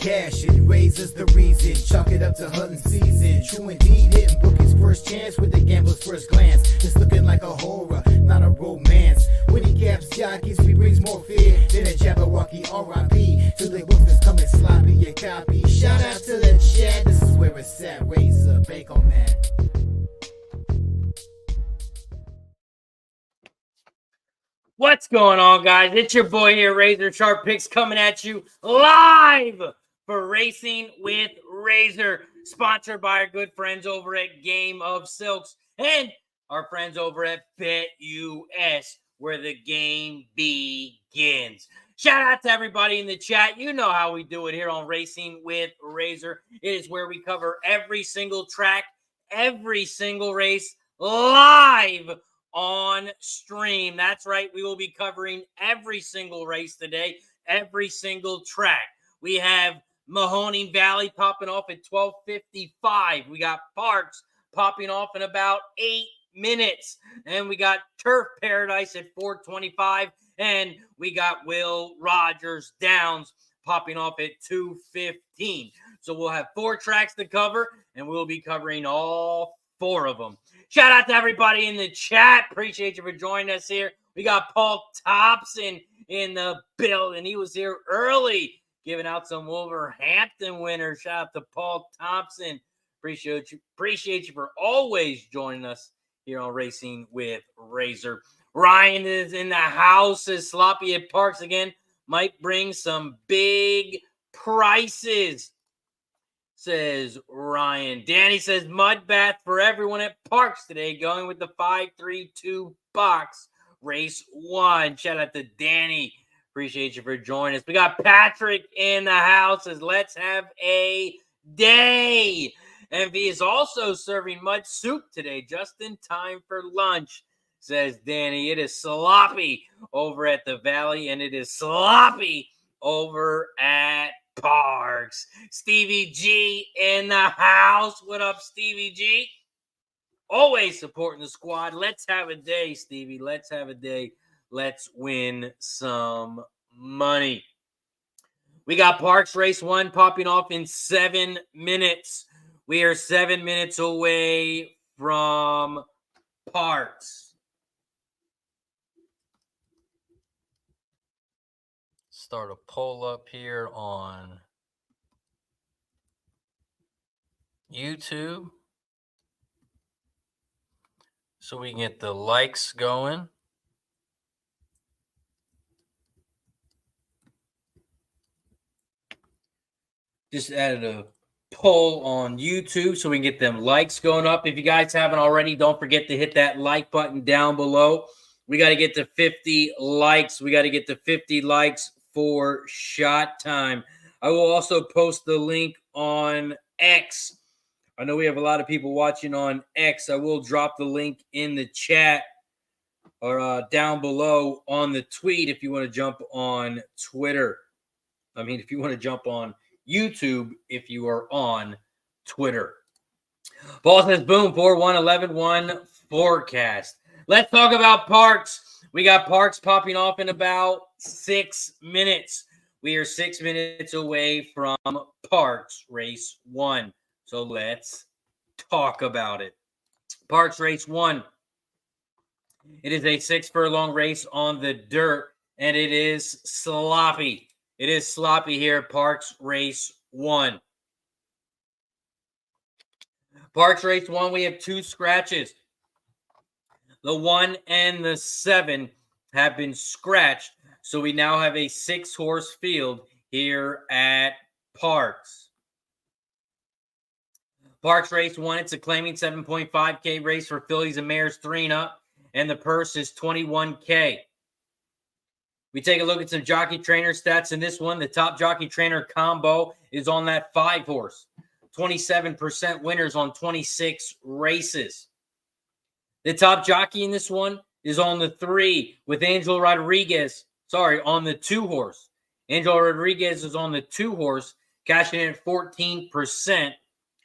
cash and raises the reason. Chalk it up to hunting season. True indeed, hitting book his first chance with the gambler's first glance. It's looking like a horror, not a romance. When he caps jockeys, he brings more fear than a Jabberwocky R.I.P. To the wolf that's coming sloppy and copy. Shout out to the chat, this is where it's at. Razor, bake on that. What's going on, guys? It's your boy here, RazorSharpPicks, coming at you live for Racing with Razor, sponsored by our good friends over at Game of Silks and our friends over at BetUS, where the game begins. Shout out to everybody in the chat. You know how we do it here on Racing with Razor. It is where we cover every single track, every single race live on stream. That's right. We will be covering every single race today, every single track. We have Mahoning Valley popping off at 12:55. We got Parx popping off in about 8 minutes. And we got Turf Paradise at 4:25. And we got Will Rogers Downs popping off at 2:15. So we'll have 4 tracks to cover, and we'll be covering all 4 of them. Shout out to everybody in the chat. Appreciate you for joining us here. We got Paul Thompson in the building. He was here early giving out some Wolverhampton winners. Shout out to Paul Thompson. Appreciate you for always joining us here on Racing with Razor. Ryan is in the house. Is sloppy at Parx again. Might bring some big prices, says Ryan. Danny says mud bath for everyone at Parx today, going with the 532 box race 1. Shout out to Danny. Appreciate you for joining us. We got Patrick in the house. Says let's have a day. And he is also serving mud soup today, just in time for lunch, says Danny. It is sloppy over at the Valley, and it is sloppy over at Parx. Stevie G in the house. What up, Stevie G? Always supporting the squad. Let's have a day, Stevie. Let's have a day. Let's win some money. We got Parx Race 1 popping off in 7 minutes. We are 7 minutes away from Parx. Start a poll up here on YouTube so we can get the likes going. Just added a poll on YouTube so we can get them likes going up. If you guys haven't already, don't forget to hit that like button down below. We got to get to 50 likes. We got to get to 50 likes for shot time. I will also post the link on X. I know we have a lot of people watching on X. I will drop the link in the chat or down below on the tweet if you want to jump on Twitter. If you want to jump on YouTube if you are on Twitter. Paul says, boom, 4-1-11-1 forecast. Let's talk about Parx. We got Parx popping off in about 6 minutes. We are 6 minutes away from Parx Race 1. So let's talk about it. Parx Race 1. It is a 6 furlong race on the dirt, and it is sloppy. It is sloppy here at Parx Race 1. Parx Race 1, we have 2 scratches. The 1 and the 7 have been scratched, so we now have a 6-horse field here at Parx. Parx Race 1, it's a claiming 7.5K race for fillies and mares 3 and up, and the purse is $21K. We take a look at some jockey trainer stats in this one. The top jockey trainer combo is on that 5-horse. 27% winners on 26 races. The top jockey in this one is on the 3 with Angel Rodriguez. On the 2-horse. Angel Rodriguez is on the 2-horse, cashing in at 14%.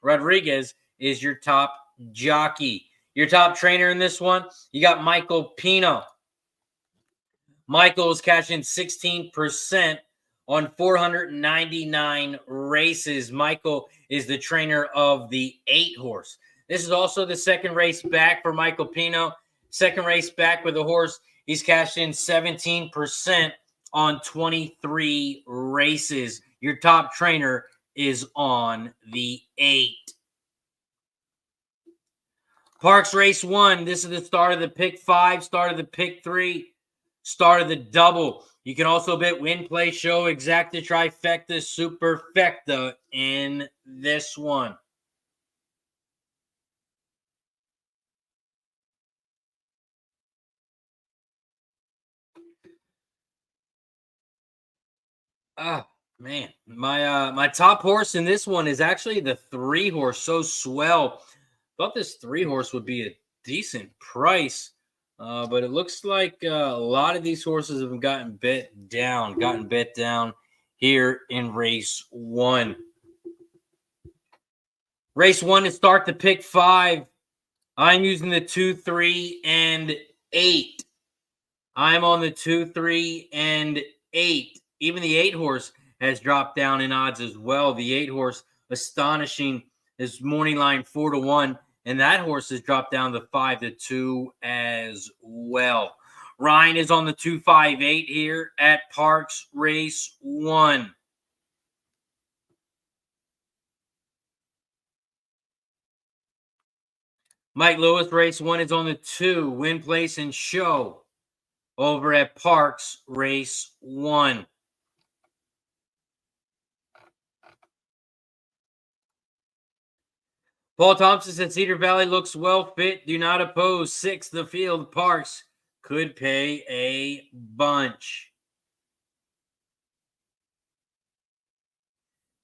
Rodriguez is your top jockey. Your top trainer in this one, you got Michael Pino. Michael is cashing 16% on 499 races. Michael is the trainer of the 8-horse. This is also the second race back for Michael Pino. Second race back with the horse. He's cashed in 17% on 23 races. Your top trainer is on the 8. Parx Race 1. This is the start of the pick 5, start of the pick 3, start of the double. You can also bet win, play, show, exacta, trifecta, superfecta in this one. Oh, man. My top horse in this one is actually the 3-horse, So Swell. Thought this 3-horse would be a decent price. But it looks like a lot of these horses have gotten bet down here in race 1. Race 1 to start the pick 5. I'm using the 2, 3, and 8. I'm on the 2, 3, and 8. Even the 8-horse has dropped down in odds as well. The 8-horse, astonishing, is morning line 4-1. And that horse has dropped down to 5-2 as well. Ryan is on the 258 here at Parx Race 1. Mike Lewis, Race 1 is on the 2. Win, place, and show over at Parx Race 1. Paul Thompson said Cedar Valley looks well fit. Do not oppose. 6 the field. Parx could pay a bunch.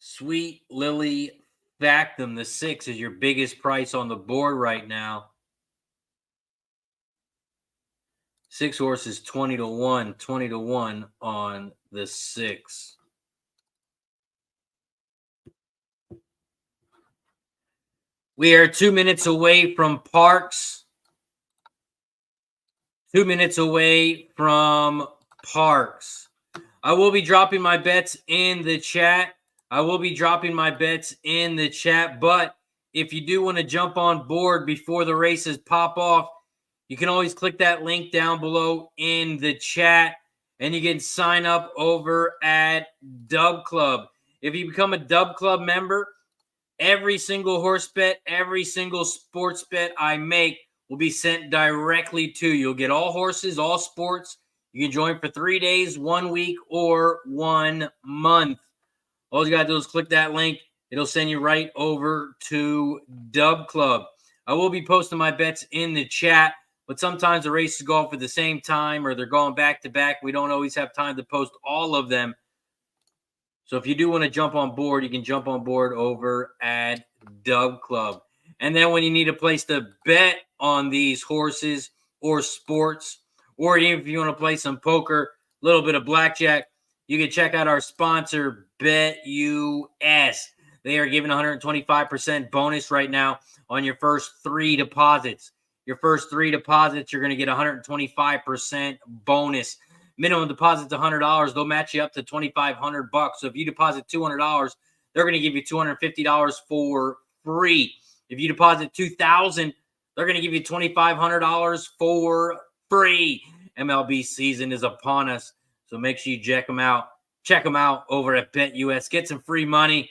Sweet Lily Factum, the 6 is your biggest price on the board right now. 6 horses, 20-1, 20-1 on the 6. We are 2 minutes away from Parx. 2 minutes away from Parx. I will be dropping my bets in the chat. But if you do want to jump on board before the races pop off, you can always click that link down below in the chat, and you can sign up over at Dub Club. If you become a Dub Club member, every single horse bet, every single sports bet I make will be sent directly to you. You'll get all horses, all sports. You can join for 3 days, 1 week, or 1 month. All you got to do is click that link. It'll send you right over to Dub Club. I will be posting my bets in the chat, but sometimes the races go off at the same time or they're going back to back. We don't always have time to post all of them. So if you do want to jump on board, you can jump on board over at Dub Club. And then when you need a place to bet on these horses or sports, or even if you want to play some poker, a little bit of blackjack, you can check out our sponsor, BetUS. They are giving 125% bonus right now on your first 3 deposits. Your first 3 deposits, you're going to get 125% bonus. Minimum deposit's $100. They'll match you up to $2,500. So if you deposit $200, they're going to give you $250 for free. If you deposit $2,000, they're going to give you $2,500 for free. MLB season is upon us, so make sure you check them out. Check them out over at BetUS. Get some free money.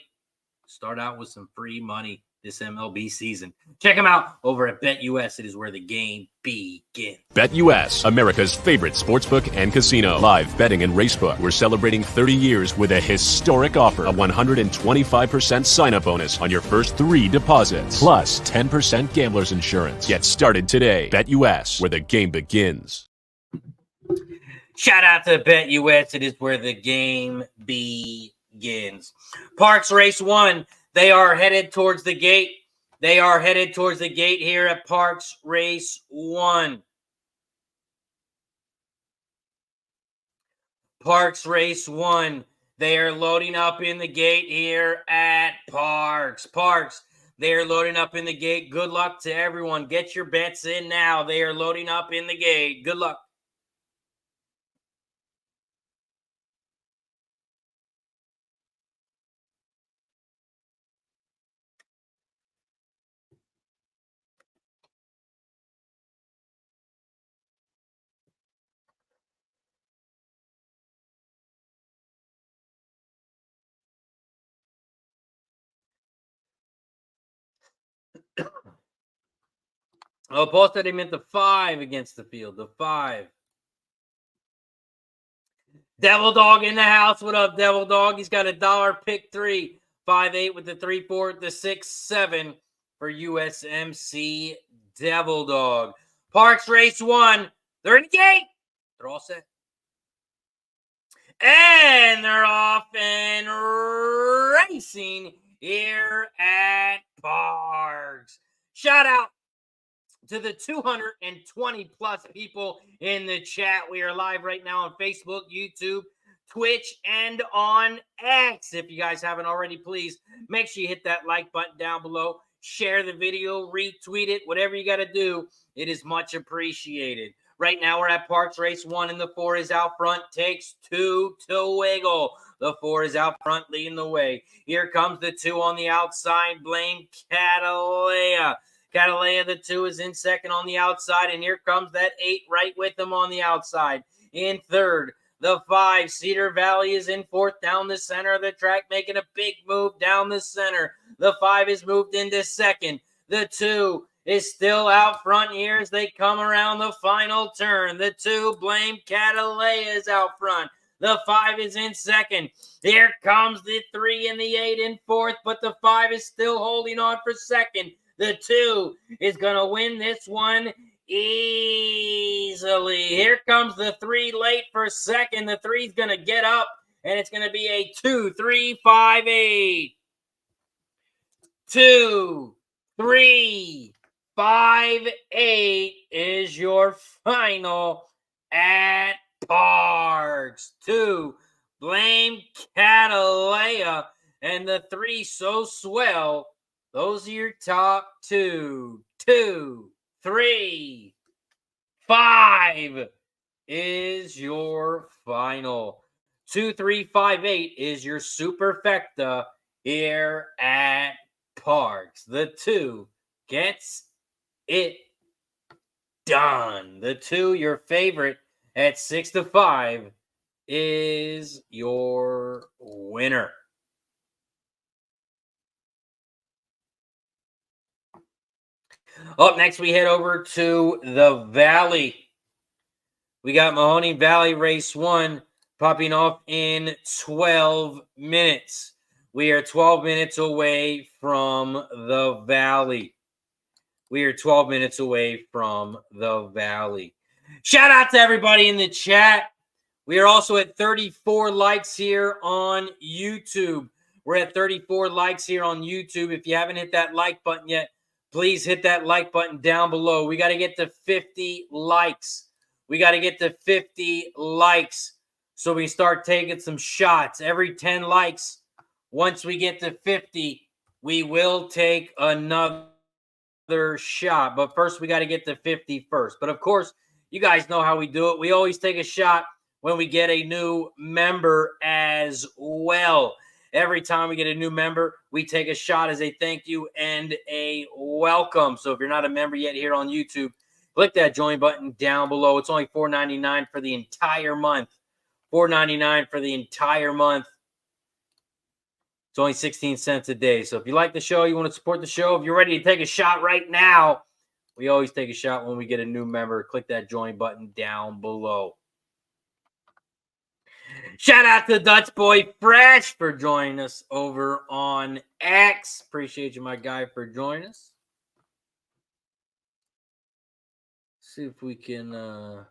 Start out with some free money this MLB season. Check them out over at BetUS. It is where the game begins. BetUS, America's favorite sportsbook and casino. Live betting and racebook. We're celebrating 30 years with a historic offer. A 125% sign-up bonus on your first 3 deposits. Plus 10% gambler's insurance. Get started today. BetUS, where the game begins. Shout out to BetUS. It is where the game begins. Parx Race 1. They are headed towards the gate. They are headed towards the gate here at Parx Race 1. Parx Race 1. They are loading up in the gate here at Parx. Parx, they are loading up in the gate. Good luck to everyone. Get your bets in now. They are loading up in the gate. Good luck. Oh, Paul said he meant the 5 against the field. The 5. Devil Dog in the house. What up, Devil Dog? He's got $1 pick 3. 5-8 with the 3-4, the 6-7 for USMC Devil Dog. Parx Race 1. They're in the gate. They're all set. And they're off and racing here at Parx. Shout out to the 220 plus people in the chat. We are live right now on Facebook, YouTube, Twitch, and on X. If you guys haven't already, please make sure you hit that like button down below. Share the video, retweet it, whatever you got to do. It is much appreciated. Right now, we're at Parx Race 1, and the 4 is out front. Takes 2 to wiggle. The 4 is out front, leading the way. Here comes the 2 on the outside. Blame Catalea. Catalea, the 2, is in second on the outside, and here comes that 8 right with him on the outside. In third, the 5, Cedar Valley, is in fourth down the center of the track, making a big move down the center. The 5 is moved into second. The 2 is still out front here as they come around the final turn. The 2, Blame Catalea, is out front. The 5 is in second. Here comes the 3 and the 8 in fourth, but the 5 is still holding on for second. The 2 is going to win this one easily. Here comes the 3 late for second. The 3 is going to get up, and it's going to be a 2-3-5-8. 2-3-5-8 is your final at Parx. 2, Blame Catalea, and the 3, So Swell. Those are your top 2. 2, 3, 5 is your final. 2-3-5-8 is your superfecta here at Parx. The 2 gets it done. The 2, your favorite at 6-5, is your winner. Up next, we head over to the Valley. We got Mahoning Valley Race 1 popping off in 12 minutes. We are 12 minutes away from the Valley. We are 12 minutes away from the Valley. Shout out to everybody in the chat. We are also at 34 likes here on YouTube. We're at 34 likes here on YouTube. If you haven't hit that like button yet, please hit that like button down below. We got to get to 50 likes. We got to get to 50 likes so we start taking some shots. Every 10 likes, once we get to 50, we will take another shot. But first, we got to get to 50 first. But of course, you guys know how we do it. We always take a shot when we get a new member as well. Every time we get a new member, we take a shot as a thank you and a welcome. So if you're not a member yet here on YouTube, click that join button down below. It's only $4.99 for the entire month. $4.99 for the entire month. It's only 16 cents a day. So if you like the show, you want to support the show, if you're ready to take a shot right now, we always take a shot when we get a new member. Click that join button down below. Shout out to Dutch Boy Fresh for joining us over on X. Appreciate you, my guy, for joining us. See if we can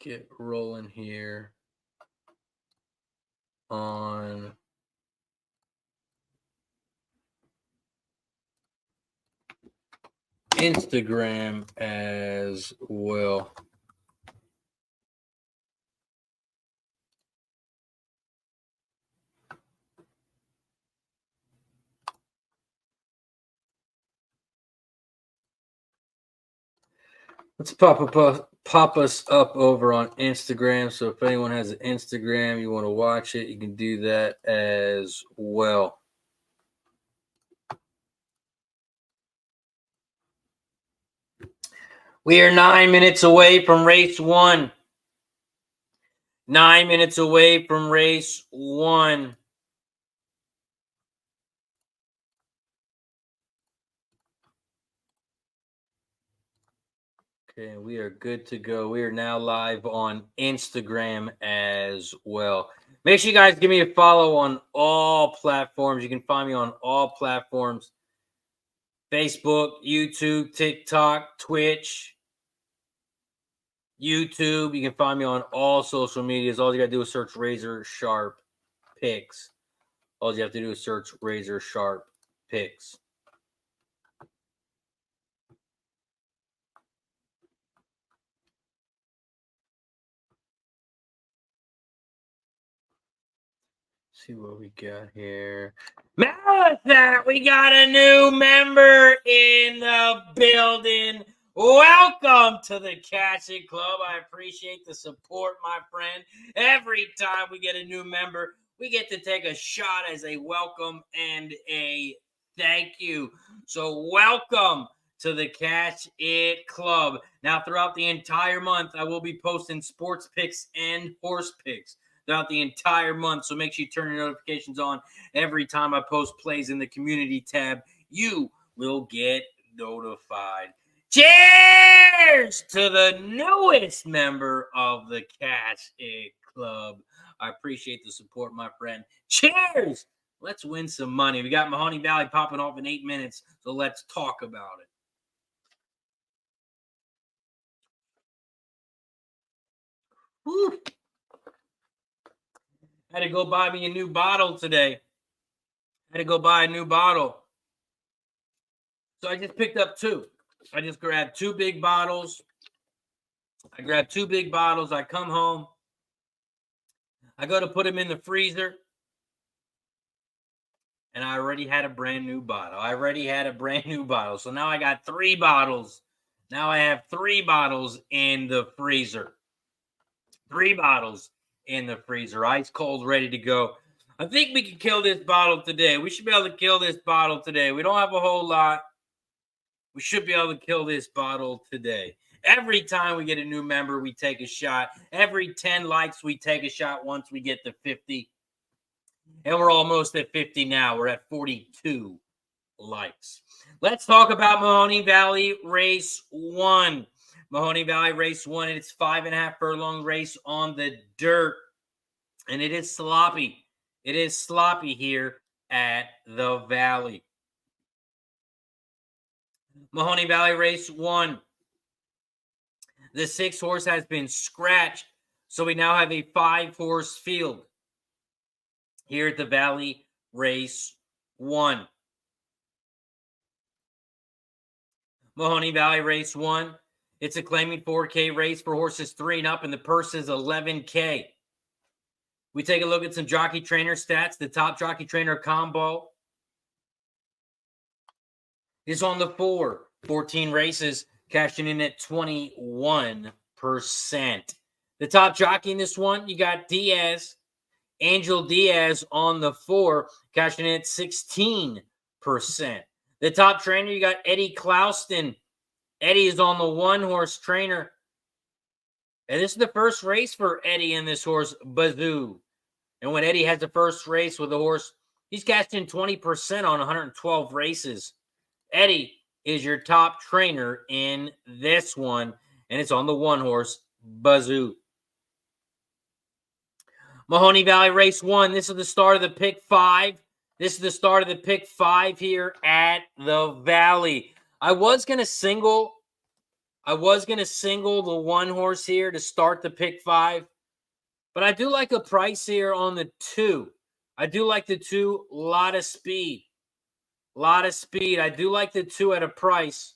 get rolling here on Instagram as well. Let's pop us up over on Instagram. So if anyone has an Instagram, you want to watch it, you can do that as well. We are 9 minutes away from race 1. 9 minutes away from race 1. Okay, we are good to go. We are now live on Instagram as well. Make sure you guys give me a follow on all platforms. You can find me on all platforms: Facebook, YouTube, TikTok, Twitch, YouTube. You can find me on all social medias. All you got to do is search Razor Sharp Picks. All you have to do is search Razor Sharp Picks. See what we got here. Melissa, we got a new member in the building. Welcome to the Catching Club. I appreciate the support, my friend. Every time we get a new member, we get to take a shot as a welcome and a thank you. So welcome to the Catch It Club. Now, throughout the entire month, I will be posting sports picks and horse picks throughout the entire month. So make sure you turn your notifications on every time I post plays in the community tab. You will get notified. Cheers to the newest member of the Catch It Club. I appreciate the support, my friend. Cheers. Let's win some money. We got Mahoney Valley popping off in 8 minutes, so let's talk about it. Woo. I had to go buy me a new bottle today. So I just picked up 2. I just grabbed 2 big bottles. I come home. I go to put them in the freezer. And I already had a brand new bottle. So now I got 3 bottles. Now I have 3 bottles in the freezer. 3 bottles in the freezer, ice cold, ready to go. I think we can kill this bottle today. We should be able to kill this bottle today. We don't have a whole lot. We should be able to kill this bottle today. Every time we get a new member, we take a shot. Every 10 likes, we take a shot once we get to 50. And we're almost at 50 now. We're at 42 likes. Let's talk about Mahoning Valley Race 1. Mahoney Valley Race 1, and it's 5.5 furlong race on the dirt. And it is sloppy. It is sloppy here at the Valley. Mahoney Valley Race 1. The 6 horse has been scratched, so we now have a 5 horse field here at the Valley Race 1. Mahoney Valley Race 1. It's a claiming 4K race for horses 3 and up, and the purse is $11K. We take a look at some jockey trainer stats. The top jockey trainer combo is on the 4. 14 races, cashing in at 21%. The top jockey in this one, you got Diaz, Angel Diaz on the 4, cashing in at 16%. The top trainer, you got Eddie Clouston. Eddie is on the 1 horse trainer. And this is the first race for Eddie in this horse, Bazoo. And when Eddie has the first race with a horse, he's cashed in 20% on 112 races. Eddie is your top trainer in this one, and it's on the 1 horse, Bazoo. Mahoney Valley Race 1. This is the start of the pick 5. Here at the Valley. I was going to single the 1 horse here to start the pick 5, but I do like a price here on the 2. I do like the 2, lot of speed. I do like the 2 at a price.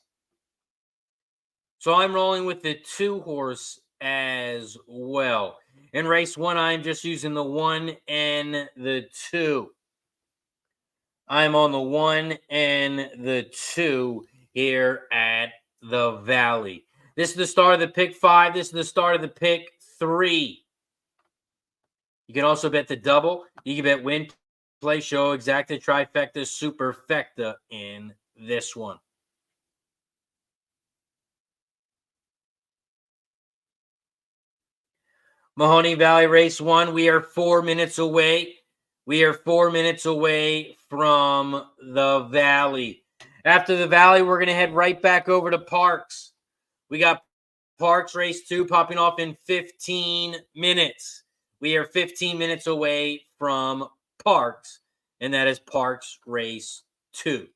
So I'm rolling with the 2 horse as well. In race 1, I'm just using the 1 and the 2. I'm on the 1 and the 2 here at the Valley. This is the start of the pick 5. This is the start of the pick 3. You can also bet the double. You can bet win, play, show, exacta, trifecta, superfecta in this one. Mahoney Valley Race 1. We are 4 minutes away. From the Valley. After the Valley, we're going to head right back over to Parx. We got Parx Race 2 popping off in 15 minutes. We are 15 minutes away from Parx, and that is Parx Race 2.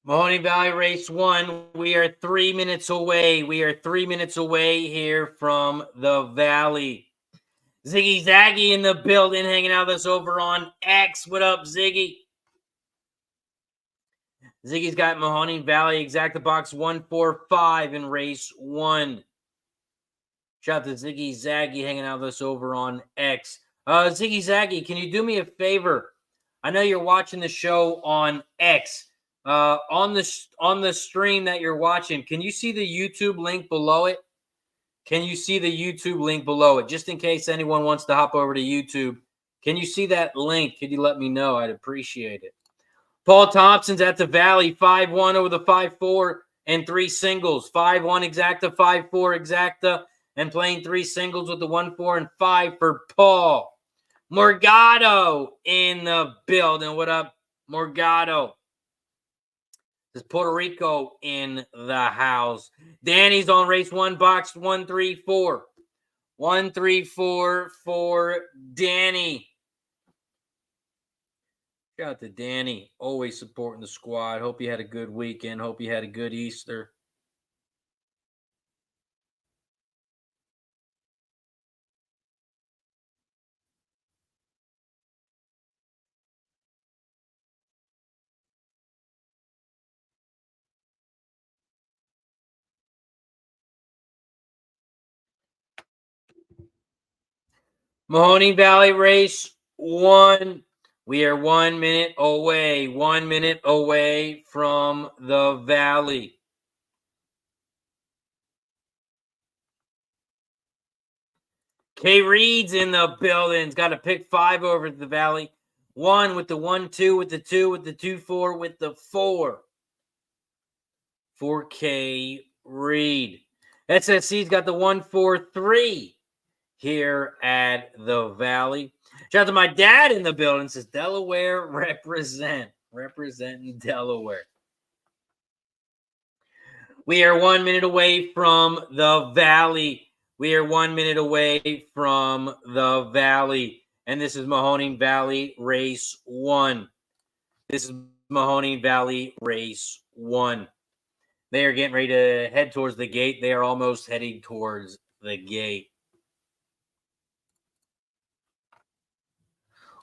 Mahoney Valley Race 1, we are 3 minutes away. We are 3 minutes away here from the Valley. Ziggy Zaggy in the building, hanging out with us over on X. What up, Ziggy? Ziggy's got Mahoning Valley Exacta Box 145 in Race 1. Shout out to Ziggy Zaggy hanging out with us over on X. Ziggy Zaggy, can you do me a favor? I know you're watching the show on X. On the stream that you're watching, can you see the YouTube link below it? Can you see the YouTube link below it? Just in case anyone wants to hop over to YouTube, can you see that link? Could you let me know? I'd appreciate it. Paul Thompson's at the Valley, 5-1 over the 5-4 and 3 singles. 5-1 exacta, 5-4 exacta, and playing 3 singles with the 1-4 and 5 for Paul. Morgado in the building. What up, Morgado? This is Puerto Rico in the house. Danny's on Race 1, box 134. 134 for Danny. Shout out to Danny, always supporting the squad. Hope you had a good weekend. Hope you had a good Easter. Mahoning Valley Race 1. We are 1 minute away. 1 minute away from the Valley. K Reed's in the building. He's got to pick 5 over at the Valley. 1 with the 1-2 with the 2 with the 2-4 with the 4. For K Reed. SSC's got the 1-4-3 here at the Valley. Shout out to my dad in the building. Says Delaware representing Delaware. We are 1 minute away from the Valley. We are 1 minute away from the Valley. And this is Mahoning Valley Race 1. This is Mahoning Valley Race 1. They are getting ready to head towards the gate. They are almost heading towards the gate.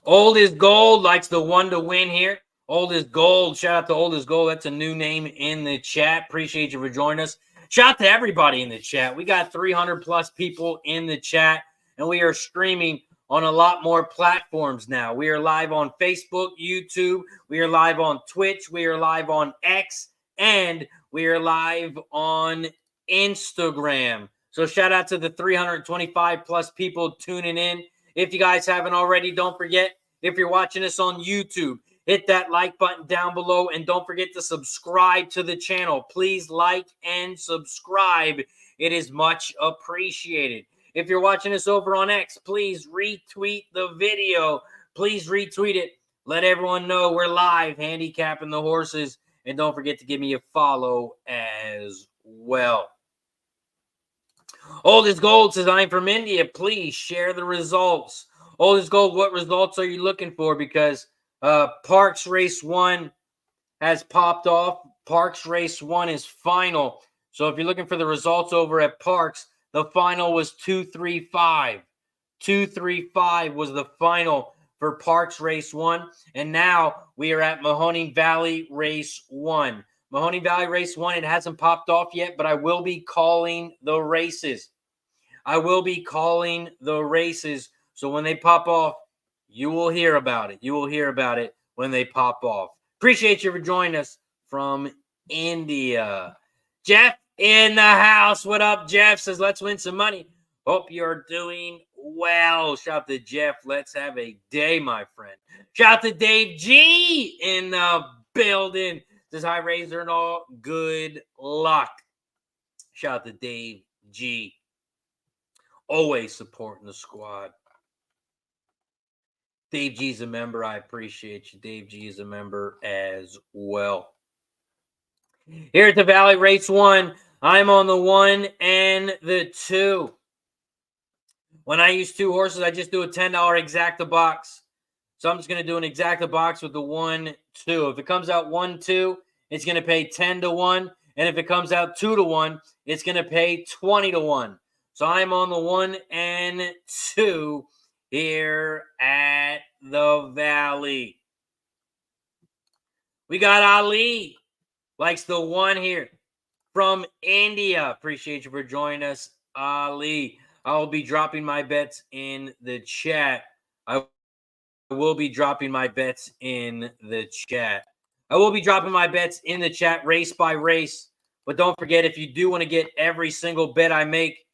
Old is Gold likes the 1 to win here. Old is Gold. Shout out to Old is Gold. That's a new name in the chat. Appreciate you for joining us. Shout out to everybody in the chat. We got 300 plus people in the chat, and we are streaming on a lot more platforms now. We are live on Facebook, YouTube. We are live on Twitch. We are live on X, and we are live on Instagram. So shout out to the 325 plus people tuning in. If you guys haven't already, don't forget, if you're watching us on YouTube, hit that like button down below, and don't forget to subscribe to the channel. Please like and subscribe. It is much appreciated. If you're watching us over on X, please retweet the video. Please retweet it. Let everyone know we're live handicapping the horses. And don't forget to give me a follow as well. Old is Gold says, I'm from India. Please share the results. Old is Gold, what results are you looking for? Because Parx Race 1 has popped off. Parx Race 1 is final. So if you're looking for the results over at Parx, the final was 235. 235 was the final for Parx Race 1. And now we are at Mahoning Valley Race 1. Mahoning Valley Race 1, it hasn't popped off yet, but I will be calling the races. I will be calling the races. So when they pop off, you will hear about it. You will hear about it when they pop off. Appreciate you for joining us from India. Jeff in the house. What up, Jeff? Says, let's win some money. Hope you're doing well. Shout out to Jeff. Let's have a day, my friend. Shout out to Dave G in the building. Says, hi, Razor, and all good luck. Shout out to Dave G. Always supporting the squad. Dave G's a member. I appreciate you. Dave G is a member as well. Here at the Valley Race 1, I'm on the 1 and the 2. When I use 2 horses, I just do a $10 exacta box. So I'm just going to do an exacta box with the 1, 2. If it comes out 1, 2, it's going to pay 10 to 1. And if it comes out 2 to 1, it's going to pay 20 to 1. So I'm on the 1 and 2 here at the Valley. We got Ali. Likes the 1 here from India. Appreciate you for joining us, Ali. I will be dropping my bets in the chat. I will be dropping my bets in the chat. I will be dropping my bets in the chat race by race. But don't forget, if you do want to get every single bet I make,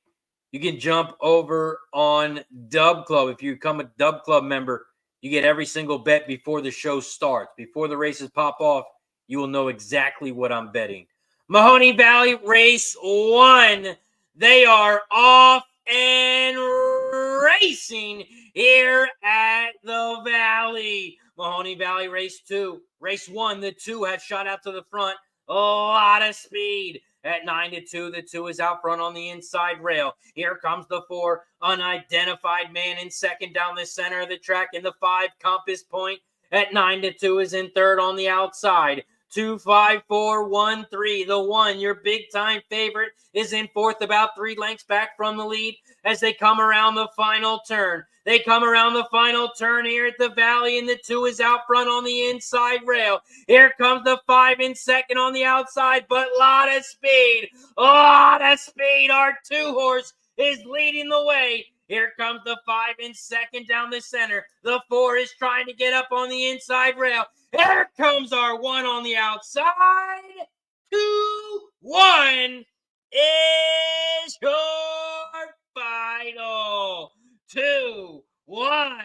you can jump over on Dub Club. If you become a Dub Club member, you get every single bet before the show starts. Before the races pop off, you will know exactly what I'm betting. Mahoney Valley Race 1. They are off and racing here at the Valley. Mahoney Valley Race 2. Race 1, the 2 has shot out to the front. A lot of speed. At 9 to 2, the 2 is out front on the inside rail. Here comes the 4, unidentified man in second down the center of the track. And the 5, Compass Point, at 9 to 2 is in third on the outside. 2, 5, 4, 1, 3. The 1, your big-time favorite, is in fourth, about 3 lengths back from the lead as they come around the final turn. They come around the final turn here at the Valley, and the 2 is out front on the inside rail. Here comes the 5 in second on the outside, but a lot of speed. A lot of speed. Our 2 horse is leading the way. Here comes the 5 in second down the center. The 4 is trying to get up on the inside rail. Here comes our 1 on the outside. 2, 1 is your final. 2, 1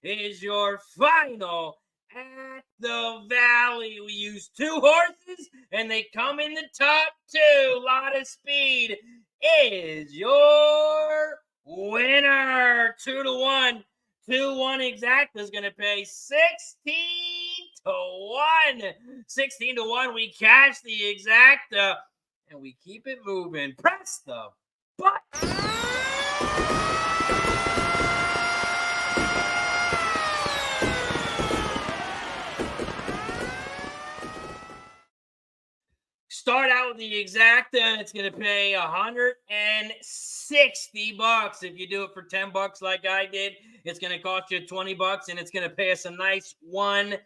is your final at the Valley. We use 2 horses, and they come in the top 2. A lot of speed is your winner. 2 to 1. 2-1 exacta is going to pay 16 to 1. 16 to 1. We cash the exacta, and we keep it moving. Press the button. Start out with the exacta. It's going to pay $160. If you do it for $10 like I did, it's going to cost you $20, and it's going to pay us a nice $160.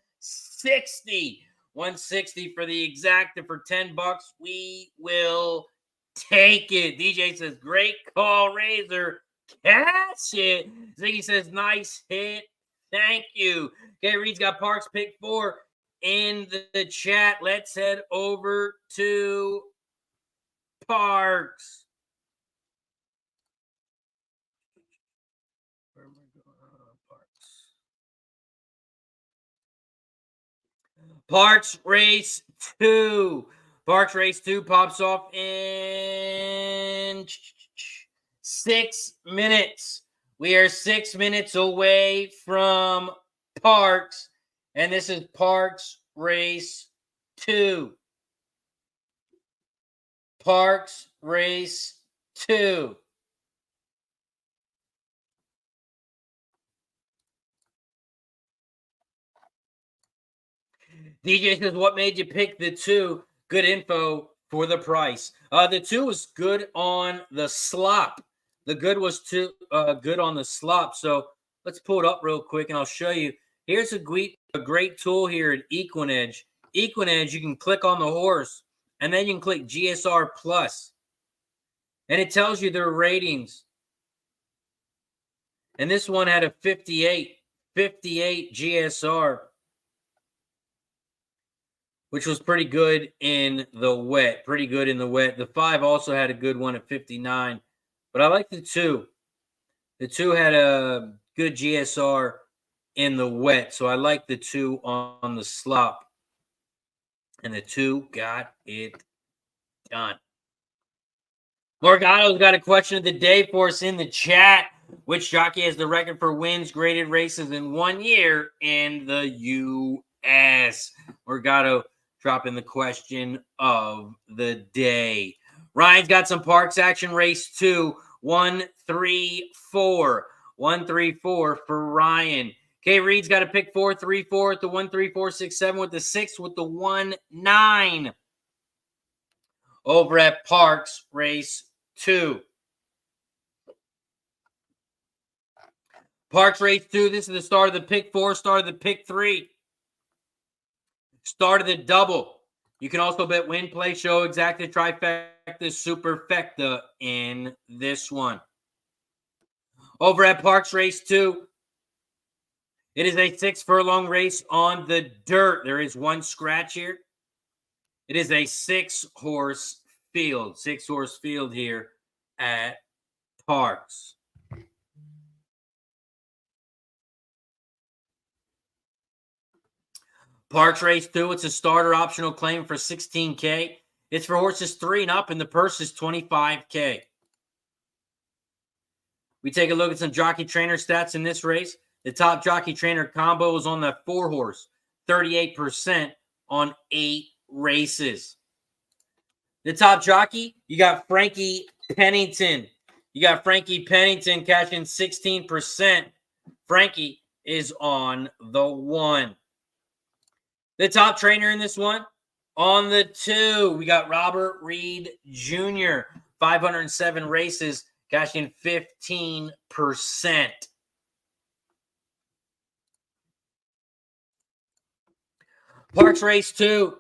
$160 for the exacta for $10. We will take it. DJ says, great call, Razor. Catch it. Ziggy says, nice hit. Thank you. Okay, Reed's got Parx pick 4 in the chat. Let's head over to Parx. Where am I going? Parx Race 2. Parx Race 2 pops off in 6 minutes. We are 6 minutes away from Parx. And this is Parx Race 2. Parx Race 2. DJ says, what made you pick the 2? Good info for the price. The 2 was good on the slop. The good was good on the slop. So let's pull it up real quick and I'll show you. Here's a great tool here at Equinedge. Equinedge, you can click on the horse and then you can click GSR Plus. And it tells you their ratings. And this one had a 58 GSR, which was pretty good in the wet. The 5 also had a good one at 59. But I like the 2. The 2 had a good GSR in the wet. So I like the 2 on the slop. And the 2 got it done. Morgato's got a question of the day for us in the chat. Which jockey has the record for wins graded races in 1 year in the U.S.? Morgato dropping the question of the day. Ryan's got some Parx action. Race 2, 1, 3, 4. 1, 3, 4 for Ryan. K. Reed's got a pick 4, 3, 4 at the 1, 3, 4, 6, 7 with the 6 with the 1, 9. Over at Parx Race 2. Parx Race 2, this is the start of the pick 4, start of the pick 3. Start of the double. You can also bet win, play, show, exacta, trifecta, superfecta in this one. Over at Parx Race 2, it is a 6 furlong race on the dirt. There is one scratch here. It is a 6-horse field. 6-horse field here at Parx. Parx Race 2, it's a starter optional claim for $16K. It's for horses 3 and up, and the purse is $25K. We take a look at some jockey trainer stats in this race. The top jockey trainer combo is on that 4-horse, 38% on 8 races. The top jockey, you got Frankie Pennington. Cashing 16%. Frankie is on the 1. The top trainer in this one, on the 2, we got Robert Reed Jr., 507 races, cashing 15%. Parx Race 2,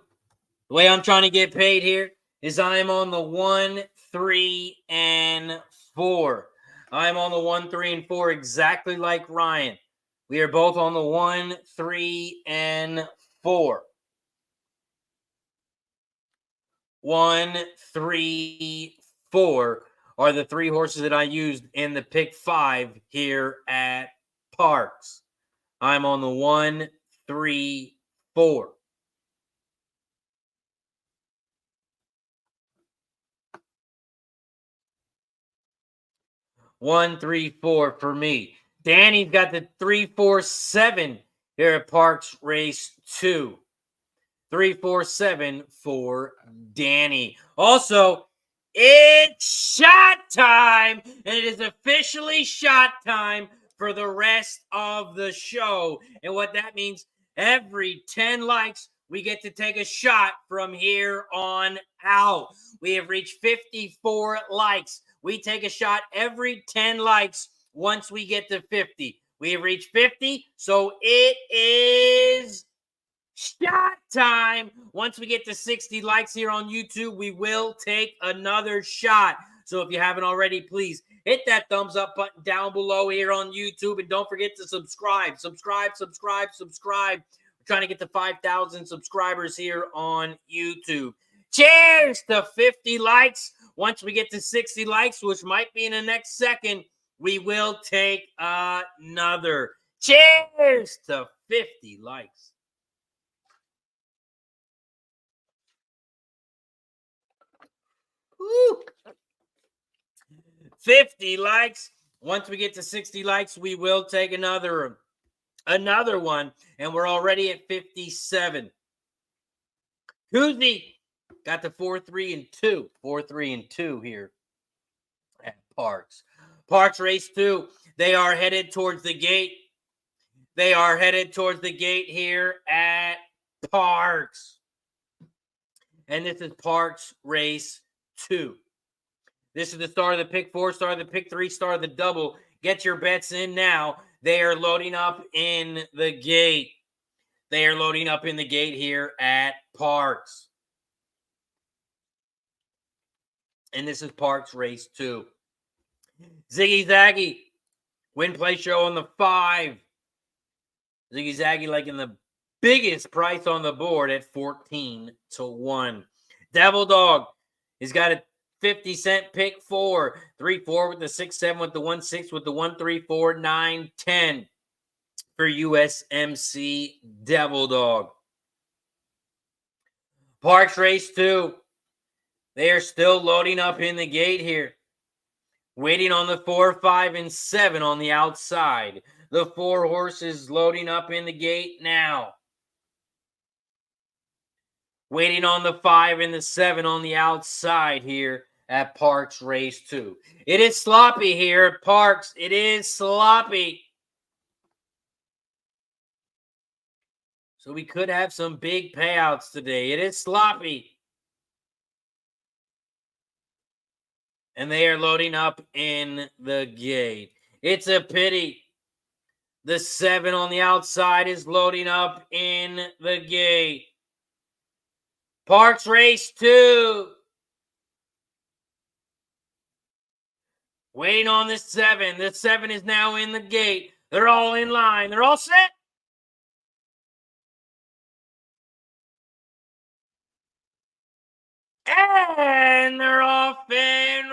the way I'm trying to get paid here is I am on the 1, 3, and 4. I am on the 1, 3, and 4 exactly like Ryan. We are both on the 1, 3, and 4. 1, 3, 4 are the 3 horses that I used in the pick 5 here at Parx. I'm on the 1, 3, 4. One, 3, 4 for me. Danny's got the 3, 4, 7 here at Parx Race 2. 3, 4, 7 for Danny. Also, it's shot time, and it is officially shot time for the rest of the show. And what that means, every 10 likes, we get to take a shot from here on out. We have reached 54 likes. We take a shot every 10 likes once we get to 50. We have reached 50, so it is shot time. Once we get to 60 likes here on YouTube, we will take another shot. So if you haven't already, please hit that thumbs up button down below here on YouTube. And don't forget to subscribe. Subscribe. We're trying to get to 5,000 subscribers here on YouTube. Cheers to 50 likes. Once we get to 60 likes, which might be in the next second, we will take another. Cheers to 50 likes. Woo. 50 likes. Once we get to 60 likes, we will take another one, and we're already at 57. Koozie got the 4, 3, and 2. 4, 3, and 2 here at Parx. Parx Race 2, they are headed towards the gate. Here at Parx. And this is Parx Race 2. This is the start of the pick 4, start of the pick 3, start of the double. Get your bets in now. They are loading up in the gate. They are loading up in the gate here at Parx. And this is Parx Race 2. Ziggy Zaggy. Win play show on the 5. Ziggy Zaggy liking the biggest price on the board at 14-1. Devil Dog. He's got a 50-cent pick 4. 3-4 with the 6-7 with the 1-6 with the 1-3-4 9-10 for USMC Devil Dog. Parx Race 2. They are still loading up in the gate here. Waiting on the 4, 5, and 7 on the outside. The 4 horses loading up in the gate now. Waiting on the 5 and the 7 on the outside here at Parx Race 2. It is sloppy here at Parx. It is sloppy. So we could have some big payouts today. It is sloppy. And they are loading up in the gate. It's a pity. The 7 on the outside is loading up in the gate. Parx Race 2. Waiting on the 7. The 7 is now in the gate. They're all in line. They're all set. And they're off and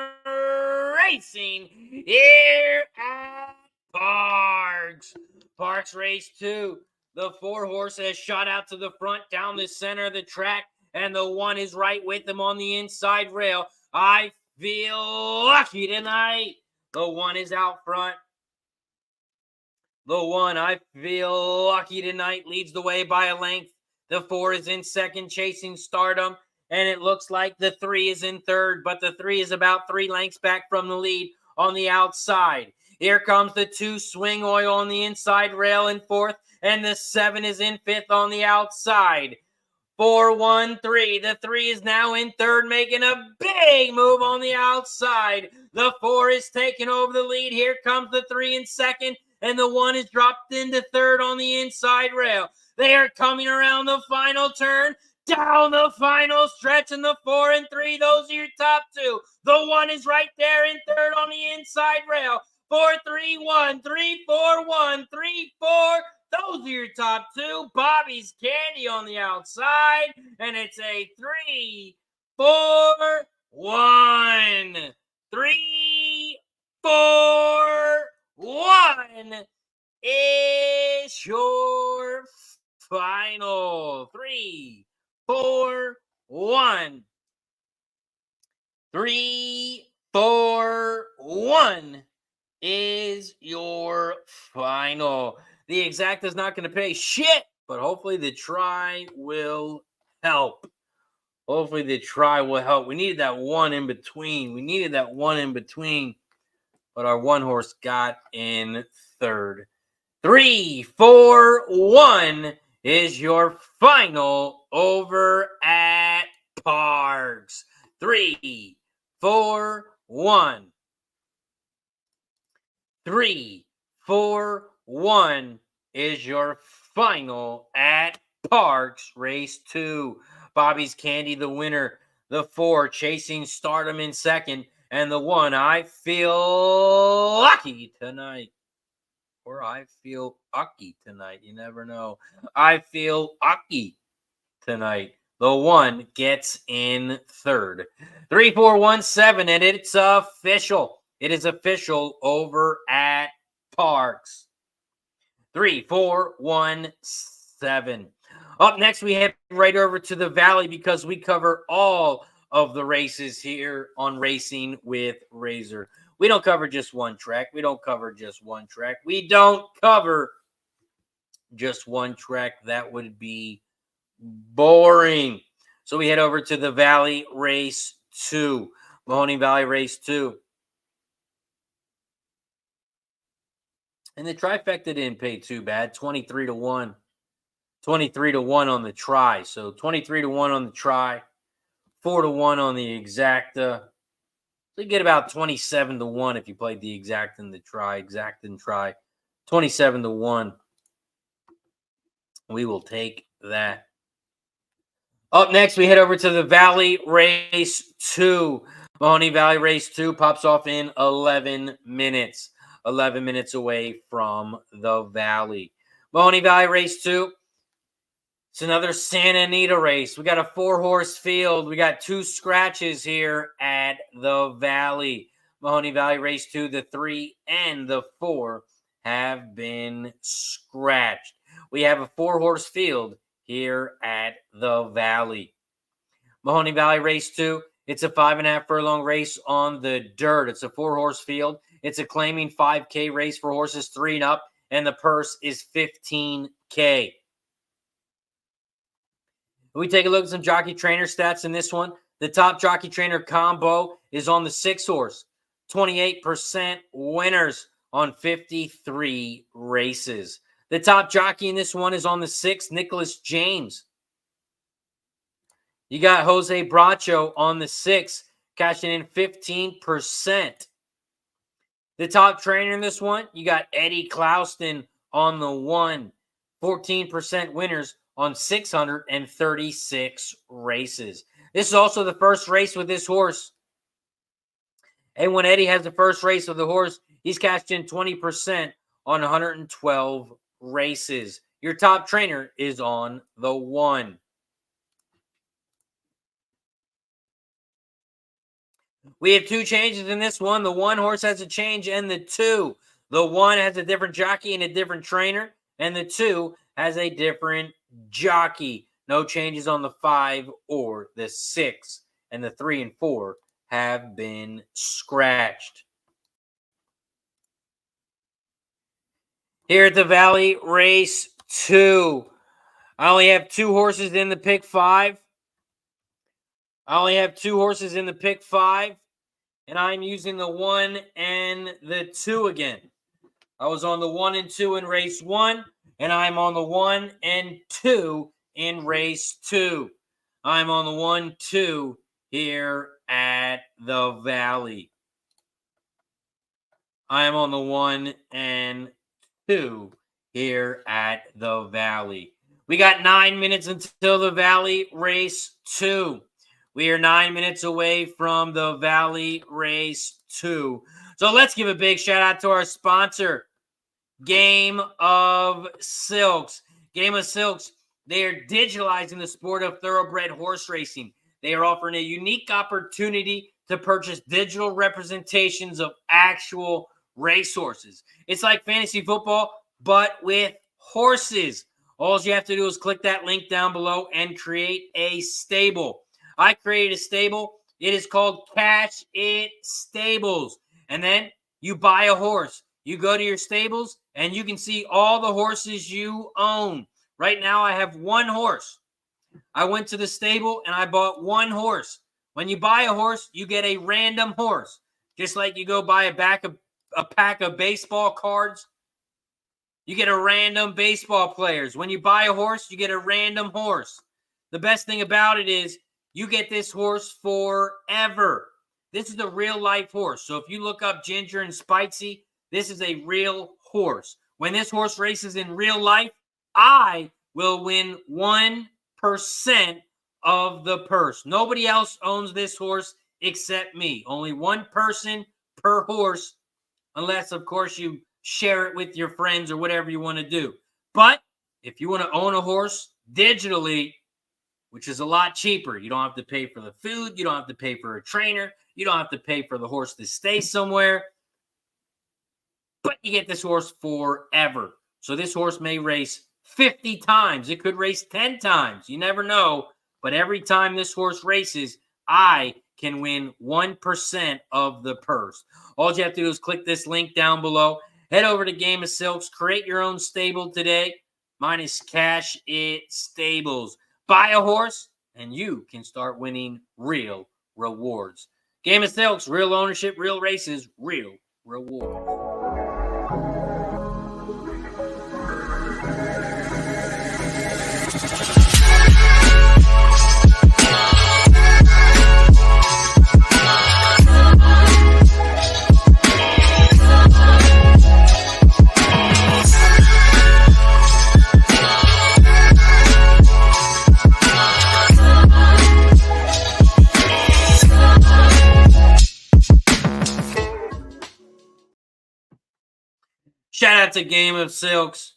racing here at Parx. Parx Race 2. The 4 horse has shot out to the front down the center of the track, and the 1 is right with them on the inside rail. I feel lucky tonight. The 1 is out front. The 1, I feel lucky tonight, leads the way by a length. The 4 is in second, chasing Stardom. And it looks like the 3 is in third, but the 3 is about 3 lengths back from the lead on the outside. Here comes the 2, Swing Oil on the inside rail in fourth, and the 7 is in fifth on the outside. 4, 1, 3. The 3 is now in third, making a big move on the outside. The 4 is taking over the lead. Here comes the 3 in second, and the 1 is dropped into third on the inside rail. They are coming around the final turn. Down the final stretch, and the 4 and 3, those are your top 2. The 1 is right there in third on the inside rail. 4, 3, 1, 3, 4, 1, 3, 4. Those are your top 2. Bobby's Candy on the outside, and it's a 3, 4, 1. 3, 4, 1 is your final. 3, 4, 1. 3, 4, 1 is your final. The exact is not going to pay shit, but hopefully the try will help. Hopefully the try will help. We needed that 1 in between. But our 1 horse got in third. 3, 4, 1 is your final over at Parx. 3, 4, 1. 3, 4, 1 is your final at Parx Race 2. Bobby's Candy, the winner. The 4, Chasing Stardom in second. And the 1, I feel lucky tonight. Or I feel ucky tonight. You never know. I feel ucky tonight. The 1 gets in third. 3, 4, 1, 7, and it's official. It is official over at Parx. 3, 4, 1, 7. Up next, we head right over to the Valley because we cover all of the races here on Racing with Razor. We don't cover just one track. We don't cover just one track. That would be boring. So we head over to the Valley Race 2. Mahoning Valley Race 2. And the trifecta didn't pay too bad. 23-1. 23-1 on the try. So 23-1 on the try. 4-1 on the exacta. So you get about 27-1 if you played the exact and the try. 27-1. We will take that. Up next, we head over to the Valley Race 2. Mahoney Valley Race 2 pops off in 11 minutes. 11 minutes away from the Valley. Mahoney Valley Race 2. It's another Santa Anita race. We got a 4-horse field. We got 2 scratches here at the Valley. Mahoney Valley Race 2, the 3 and the 4 have been scratched. We have a 4-horse field here at the Valley. Mahoney Valley Race 2, it's a 5.5 furlong race on the dirt. It's a 4-horse field. It's a claiming 5K race for horses 3 and up, and the purse is $15K. We take a look at some jockey trainer stats in this one. The top jockey trainer combo is on the 6-horse. 28% winners on 53 races. The top jockey in this one is on the 6, Nicholas James. You got Jose Bracho on the 6, cashing in 15%. The top trainer in this one, you got Eddie Clouston on the 1. 14% winners on 636 races. This is also the first race with this horse. And when Eddie has the first race with the horse, he's cashed in 20% on 112 races. Your top trainer is on the 1. We have 2 changes in this one. The 1 horse has a change and the 2. The 1 has a different jockey and a different trainer, and the 2 has a different jockey. No changes on the 5 or the 6. And the 3 and 4 have been scratched. Here at the Valley Race 2, I only have 2 horses in the pick 5. And I'm using the 1 and the 2 again. I was on the 1 and 2 in race 1, and I'm on the 1 and 2 in race 2. I'm on the 1-2 here at the Valley. I am on the 1 and 2 here at the Valley. We got 9 minutes until the Valley Race 2. We are 9 minutes away from the Valley Race 2. So let's give a big shout out to our sponsor, Game of Silks. Game of Silks, they are digitalizing the sport of thoroughbred horse racing. They are offering a unique opportunity to purchase digital representations of actual racehorses. It's like fantasy football, but with horses. All you have to do is click that link down below and create a stable. I created a stable. It is called Cash It Stables. And then you buy a horse. You go to your stables, and you can see all the horses you own. Right now, I have 1 horse. I went to the stable, and I bought 1 horse. When you buy a horse, you get a random horse. Just like you go buy a pack of baseball cards, you get a random baseball players. When you buy a horse, you get a random horse. The best thing about it is you get this horse forever. This is a real-life horse. So if you look up Ginger and Spitesy, this is a real horse. When this horse races in real life, I will win 1% of the purse. Nobody else owns this horse except me. Only 1 person per horse, unless, of course, you share it with your friends or whatever you want to do. But if you want to own a horse digitally, which is a lot cheaper, you don't have to pay for the food, you don't have to pay for a trainer, you don't have to pay for the horse to stay somewhere, but you get this horse forever. So this horse may race 50 times. It could race 10 times. You never know. But every time this horse races, I can win 1% of the purse. All you have to do is click this link down below. Head over to Game of Silks. Create your own stable today. Mine is Cash It Stables. Buy a horse, and you can start winning real rewards. Game of Silks, real ownership, real races, real rewards. Shout out to Game of Silks.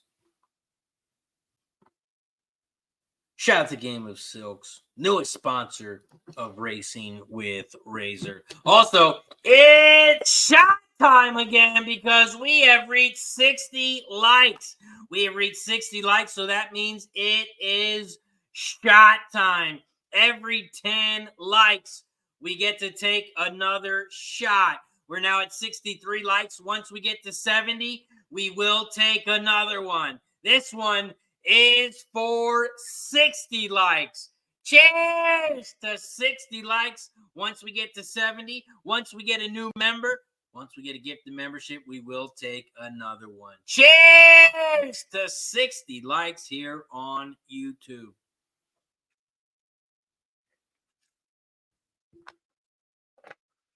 Shout out to Game of Silks, newest sponsor of Racing with Razor. Also, it's shot time again because we have reached 60 likes. We have reached 60 likes, so that means it is shot time. Every 10 likes, we get to take another shot. We're now at 63 likes. Once we get to 70, we will take another one. This one is for 60 likes. Cheers to 60 likes. Once we get to 70, once we get a new member, once we get a gifted membership, we will take another one. Cheers to 60 likes here on YouTube.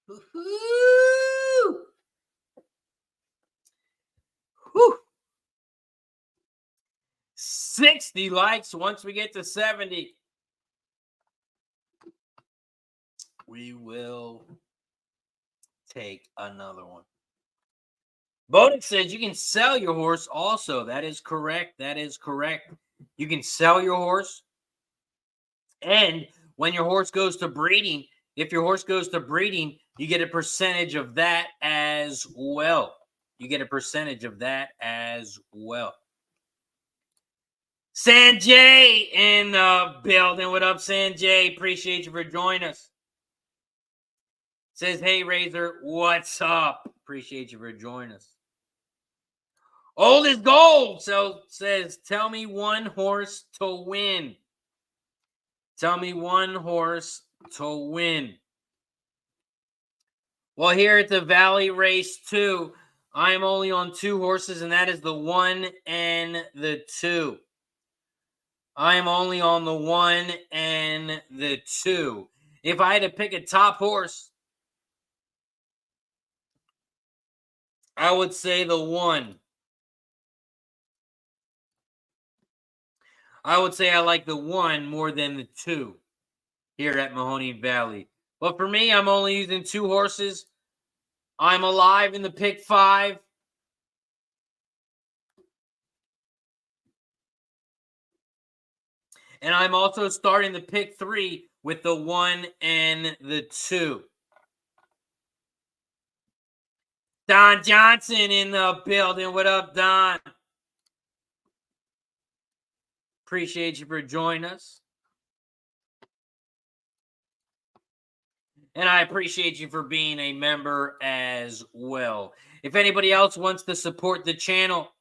Woo-hoo! Whew. 60 likes. Once we get to 70, we will take another one. Bodek says you can sell your horse also. That is correct. That is correct. You can sell your horse. And when your horse goes to breeding, if your horse goes to breeding, you get a percentage of that as well. You get a percentage of that as well. Sanjay in the building. What up, Sanjay? Appreciate you for joining us. Says, hey, Razor, what's up? Appreciate you for joining us. Old is gold. So says, tell me one horse to win. Tell me one horse to win. Well, here at the Valley Race 2, I am only on 2 horses, and that is the 1 and the 2. I am only on the 1 and the 2. If I had to pick a top horse, I would say the 1. I would say I like the 1 more than the 2 here at Mahoning Valley. But for me, I'm only using 2 horses. I'm alive in the pick 5. And I'm also starting the pick 3 with the 1 and the 2. Don Johnson in the building. What up, Don? Appreciate you for joining us. And I appreciate you for being a member as well. If anybody else wants to support the channel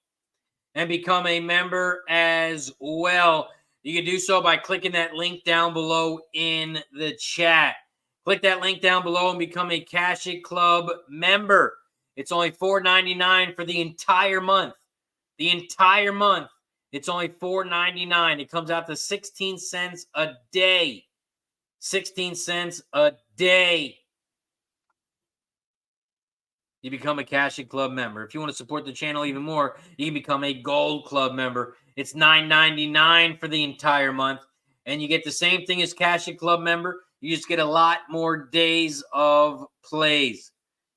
and become a member as well, you can do so by clicking that link down below in the chat. Click that link down below and become a Cash It Club member. It's only $4.99 for the entire month. The entire month. It's only $4.99. It comes out to 16 cents a day. 16 cents a day. You become a Cash It Club member. If you want to support the channel even more, you can become a Gold Club member. It's $9.99 for the entire month. And you get the same thing as Cash It Club member. You just get a lot more days of plays.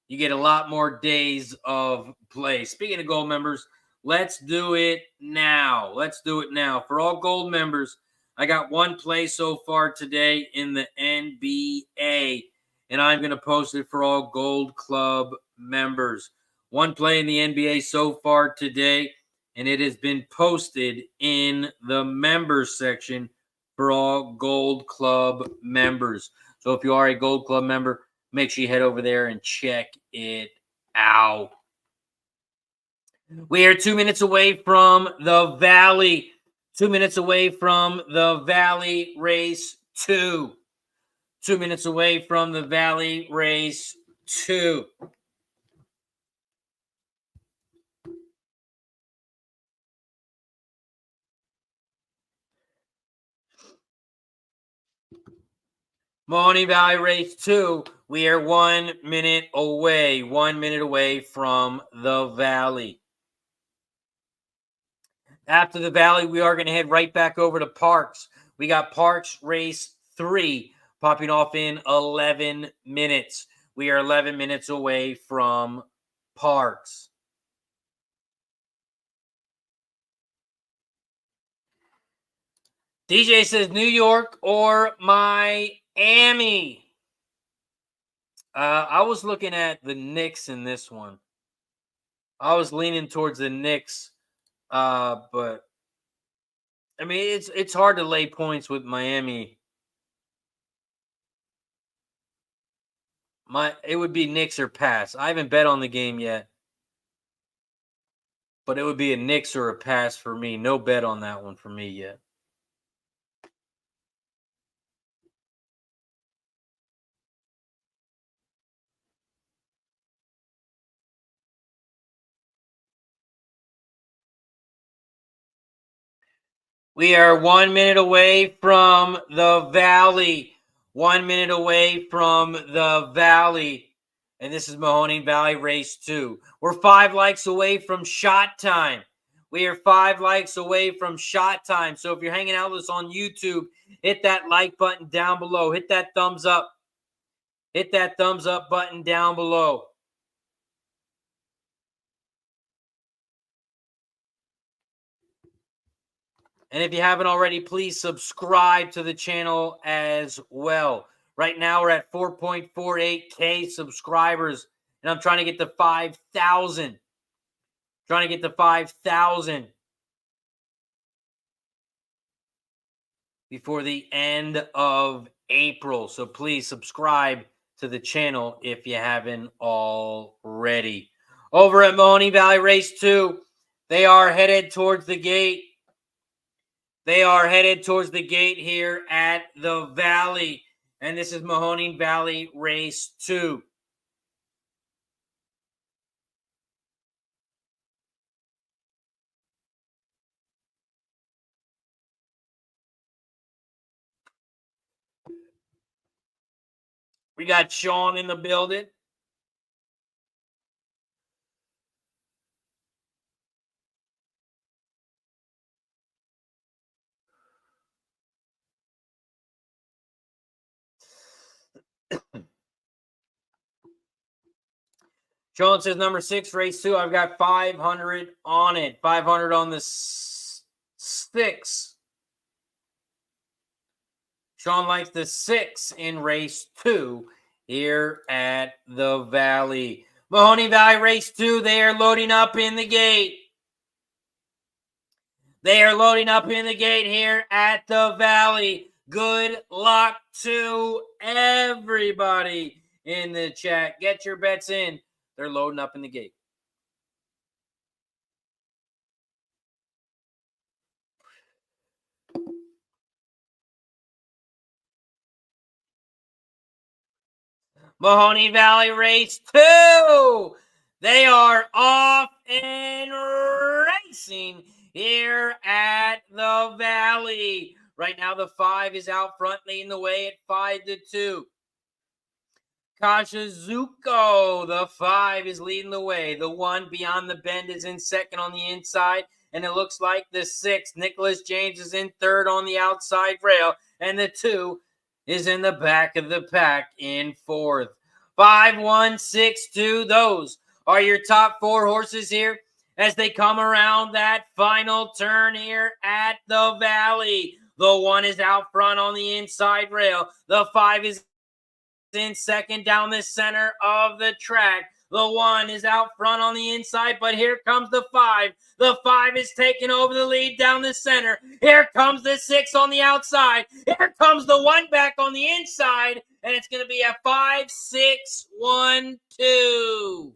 You get a lot more days of play. Speaking of Gold members, let's do it now. Let's do it now. For all Gold members, I got one play so far today in the NBA. And I'm going to post it for all Gold Club members. One play in the NBA so far today, and it has been posted in the members section for all Gold Club members. So if you are a Gold Club member, make sure you head over there and check it out. We are 2 minutes away from the Valley. 2 minutes away from the Valley Race 2. 2 minutes away from the Valley Race 2. Mahoney Valley Race 2. We are 1 minute away. 1 minute away from the Valley. After the Valley, we are going to head right back over to Parx. We got Parx Race 3 popping off in 11 minutes. We are 11 minutes away from Parx. DJ says New York or Miami. I was looking at the Knicks in this one. I was leaning towards the Knicks, but I mean it's hard to lay points with Miami. It would be Knicks or pass. I haven't bet on the game yet, but it would be a Knicks or a pass for me. No bet on that one for me yet. We are 1 minute away from the Valley. 1 minute away from the Valley. And this is Mahoning Valley Race 2. We're 5 likes away from shot time. We are 5 likes away from shot time. So if you're hanging out with us on YouTube, hit that like button down below. Hit that thumbs up. Hit that thumbs up button down below. And if you haven't already, please subscribe to the channel as well. Right now, we're at 4.48K subscribers, and I'm trying to get to 5,000. Trying to get to 5,000 before the end of April. So please subscribe to the channel if you haven't already. Over at Mahoney Valley Race 2, they are headed towards the gate. They are headed towards the gate here at the Valley. And this is Mahoning Valley Race 2. We got Sean in the building. Sean says number 6, race 2. I've got 500 on it. 500 on the 6. Sean likes the 6 in race 2 here at the Valley. Mahoney Valley race 2. They are loading up in the gate. They are loading up in the gate here at the Valley. Good luck to everybody in the chat. Get your bets in. They're loading up in the gate. Mahoney Valley race 2. They are off and racing here at the Valley. Right now, the 5 is out front, leading the way at 5-2. Kashizuko, the 5 is leading the way. The 1 beyond the bend is in second on the inside. And it looks like the 6, Nicholas James, is in third on the outside rail. And the 2 is in the back of the pack in fourth. 5, 1, 6, 2. Those are your top 4 horses here as they come around that final turn here at the Valley. The 1 is out front on the inside rail. The 5 is in second down the center of the track. The 1 is out front on the inside, but here comes the 5. The 5 is taking over the lead down the center. Here comes the 6 on the outside. Here comes the 1 back on the inside, and it's going to be a 5, 6, 1, 2.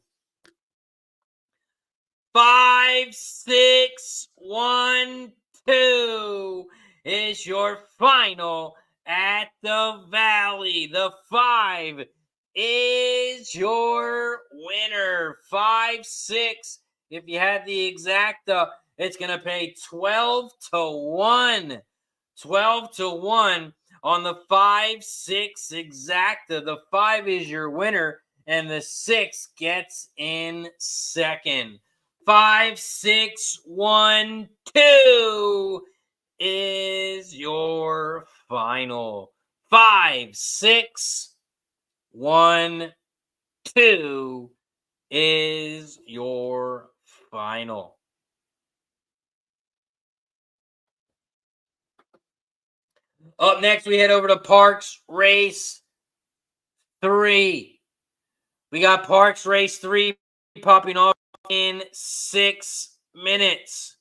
5, 6, 1, 2 is your final at the Valley. The 5 is your winner. 5, 6. If you had the exacta, it's going to pay 12-1. 12-1 on the 5, 6 exacta. The 5 is your winner, and the 6 gets in second. 5, 6, 1, 2 is your final. 5, 6, 1, 2 is your final. Up next, we head over to Parx Race 3. We got Parx Race 3 popping off in 6 minutes.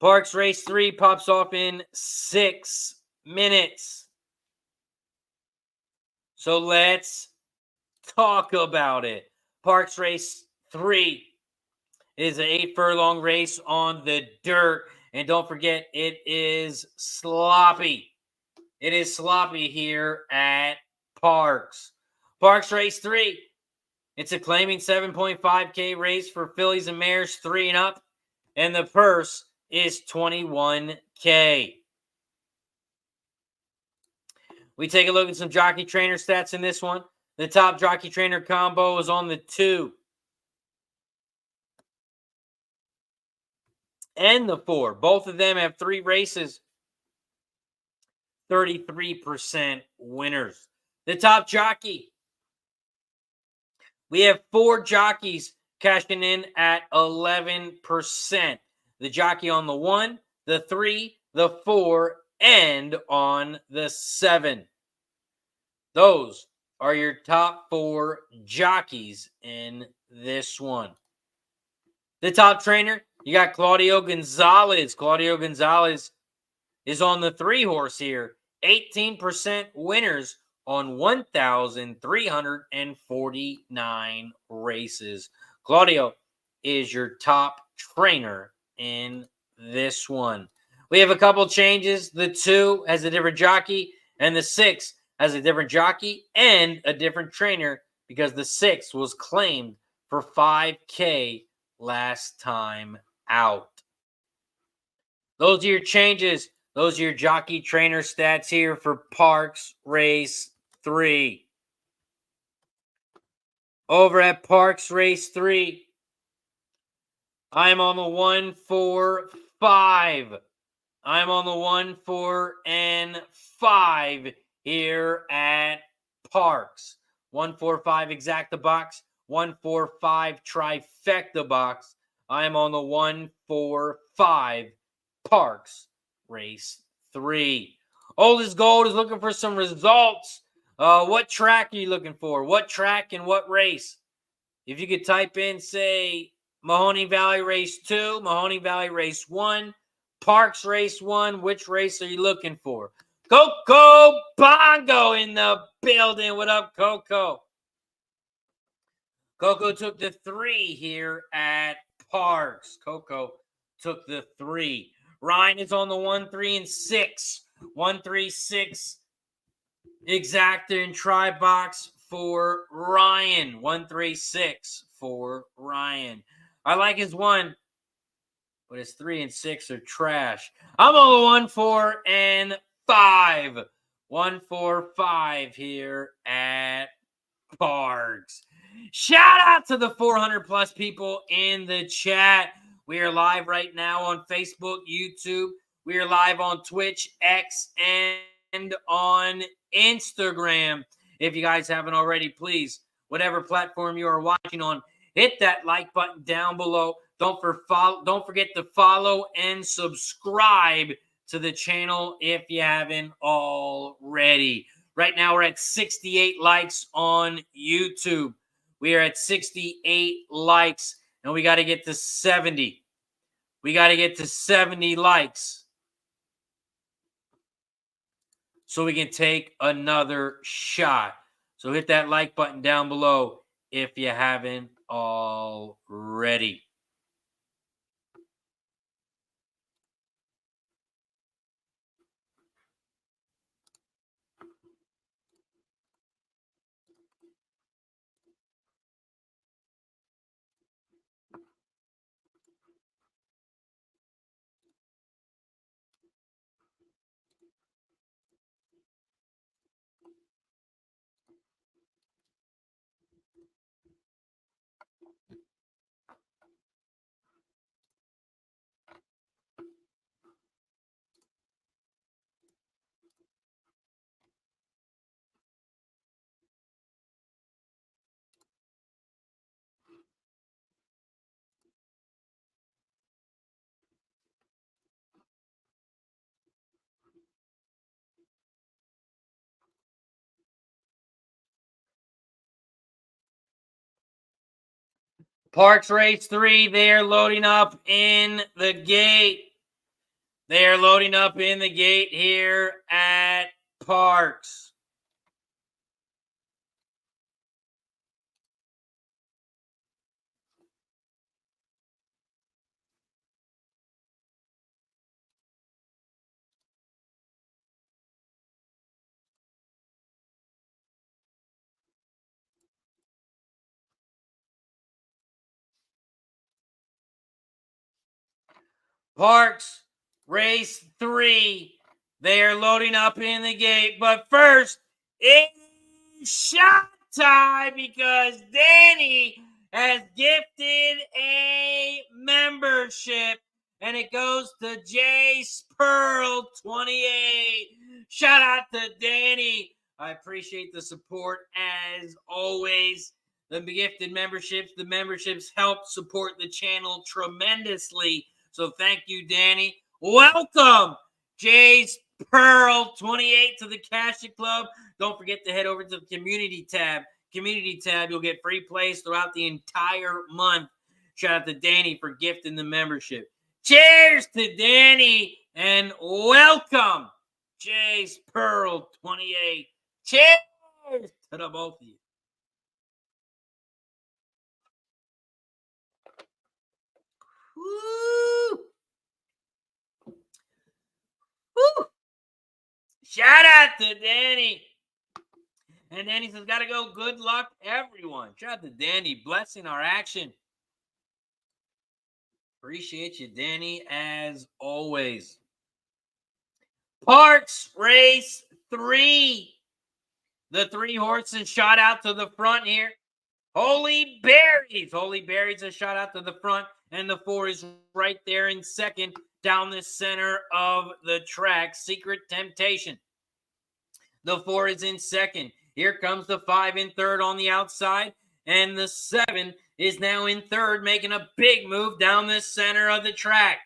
Parx Race 3 pops off in 6 minutes. So let's talk about it. Parx Race 3 is an 8-furlong race on the dirt. And don't forget, it is sloppy. It is sloppy here at Parx. Parx Race 3. It's a claiming 7.5K race for fillies and mares 3 and up. And the purse is $21K. We take a look at some jockey trainer stats in this one. The top jockey trainer combo is on the 2 and the 4. Both of them have 3 races. 33% winners. The top jockey. We have 4 jockeys cashing in at 11%. The jockey on the 1, the 3, the 4, and on the 7. Those are your top 4 jockeys in this one. The top trainer, you got Claudio Gonzalez. Claudio Gonzalez is on the 3 horse here. 18% winners on 1,349 races. Claudio is your top trainer in this one. We have a couple changes. The 2 has a different jockey, and the 6 has a different jockey and a different trainer because the 6 was claimed for $5K last time out. Those are your changes. Those are your jockey trainer stats here for Parx Race 3. Over at Parx Race 3, I'm on the 1, 4, 5. I'm on the 1, 4, and 5 here at Parx. 1, 4, 5 exacta box. 1, 4, 5 trifecta box. I'm on the 1, 4, 5 Parx Race 3. Oldest Gold is looking for some results. What track are you looking for? What track and what race? If you could type in, say, Mahoning Valley Race 2, Mahoning Valley Race 1, Parx Race 1, which race are you looking for? Coco Bongo in the building. What up, Coco? Coco took the 3 here at Parx. Coco took the 3. Ryan is on the 1, 3, and 6. 1, 3, 6 exacta and try box for Ryan. 1, 3, 6 for Ryan. I like his 1, but his 3 and 6 are trash. I'm on the 1, 4, and 5. 1, 4, 5 here at Parx. Shout out to the 400 plus people in the chat. We are live right now on Facebook, YouTube. We are live on Twitch, X, and on Instagram. If you guys haven't already, please, whatever platform you are watching on, hit that like button down below. Don't forget to follow and subscribe to the channel if you haven't already. Right now, we're at 68 likes on YouTube. We are at 68 likes, and we got to get to 70. We got to get to 70 likes so we can take another shot. So hit that like button down below if you haven't already. Parx Race 3, they're loading up in the gate. They are loading up in the gate here at Parx. Parx Race 3. They are loading up in the gate. But first, it's shot time because Danny has gifted a membership. And it goes to Jace Pearl 28. Shout out to Danny. I appreciate the support as always. The memberships help support the channel tremendously. So thank you, Danny. Welcome, Jace Pearl 28 to the Cash It Club. Don't forget to head over to the community tab. You'll get free plays throughout the entire month. Shout out to Danny for gifting the membership. Cheers to Danny and welcome, Jace Pearl 28. Cheers to the both of you. Woo! Woo! Shout out to Danny. And Danny says, gotta go. Good luck, everyone. Shout out to Danny, blessing our action. Appreciate you, Danny, as always. Parx Race 3. The 3 horses shot out to the front here. Holy Berries a shot out to the front, and the 4 is right there in second down the center of the track. Secret Temptation. The 4 is in second. Here comes the 5 in third on the outside, and the 7 is now in third, making a big move down the center of the track.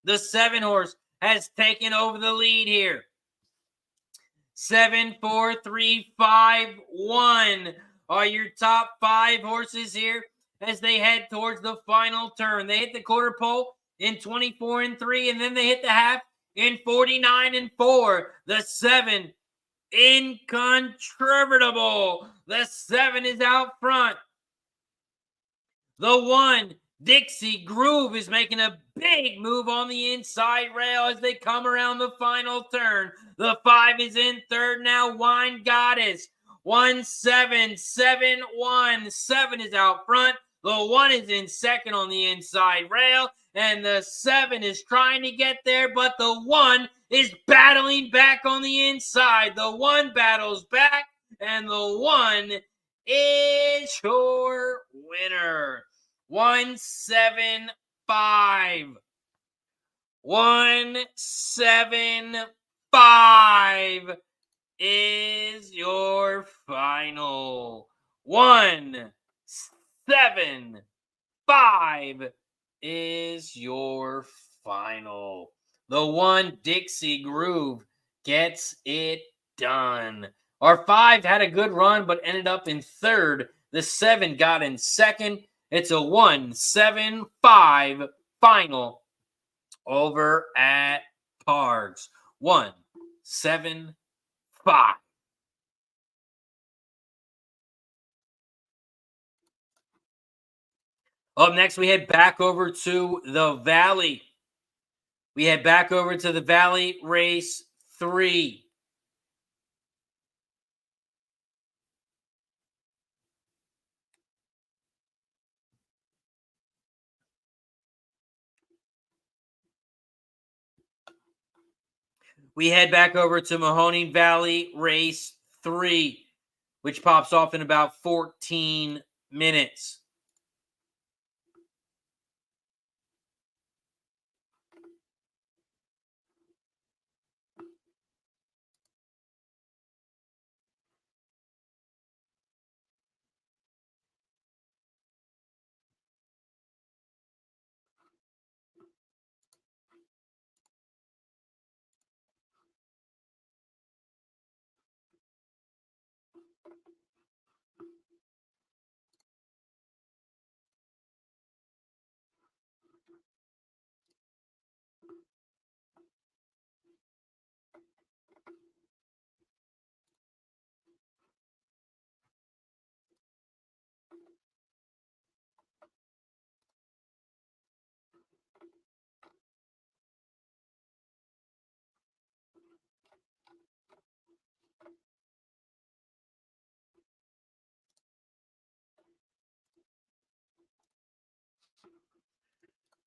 The 7 horse has taken over the lead here. 7, 4, 3, 5, 1 are your top 5 horses here as they head towards the final turn. They hit the quarter pole in 24 and 3, and then they hit the half in 49 and 4. The 7, incontrovertible. The 7 is out front. The 1, Dixie Groove, is making a big move on the inside rail as they come around the final turn. The 5 is in third now. Wine Goddess. 1, 7, 7, 1. 7 is out front. The 1 is in second on the inside rail. And the 7 is trying to get there, but the 1 is battling back on the inside. The 1 battles back, and the 1 is your winner. 175. 175 is your final. 175 is your final. The 1, Dixie Groove, gets it done. Our 5 had a good run, but ended up in third. The 7 got in second. It's a 175 final over at Parx. 175. Up next, we head back over to the Valley. We head back over to the Valley Race 3. We head back over to Mahoning Valley Race 3, which pops off in about 14 minutes.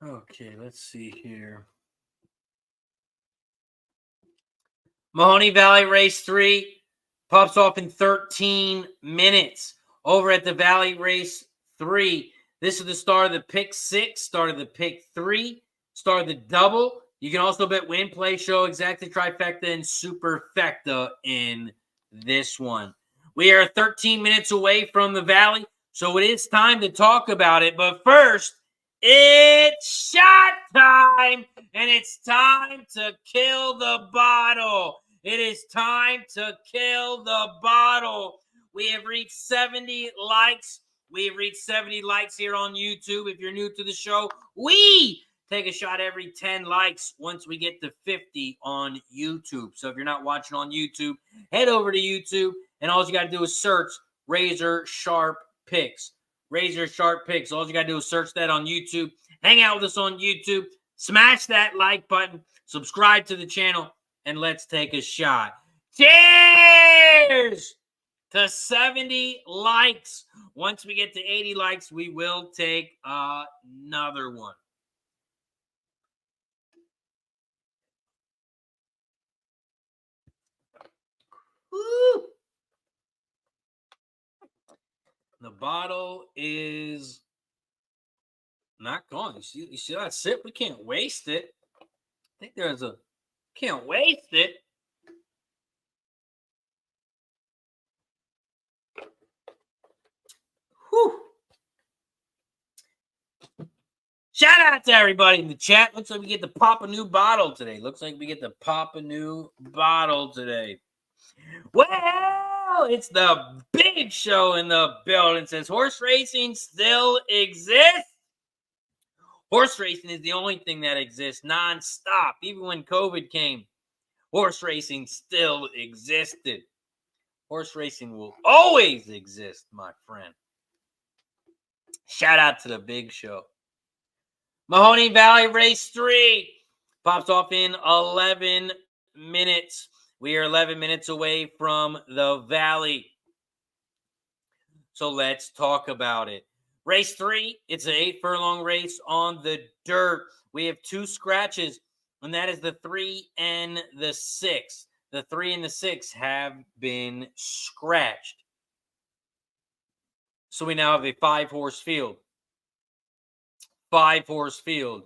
Okay, let's see here. Mahoney Valley Race 3 pops off in 13 minutes. Over at the Valley Race 3, this is the start of the pick 6, start of the pick 3, start of the double. You can also bet win, play, show, exacta, trifecta, and superfecta in this one. We are 13 minutes away from the Valley, so it is time to talk about it. But first, it's shot time, and it's time to kill the bottle. It is time to kill the bottle. We have reached 70 likes. We have reached 70 likes here on YouTube. If you're new to the show, we take a shot every 10 likes once we get to 50 on YouTube. So if you're not watching on YouTube, head over to YouTube, and all you got to do is search RazorSharpPicks. RazorSharpPicks. All you got to do is search that on YouTube. Hang out with us on YouTube. Smash that like button. Subscribe to the channel. And let's take a shot. Cheers to 70 likes. Once we get to 80 likes, we will take another one. Woo. The bottle is not gone. You see that sip? We can't waste it. I think there's a... Can't waste it. Whew. Shout out to everybody in the chat. Looks like we get to pop a new bottle today. Well, it's the big show in the building. It says horse racing still exists. Horse racing is the only thing that exists nonstop. Even when COVID came, horse racing still existed. Horse racing will always exist, my friend. Shout out to the big show. Mahoning Valley Race 3 pops off in 11 minutes. We are 11 minutes away from the Valley. So let's talk about it. Race 3, it's an 8-furlong race on the dirt. We have 2 scratches, and that is the 3 and the 6. The 3 and the 6 have been scratched. So we now have a 5-horse field. 5-horse field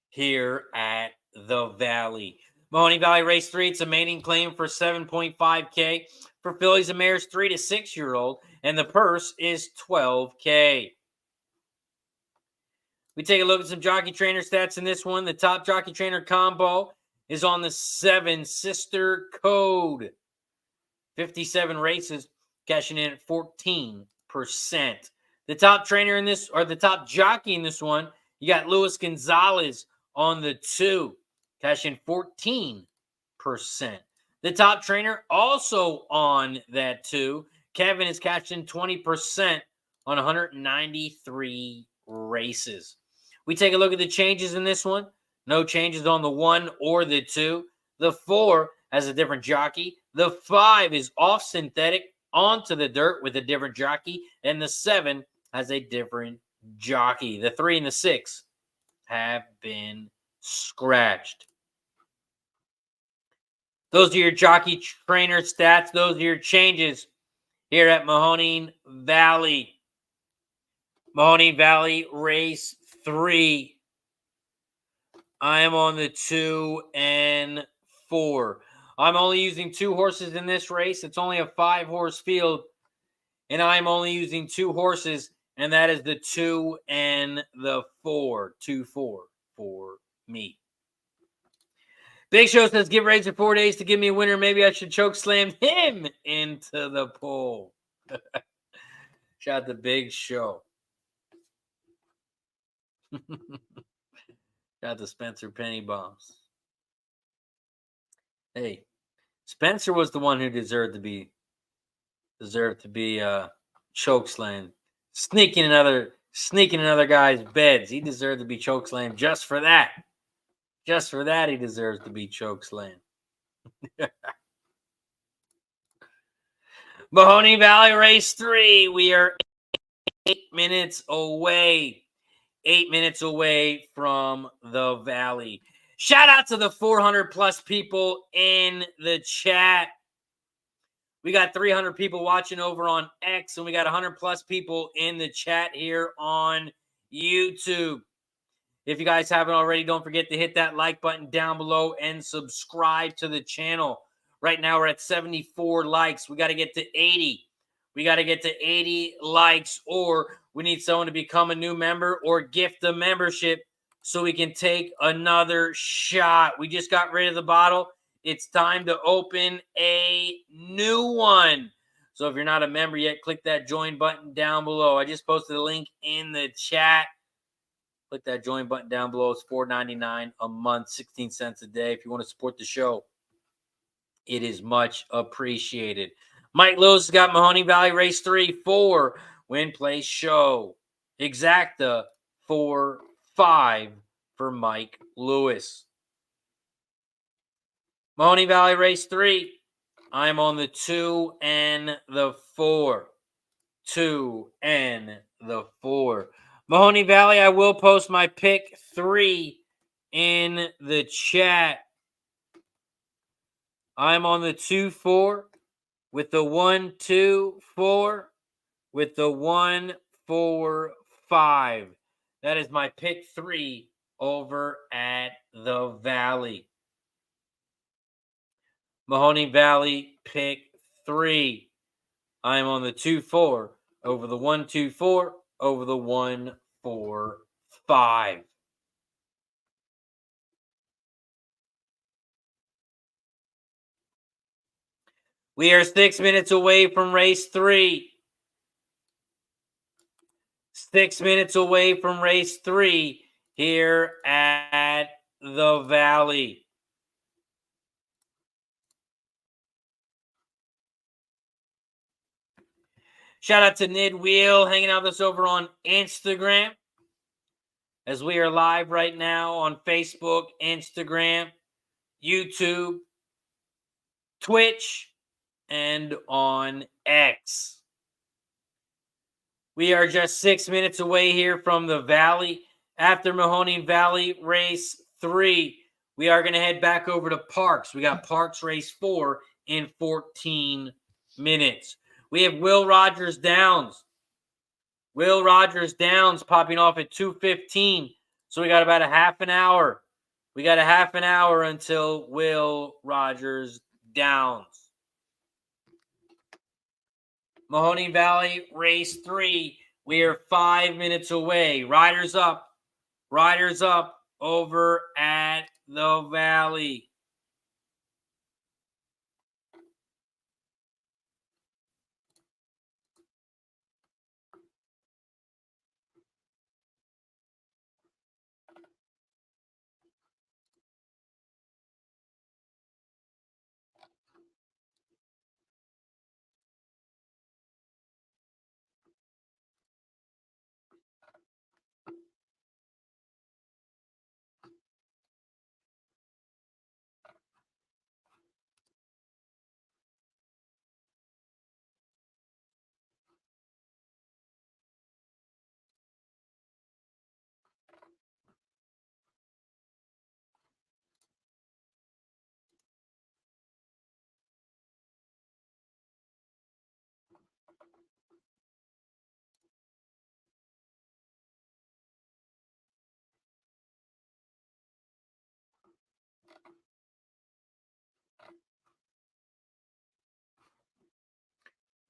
here at the Valley. Mahoney Valley Race 3, it's a mating claim for $7.5K for fillies and mares 3 to 6-year-old, and the purse is $12K. We take a look at some jockey trainer stats in this one. The top jockey trainer combo is on the 7 sister code. 57 races, cashing in at 14%. The top trainer in this, or the top jockey in this one, you got Luis Gonzalez on the 2, cashing 14%. The top trainer also on that 2, Kevin is cashing 20% on 193 races. We take a look at the changes in this one. No changes on the 1 or the 2. The 4 has a different jockey. The 5 is off synthetic onto the dirt with a different jockey. And the 7 has a different jockey. The 3 and the 6 have been scratched. Those are your jockey trainer stats. Those are your changes here at Mahoning Valley. Mahoning Valley Race 3. I am on the 2 and 4. I'm only using 2 horses in this race. It's only a 5-horse field. And I'm only using 2 horses, and that is the 2 and the 4. 2-4 for me. Big Show says, give Razor 4 days to give me a winner. Maybe I should choke slam him into the pole. Shout out to Big Show. Shout out to Spencer Penny Bombs. Hey, Spencer was the one who deserved to be choke slammed. Sneaking in other guys' beds. He deserved to be choke slammed just for that. Just for that, he deserves to be choke slammed. Mahoney Valley Race 3. We are 8 minutes away. 8 minutes away from the Valley. Shout out to the 400 plus people in the chat. We got 300 people watching over on X, and we got 100 plus people in the chat here on YouTube. If you guys haven't already, don't forget to hit that like button down below and subscribe to the channel. Right now, we're at 74 likes. We got to get to 80. We got to get to 80 likes, or we need someone to become a new member or gift a membership so we can take another shot. We just got rid of the bottle. It's time to open a new one. So if you're not a member yet, click that join button down below. I just posted a link in the chat. Click that join button down below. It's $4.99 a month, 16 cents a day. If you want to support the show, it is much appreciated. Mike Lewis has got Mahoning Valley Race 3, 4, win, place, show. Exacta 4, 5 for Mike Lewis. Mahoning Valley Race 3, I'm on the 2 and the 4. 2 and the 4. Mahoney Valley, I will post my pick 3 in the chat. I'm on the 2-4 with the 1-2-4 with the 1-4-5. That is my pick 3 over at the Valley. Mahoney Valley pick 3. I'm on the 2-4 over the 1-2-4 over the 1-4-5. We are 6 minutes away from race 3. 6 minutes away from race 3 here at the Valley. Shout out to Nid Wheel hanging out with us over on Instagram, as we are live right now on Facebook, Instagram, YouTube, Twitch, and on X. We are just 6 minutes away here from the Valley. After Mahoning Valley Race 3, we are going to head back over to Parx. We got Parx Race 4 in 14 minutes. We have Will Rogers Downs. Will Rogers Downs popping off at 2:15. So we got about a half an hour. We got a half an hour until Will Rogers Downs. Mahoning Valley Race 3. We are 5 minutes away. Riders up over at the Valley.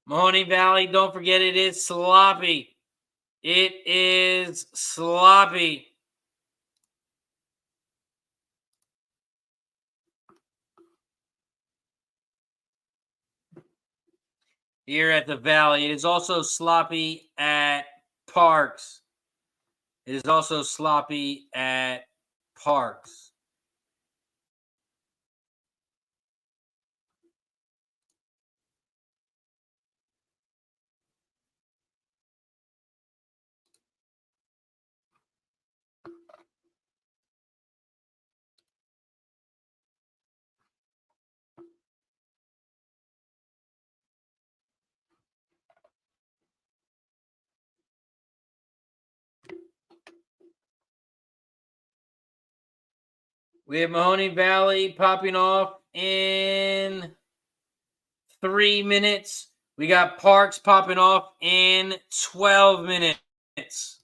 Mahoney Valley, don't forget it is sloppy. It is sloppy. Here at the Valley. It is also sloppy at Parx. It is also sloppy at Parx. We have Mahoning Valley popping off in 3 minutes. We got Parx popping off in 12 minutes.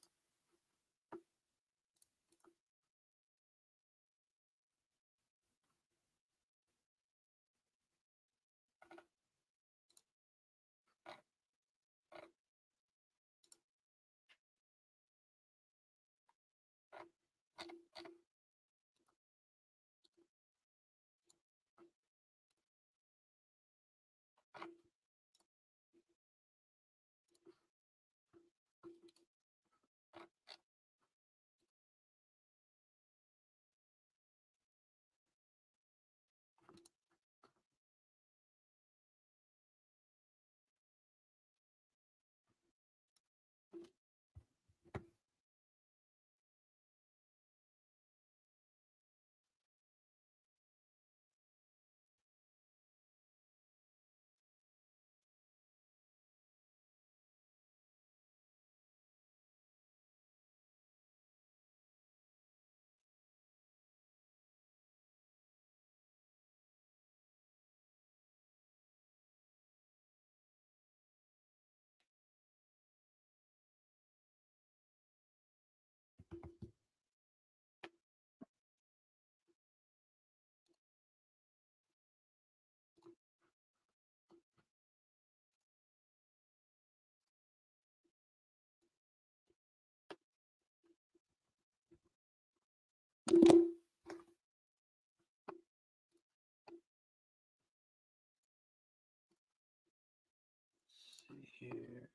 Here.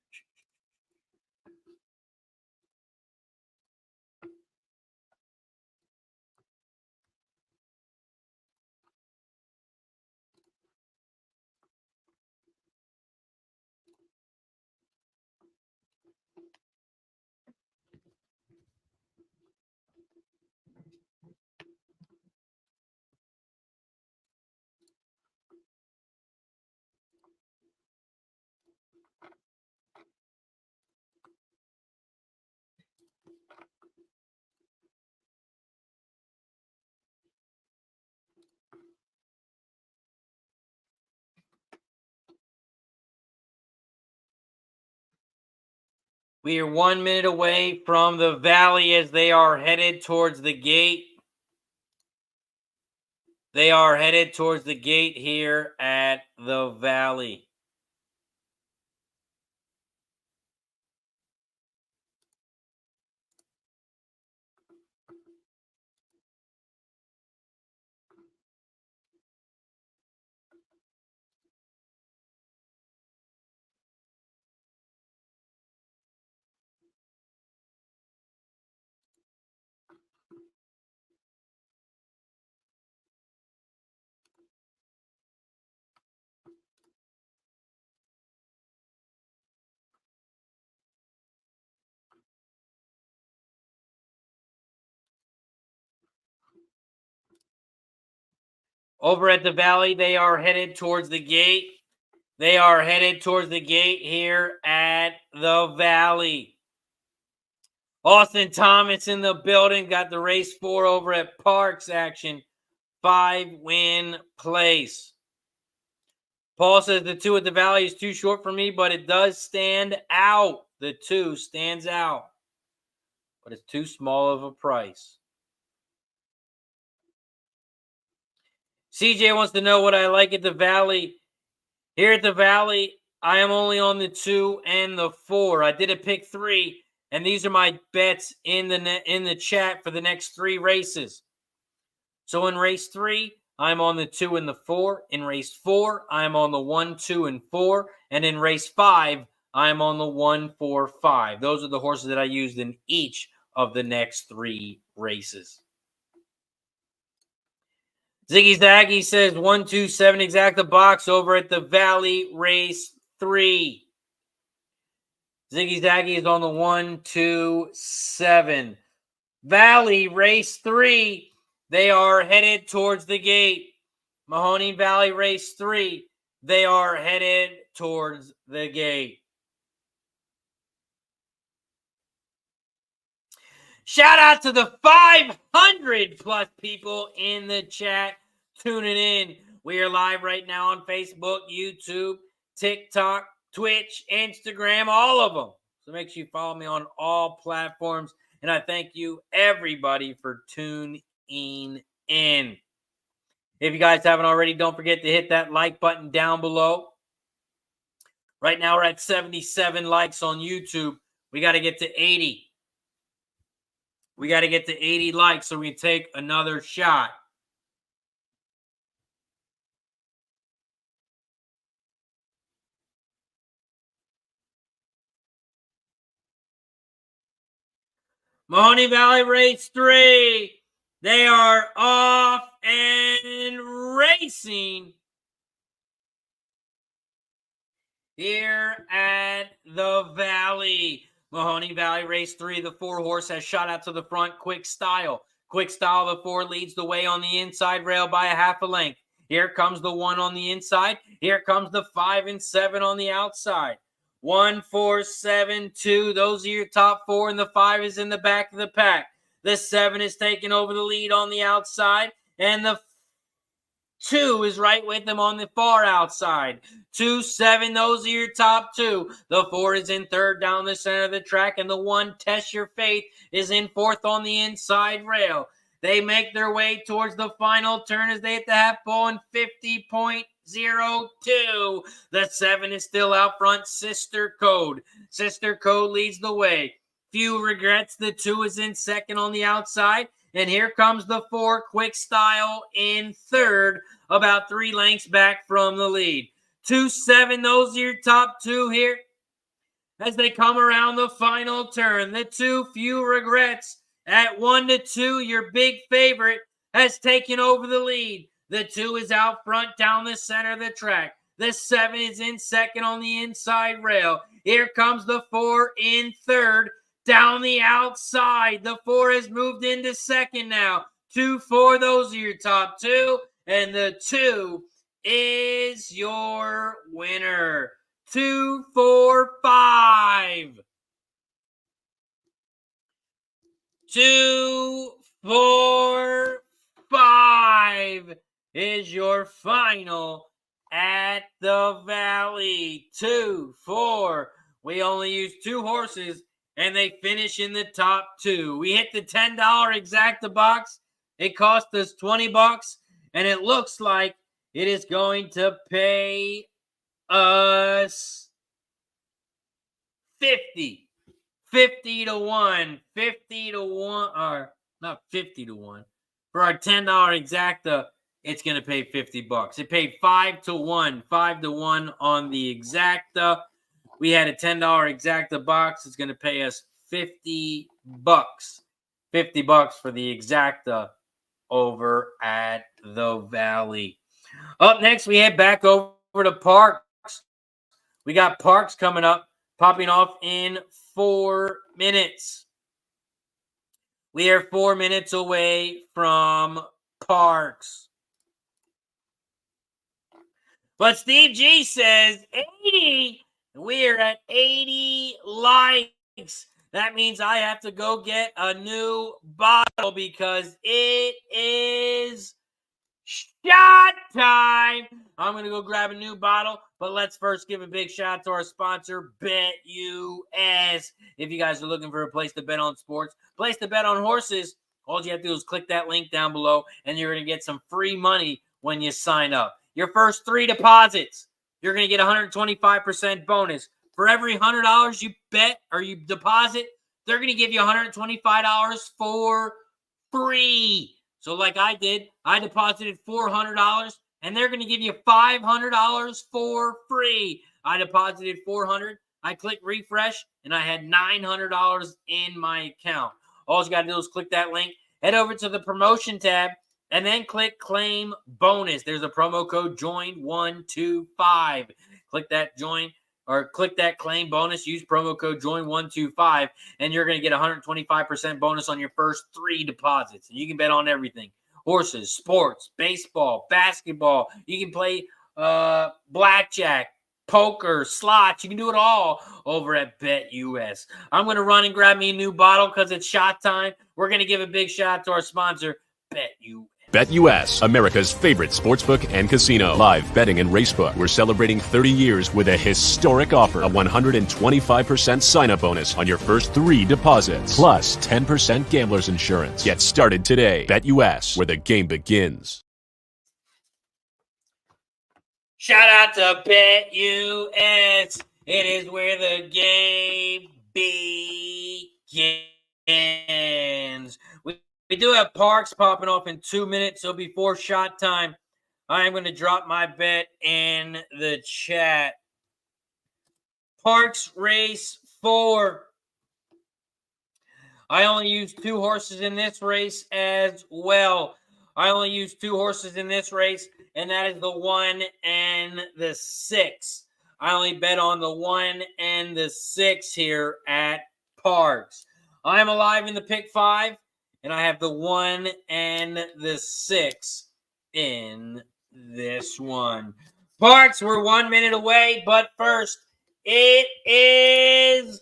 We are 1 minute away from the Valley as they are headed towards the gate. They are headed towards the gate here at the Valley. Over at the Valley, they are headed towards the gate. They are headed towards the gate here at the Valley. Austin Thomas in the building. Got the race 4 over at Parx action. 5-win place. Paul says the 2 at the Valley is too short for me, but it does stand out. The 2 stands out, but it's too small of a price. CJ wants to know what I like at the Valley. Here at the Valley, I am only on the 2 and the 4. I did a pick 3, and these are my bets in the chat for the next 3 races. So in race 3, I'm on the 2 and the 4. In race 4, I'm on the 1, 2, and 4. And in race 5, I'm on the 1, 4, 5. Those are the horses that I used in each of the next 3 races. Ziggy Zaggy says 127 exacta box over at the Valley race 3. Ziggy Zaggy is on the 127. Valley race 3. They are headed towards the gate. Mahoning Valley race 3. They are headed towards the gate. Shout out to the 500 plus people in the chat tuning in. We are live right now on Facebook, YouTube, TikTok, Twitch, Instagram, all of them. So make sure you follow me on all platforms. And I thank you, everybody, for tuning in. If you guys haven't already, don't forget to hit that like button down below. Right now, we're at 77 likes on YouTube. We got to get to 80. We got to get to 80 likes so we can take another shot. Mahoney Valley Race 3. They are off and racing here at the Valley. Mahoney Valley Race 3, the 4-horse has shot out to the front. Quick Style. Quick Style, the 4, leads the way on the inside rail by a half a length. Here comes the 1 on the inside. Here comes the 5 and 7 on the outside. 1, 4, 7, 2. Those are your top 4, and the 5 is in the back of the pack. The 7 is taking over the lead on the outside, and the 2 is right with them on the far outside. 2, 7, those are your top 2. The 4 is in third down the center of the track, and the 1, Test Your Faith, is in fourth on the inside rail. They make their way towards the final turn as they hit the half pole in 50.02. The 7 is still out front. Sister Code. Sister Code leads the way. Few Regrets. The 2 is in second on the outside. And here comes the 4, Quick Style, in third, about 3 lengths back from the lead. 2, 7, those are your top 2 here as they come around the final turn. The 2, Few Regrets, at 1-2, your big favorite, has taken over the lead. The 2 is out front down the center of the track. The 7 is in second on the inside rail. Here comes the 4 in third. Down the outside, the 4 has moved into second now. 2, 4, those are your top 2. And the 2 is your winner. 2, 4, 5. 2, 4, 5 is your final at the Valley. 2, 4. We only use 2 horses, and they finish in the top 2. We hit the $10 exacta box. It cost us $20, and it looks like it is going to pay us 50. 50 to 1. 50 to 1, or not 50 to 1. For our $10 exacta, it's going to pay $50. It paid 5 to 1. 5 to 1 on the exacta. We had a $10 exacta box. It's going to pay us $50. $50 for the exacta over at the Valley. Up next, we head back over to Parx. We got Parx coming up, popping off in 4 minutes. We are 4 minutes away from Parx. But Steve G says 80. We're at 80 likes. That means I have to go get a new bottle because it is shot time. I'm going to go grab a new bottle, but let's first give a big shout out to our sponsor, BetUS. If you guys are looking for a place to bet on sports, place to bet on horses, all you have to do is click that link down below, and you're going to get some free money when you sign up. Your first 3 deposits, you're going to get 125% bonus. For every $100 you bet or you deposit, they're going to give you $125 for free. So like I did, I deposited $400, and they're going to give you $500 for free. I deposited $400. I clicked refresh, and I had $900 in my account. All you got to do is click that link, head over to the promotion tab, and then click claim bonus. There's a promo code JOIN125. Click that join or click that claim bonus. Use promo code JOIN125, and you're going to get 125% bonus on your first 3 deposits. And you can bet on everything: horses, sports, baseball, basketball. You can play blackjack, poker, slots. You can do it all over at BetUS. I'm going to run and grab me a new bottle because it's shot time. We're going to give a big shout out to our sponsor, BetUS. BetUS, America's favorite sportsbook and casino. Live betting and racebook. We're celebrating 30 years with a historic offer. A 125% sign-up bonus on your first 3 deposits. Plus 10% gambler's insurance. Get started today. BetUS, where the game begins. Shout out to BetUS. It is where the game begins. We do have Parx popping off in 2 minutes, so before shot time, I am going to drop my bet in the chat. Parx Race 4. I only use 2 horses in this race as well. I only use 2 horses in this race, and that is the 1 and the 6. I only bet on the 1 and the 6 here at Parx. I'm alive in the pick 5. And I have the 1 and the 6 in this one. Parx, we're 1 minute away, but first, it is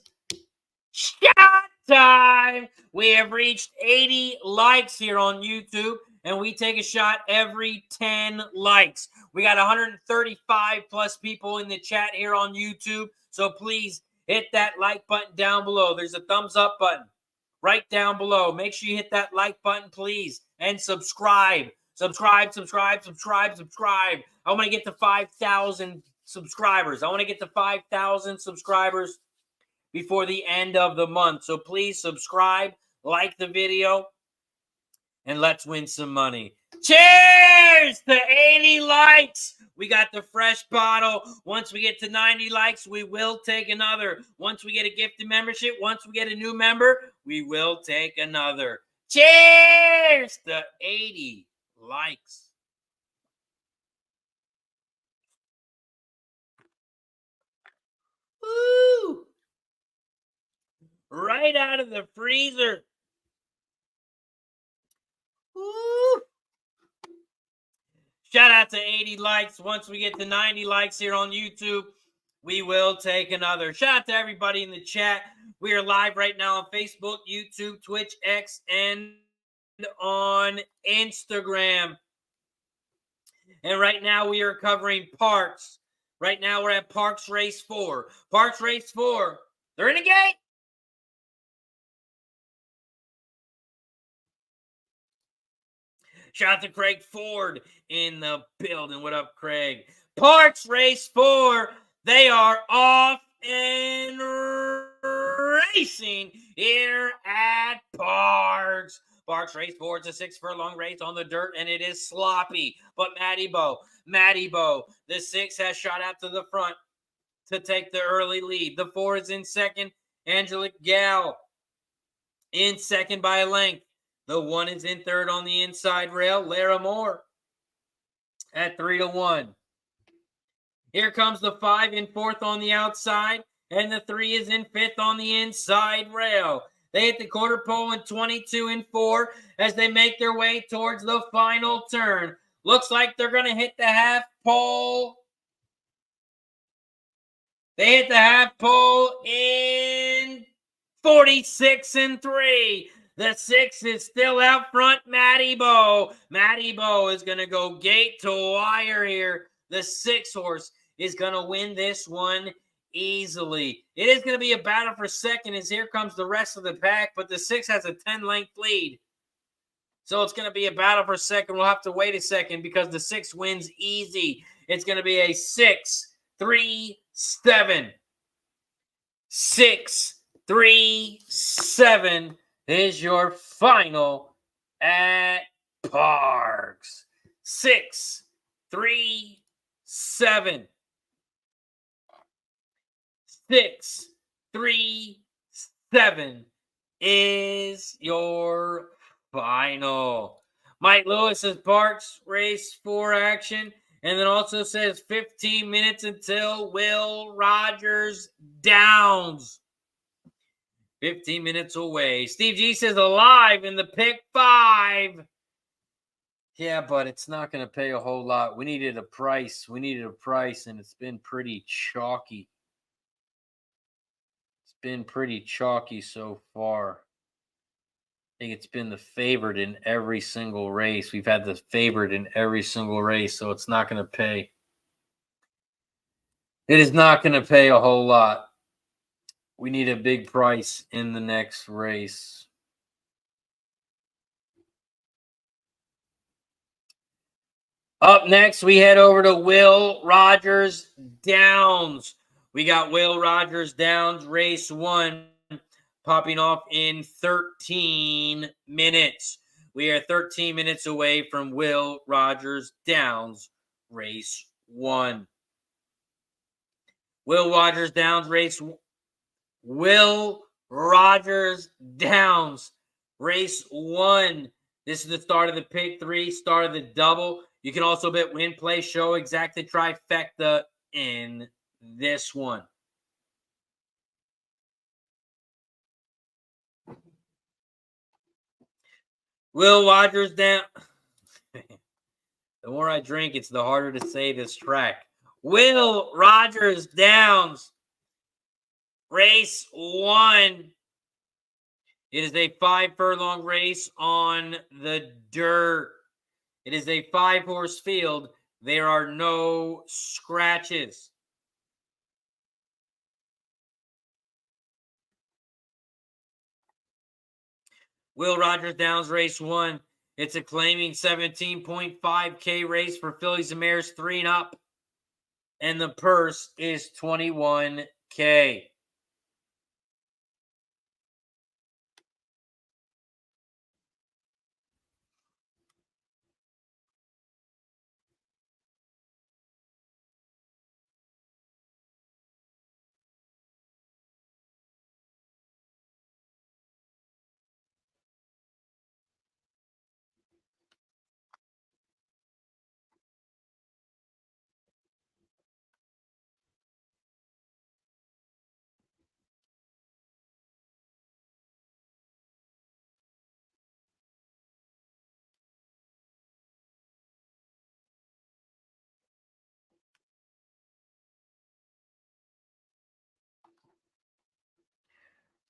shot time. We have reached 80 likes here on YouTube, and we take a shot every 10 likes. We got 135 plus people in the chat here on YouTube, so please hit that like button down below. There's a thumbs up button right down below. Make sure you hit that like button, please, and subscribe. Subscribe. I want to get to 5,000 subscribers. I want to get to 5,000 subscribers before the end of the month. So please subscribe, like the video, and let's win some money. Cheers to 80 likes. We got the fresh bottle. Once we get to 90 likes, we will take another. Once we get a gifted membership, once we get a new member, we will take another. Cheers to 80 likes. Woo! Right out of the freezer. Woo! Shout out to 80 likes. Once we get to 90 likes here on YouTube, we will take another. Shout out to everybody in the chat. We are live right now on Facebook, YouTube, Twitch, X, and on Instagram. And right now we are covering Parx. Right now we're at Parx Race 4. Parx Race 4. They're in the gate. Shout out to Craig Ford in the building. What up, Craig? Parx Race 4. They are off and racing here at Parx. Parx Race 4. It's a 6 furlong race on the dirt, and it is sloppy. But Matty Bo, the 6 has shot out to the front to take the early lead. The 4 is in second. Angelique Gal in second by a length. The 1 is in third on the inside rail. Lara Moore at 3-1. Here comes the 5 in fourth on the outside. And the 3 is in fifth on the inside rail. They hit the quarter pole in 22 and 4 as they make their way towards the final turn. Looks like they're going to hit the half pole. They hit the half pole in 46 and 3. The 6 is still out front, Matty Bo. Matty Bo is going to go gate to wire here. The 6 horse is going to win this one easily. It is going to be a battle for second as here comes the rest of the pack, but the 6 has a 10-length lead. So it's going to be a battle for second. We'll have to wait a second because the 6 wins easy. It's going to be a 6-3-7. 6-3-7 is your final at Parx. 6-3-7. 6-3-7 is your final. Mike Lewis says Parx Race 4 action. And then also says 15 minutes until Will Rogers Downs. 15 minutes away. Steve G says alive in the pick 5. Yeah, but it's not going to pay a whole lot. We needed a price. And it's been pretty chalky. It's been pretty chalky so far. I think it's been the favorite in every single race. We've had the favorite in every single race, so it's not going to pay. It is not going to pay a whole lot. We need a big price in the next race. Up next, we head over to Will Rogers Downs. We got Will Rogers Downs, race 1, popping off in 13 minutes. We are 13 minutes away from Will Rogers Downs, race 1. Will Rogers Downs, Will Rogers Downs, race 1. This is the start of the pick 3, start of the double. You can also bet win, play, show, exacta, trifecta in this one. Will Rogers Downs. The more I drink, it's the harder to say this track. Will Rogers Downs, race 1. It is a 5-furlong race on the dirt. It is a 5-horse field. There are no scratches. Will Rogers Downs, race 1. It's a claiming 17.5K race for fillies and mares 3 and up. And the purse is $21K.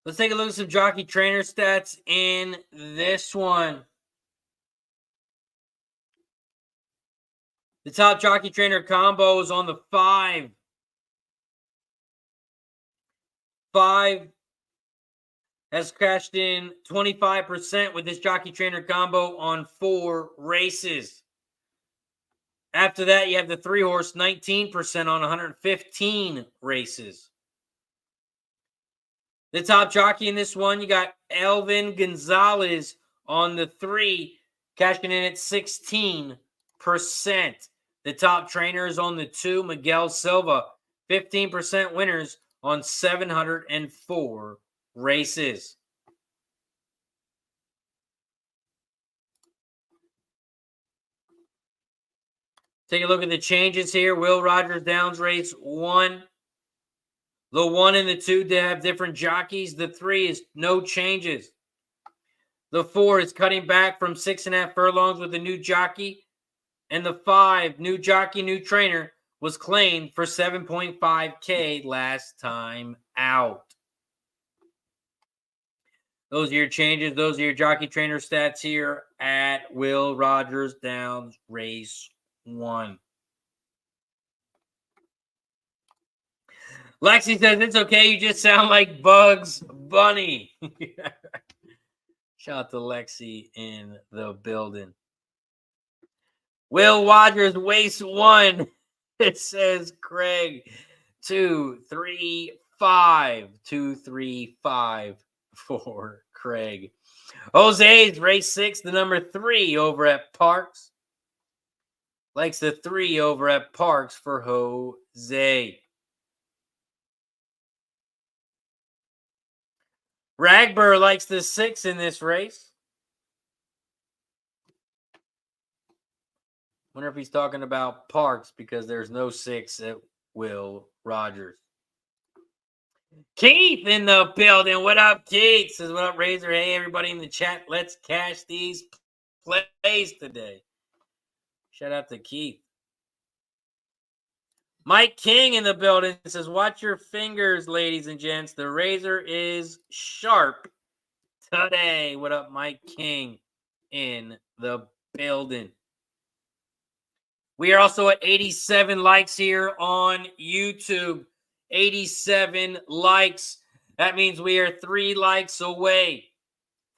Let's take a look at some jockey trainer stats in this one. The top jockey trainer combos on the 5. 5 has cashed in 25% with this jockey trainer combo on 4 races. After that, you have the 3-horse, 19% on 115 races. The top jockey in this one, you got Elvin Gonzalez on the 3, cashing in at 16%. The top trainer is on the 2, Miguel Silva, 15% winners on 704 races. Take a look at the changes here. Will Rogers Downs, race 1. The 1 and the 2 they have different jockeys. The 3 is no changes. The 4 is cutting back from 6.5 furlongs with a new jockey. And the 5, new jockey, new trainer, was claimed for 7.5K last time out. Those are your changes. Those are your jockey trainer stats here at Will Rogers Downs, race 1. Lexi says, it's okay. You just sound like Bugs Bunny. Shout out to Lexi in the building. Will Rogers, race 1. It says Craig 235. 235 for Craig. Jose's race 6, the number 3 over at Parx. Likes the 3 over at Parx for Jose. Ragburr likes the 6 in this race. Wonder if he's talking about Parx because there's no 6 at Will Rogers. Keith in the building. What up, Keith? Says, what up, Razor? Hey, everybody in the chat. Let's cash these plays today. Shout out to Keith. Mike King in the building says, watch your fingers, ladies and gents. The razor is sharp today. What up, Mike King in the building? We are also at 87 likes here on YouTube. 87 likes. That means we are 3 likes away.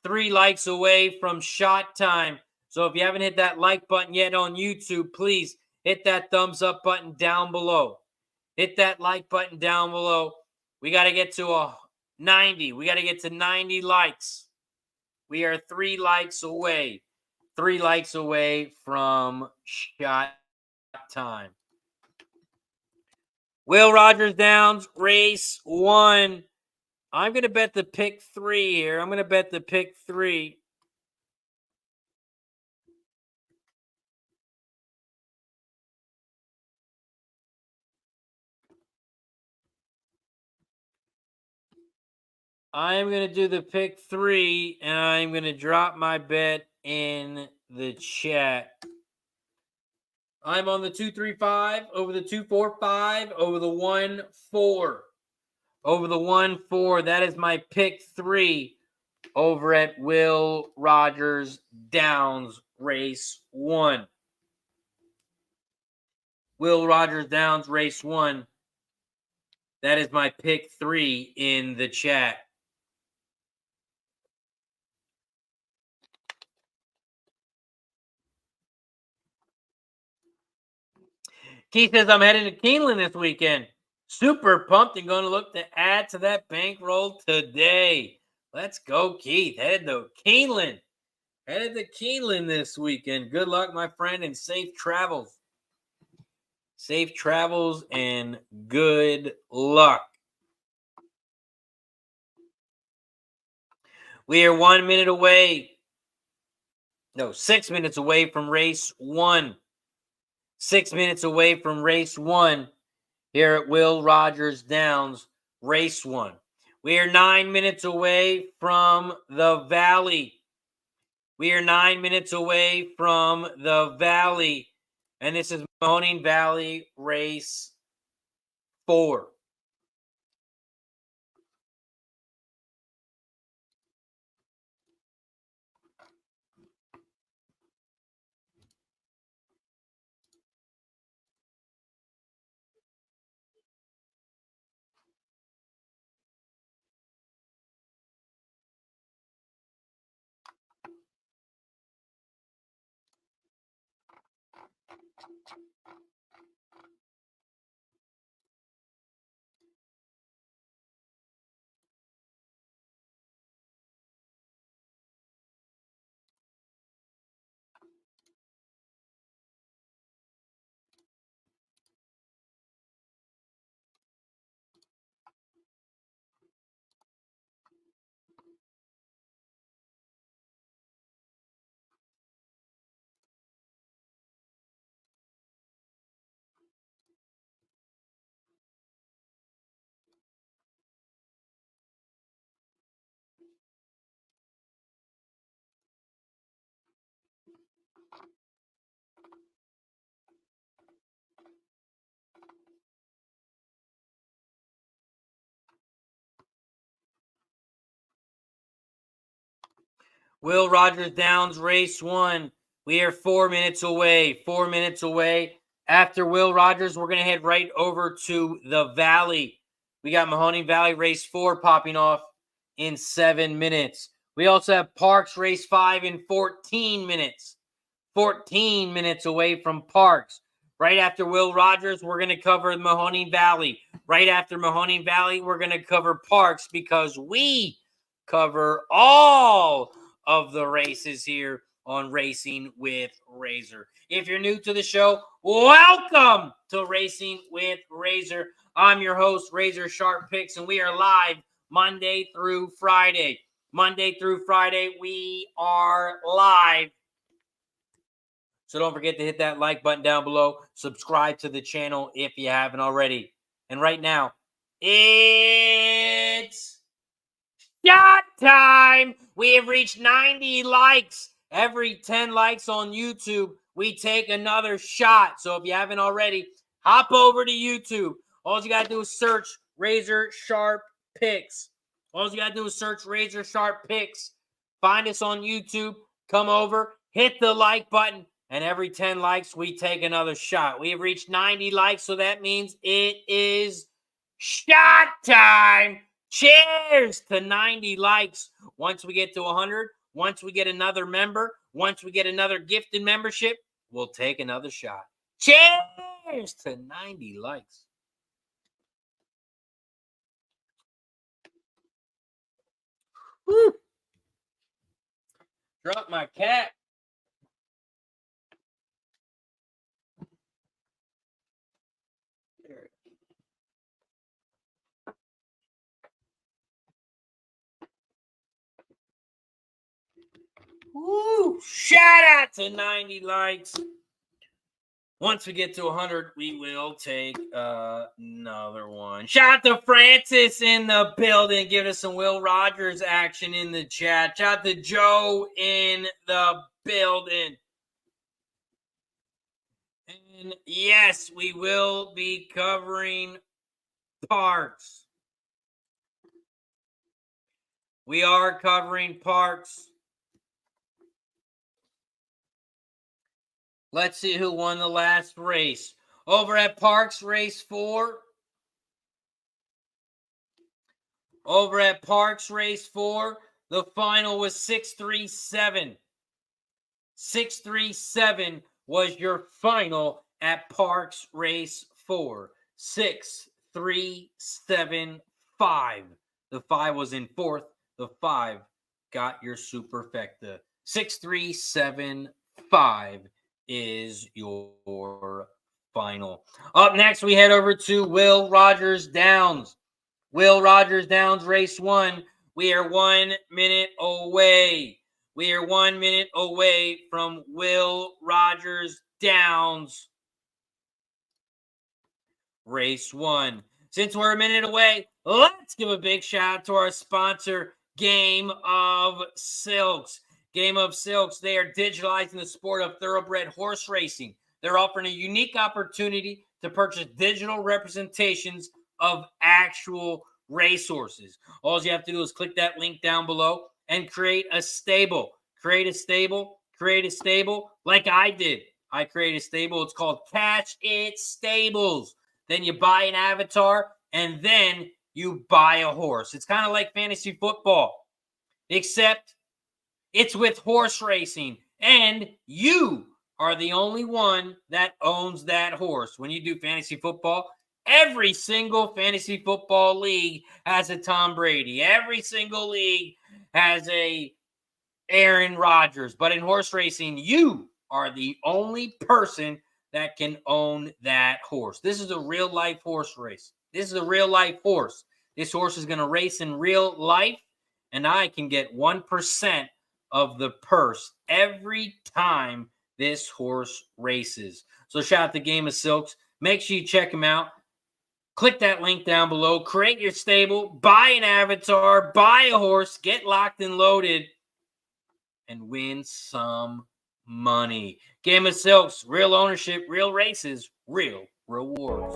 3 likes away from shot time. So if you haven't hit that like button yet on YouTube, please hit that thumbs up button down below. Hit that like button down below. We got to get to 90. We got to get to 90 likes. We are 3 likes away. 3 likes away from shot time. Will Rogers Downs, race 1. I'm going to bet the pick 3 here. I'm going to bet the pick 3. I'm going to do the pick 3, and I'm going to drop my bet in the chat. I'm on the 235, over the 245, over the 1-4. Over the 1-4. That is my pick 3 over at Will Rogers Downs, race 1. Will Rogers Downs, race 1. That is my pick 3 in the chat. Keith says, I'm heading to Keeneland this weekend. Super pumped and going to look to add to that bankroll today. Let's go, Keith. Headed to Keeneland. Headed to Keeneland this weekend. Good luck, my friend, and safe travels. Safe travels and good luck. We are 1 minute away. No, 6 minutes away from race 1. 6 minutes away from race 1 here at Will Rogers Downs, race 1. We are 9 minutes away from the Valley. We are 9 minutes away from the Valley. And this is Mahoning Valley, race 4. Will Rogers Downs, race 1. We are 4 minutes away. 4 minutes away. After Will Rogers, we're going to head right over to the Valley. We got Mahoney Valley, race 4, popping off in 7 minutes. We also have Parx race 5 in 14 minutes. 14 minutes away from Parx. Right after Will Rogers, we're going to cover Mahoney Valley. Right after Mahoney Valley, we're going to cover Parx because we cover all of the races here on Racing with Razor. If you're new to the show, welcome to Racing with Razor. I'm your host, RazorSharpPicks, and we are live Monday through Friday. Monday through Friday, we are live. So don't forget to hit that like button down below. Subscribe to the channel if you haven't already. And right now, it's shot time. We have reached 90 likes. Every 10 likes on YouTube, we take another shot. So if you haven't already, hop over to YouTube. All you got to do is search RazorSharpPicks. All you got to do is search RazorSharpPicks. Find us on YouTube. Come over, hit the like button, and every 10 likes, we take another shot. We have reached 90 likes, so that means it is shot time. Cheers to 90 likes. Once we get to 100, once we get another member, once we get another gifted membership, we'll take another shot. Cheers to 90 likes. Woo. Drop my cat. There it is. Woo! Shout out to 90 likes. Once we get to 100, we will take another one. Shout out to Francis in the building. Give us some Will Rogers action in the chat. Shout out to Joe in the building. And yes, we will be covering Parx. We are covering Parx. Let's see who won the last race. Over at Parx Race 4. Over at Parx Race 4, the final was 637. 637 was your final at Parx Race 4. 6375. The 5 was in fourth. The 5 got your superfecta. 6375 is your final. Up next, we head over to Will Rogers Downs. Will Rogers Downs, race 1. We are 1 minute away. We are 1 minute away from Will Rogers Downs, race 1. Since we're a minute away, let's give a big shout out to our sponsor, Game of Silks. Game of Silks, they are digitalizing the sport of thoroughbred horse racing. They're offering a unique opportunity to purchase digital representations of actual racehorses. All you have to do is click that link down below and create a stable. Create a stable like I did. I created a stable. It's called Catch It Stables. Then you buy an avatar, and then you buy a horse. It's kind of like fantasy football, except it's with horse racing, and you are the only one that owns that horse. When you do fantasy football, every single fantasy football league has a Tom Brady. Every single league has a Aaron Rodgers. But in horse racing, you are the only person that can own that horse. This is a real-life horse race. This is a real-life horse. This horse is going to race in real life, and I can get 1% of the purse every time this horse races. So shout out to Game of Silks. Make sure you check them out. Click that link down below. Create your stable. Buy an avatar. Buy a horse. Get locked and loaded. And win some money. Game of Silks. Real ownership. Real races. Real rewards.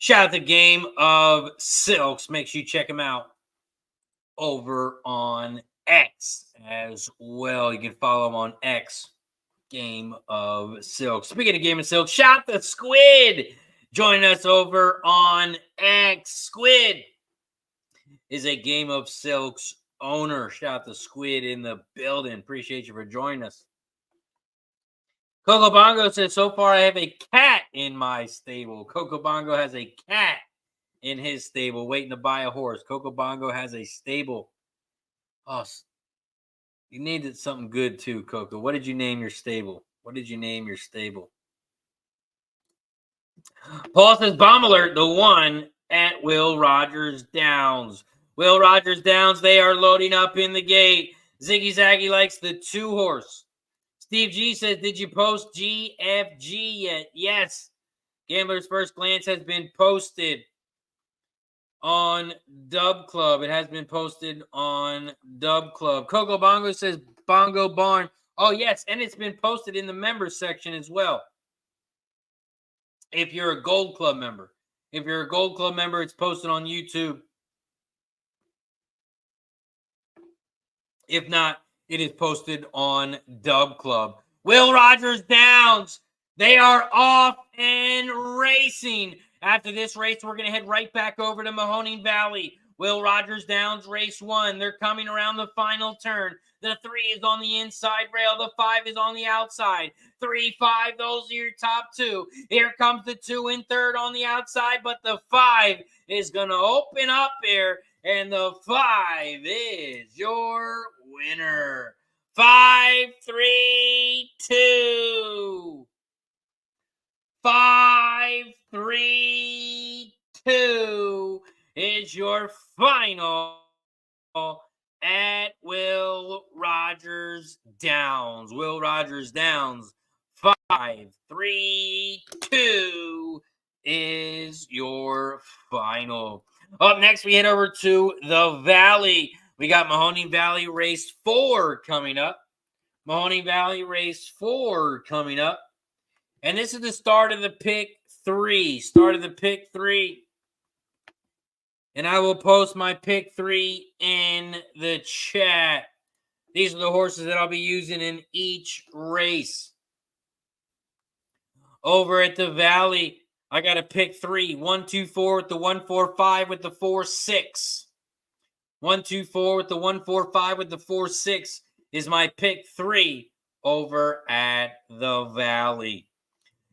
Shout out to Game of Silks. Make sure you check them out over on X as well. You can follow them on X, Game of Silks. Speaking of Game of Silks, shout out to Squid joining us over on X. Squid is a Game of Silks owner. Shout out to Squid in the building. Appreciate you for joining us. Coco Bongo says, so far I have a cat in my stable. Coco Bongo has a cat in his stable waiting to buy a horse. Coco Bongo has a stable. Oh, you named it something good too, Coco. What did you name your stable? What did you name your stable? Paul says, Bomb Alert, the one at Will Rogers Downs. Will Rogers Downs, they are loading up in the gate. Ziggy Zaggy likes the 2-horse. Steve G says, did you post GFG yet? Yes. Gambler's First Glance has been posted on Dub Club. It has been posted on Dub Club. Coco Bongo says, Bongo Barn. Oh, yes, and it's been posted in the members section as well. If you're a Gold Club member. If you're a Gold Club member, it's posted on YouTube. If not, it is posted on Dub Club. Will Rogers Downs. They are off and racing. After this race, we're going to head right back over to Mahoning Valley. Will Rogers Downs, race 1. They're coming around the final turn. The 3 is on the inside rail. The 5 is on the outside. 3, 5, those are your top 2. Here comes the 2 in third on the outside, but the 5 is going to open up here, and the 5 is your winner. 5, 3, 2. 5, 3, 2 is your final at Will Rogers Downs. Will Rogers Downs, 5, 3, 2 is your final. Up next, we head over to the Valley. We got Mahoning Valley Race 4 coming up. Mahoning Valley Race 4 coming up. And this is the start of the pick 3. Start of the pick 3. And I will post my pick 3 in the chat. These are the horses that I'll be using in each race. Over at the Valley, I got a pick 3. 1, 2, 4 with the 1, 4, 5 with the 4, 6. 1, 2, 4 with the 1, 4, 5 with the 4, 6 is my pick 3 over at the Valley.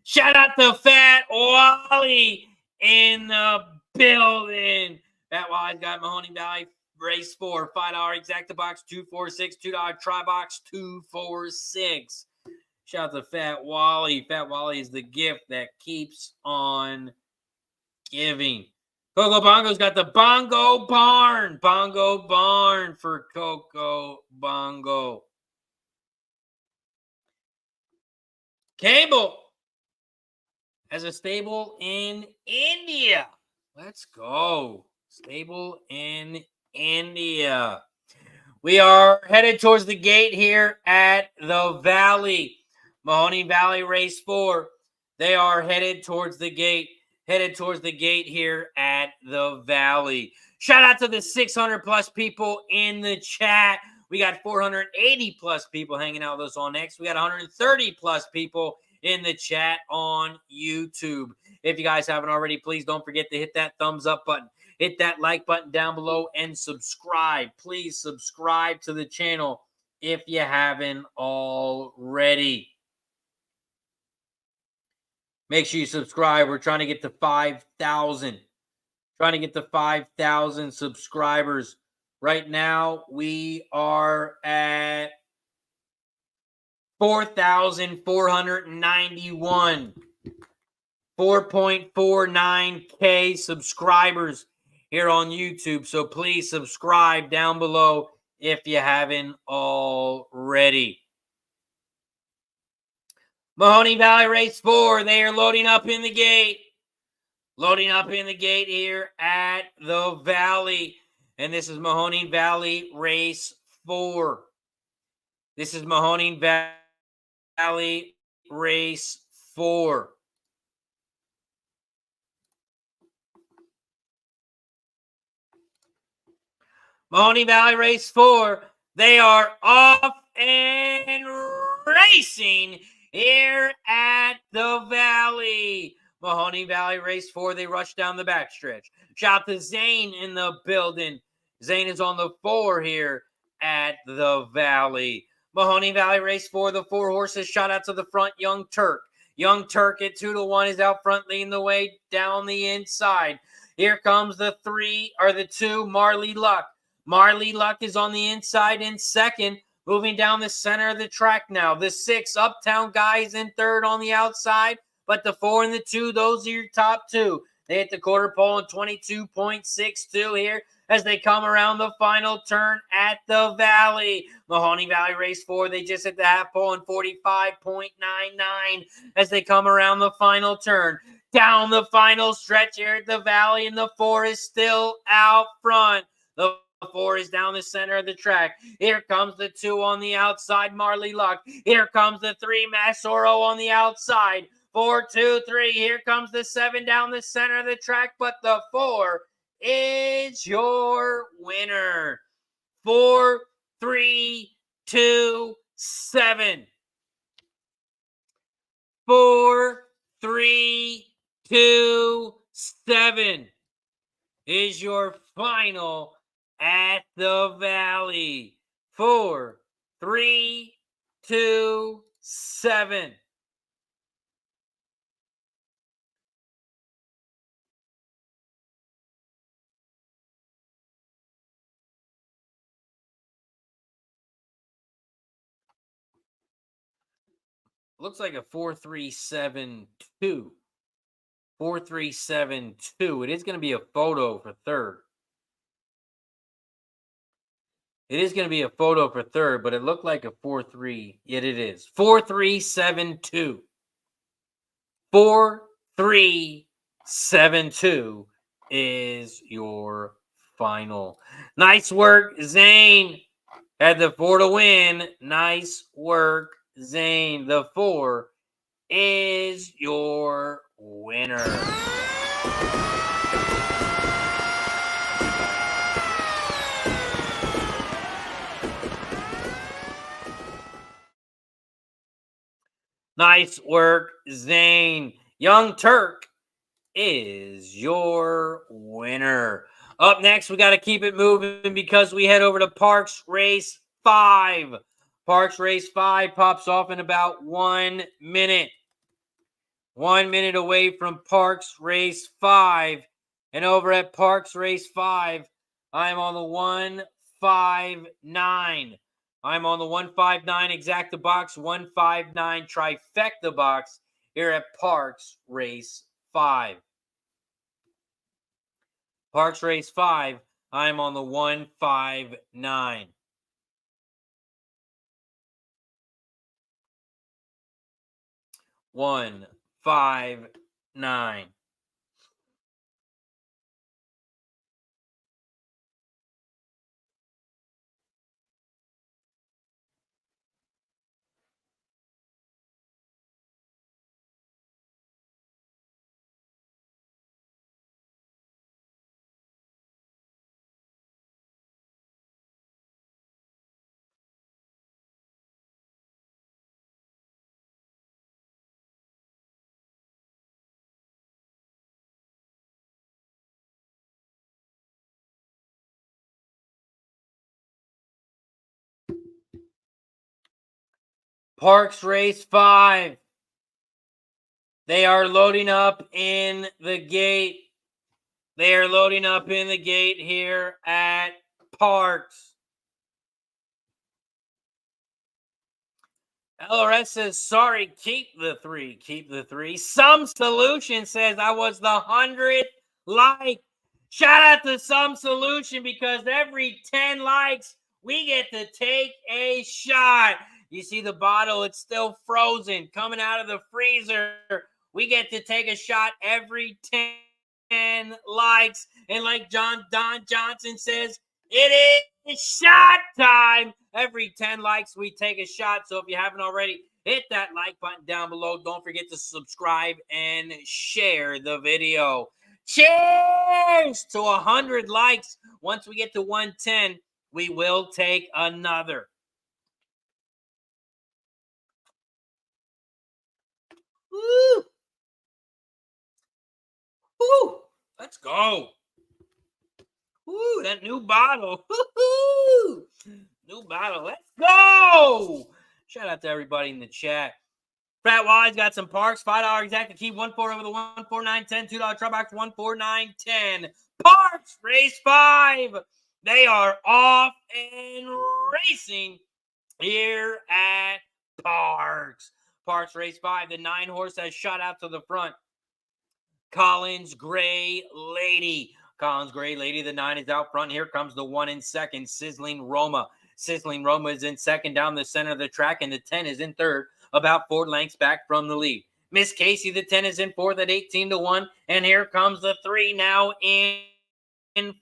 Shout out to Fat Wally in the building. Fat Wally's got Mahoning Valley Race 4, $5 exacta box 246, $2 try box 246. Shout out to Fat Wally. Fat Wally is the gift that keeps on giving. Coco Bongo's got the Bongo Barn. Bongo Barn for Coco Bongo. Cable has a stable in India. Let's go. Stable in India. We are headed towards the gate here at the Valley. Mahoning Valley Race 4. They are headed towards the gate. Headed towards the gate here at the Valley. Shout out to the 600 plus people in the chat. We got 480 plus people hanging out with us on X. We got 130 plus people in the chat on YouTube. If you guys haven't already, please don't forget to hit that thumbs up button. Hit that like button down below and subscribe. Please subscribe to the channel if you haven't already. Make sure you subscribe. We're trying to get to 5,000. Trying to get to 5,000 subscribers. Right now, we are at 4,491. 4.49K subscribers here on YouTube. So please subscribe down below if you haven't already. Mahoney Valley Race 4. They are loading up in the gate. Loading up in the gate here at the Valley. And this is Mahoning Valley Race 4. This is Mahoning Valley Race 4. Mahoning Valley Race 4. They are off and racing here at the Valley. Mahoning Valley Race 4. They rush down the backstretch. Shout out to Zane in the building. Zane is on the 4 here at the Valley. Mahoning Valley Race 4. The 4 horses. Shout out to the front, Young Turk. Young Turk at 2-1 is out front, leading the way down the inside. Here comes the 2, Marley Luck. Marley Luck is on the inside in second. Moving down the center of the track now. The 6 Uptown guys in third on the outside, but the 4 and the 2, those are your top 2. They hit the quarter pole in 22.62 here as they come around the final turn at the Valley. Mahoney Valley race 4, they just hit the half pole in 45.99 as they come around the final turn. Down the final stretch here at the Valley, and the 4 is still out front. The 4 is down the center of the track. Here comes the 2 on the outside, Marley Luck. Here comes the 3, Masoro on the outside. 4, 2, 3. Here comes the 7 down the center of the track, but the 4 is your winner. 4, 3, 2, 7. 4, 3, 2, 7 is your final at the Valley. 4, 3, 2, 7. Looks like a 4-3-7-2. 4-3-7-2. It is going to be a photo for third. It is going to be a photo for third, but it looked like a 4-3. Yet it is. 4-3-7-2. 4-3-7-2 is your final. Nice work, Zane. Had the 4 to win. Nice work, Zane. The 4 is your winner. Nice work, Zane. Young Turk is your winner. Up next, we got to keep it moving because we head over to Parx Race 5. Parx Race 5 pops off in about 1 minute. 1 minute away from Parx Race 5. And over at Parx Race 5, I'm on the 159. I'm on the 159 Exacta box, 159 Trifecta box here at Parx Race 5. Parx Race 5, I'm on the 159. One, 5, 9. Parx Race 5. They are loading up in the gate. They are loading up in the gate here at Parx. LRS says, sorry, keep the 3. Keep the 3. Some Solution says, I was the 100th like. Shout out to Some Solution because every 10 likes, we get to take a shot. You see the bottle, it's still frozen, coming out of the freezer. We get to take a shot every 10 likes. And like Don Johnson says, it is shot time. Every 10 likes, we take a shot. So if you haven't already, hit that like button down below. Don't forget to subscribe and share the video. Cheers to 100 likes. Once we get to 110, we will take another. Woo! Woo! Let's go. Woo, that new bottle. Woo-hoo! New bottle. Let's go. Shout out to everybody in the chat. Fat Wise got some Parx. $5 exact to keep 1-4 over the 149.10. $2 try box 149.10. Parx Race 5. They are off and racing here at Parx. Parx Race 5, the 9 horse has shot out to the front. Collins Gray Lady. Collins Gray Lady, the 9 is out front. Here comes the 1 in second, Sizzling Roma. Sizzling Roma is in second down the center of the track, and the 10 is in third, about 4 lengths back from the lead. Miss Casey, the 10 is in fourth at 18-1, and here comes the 3 now in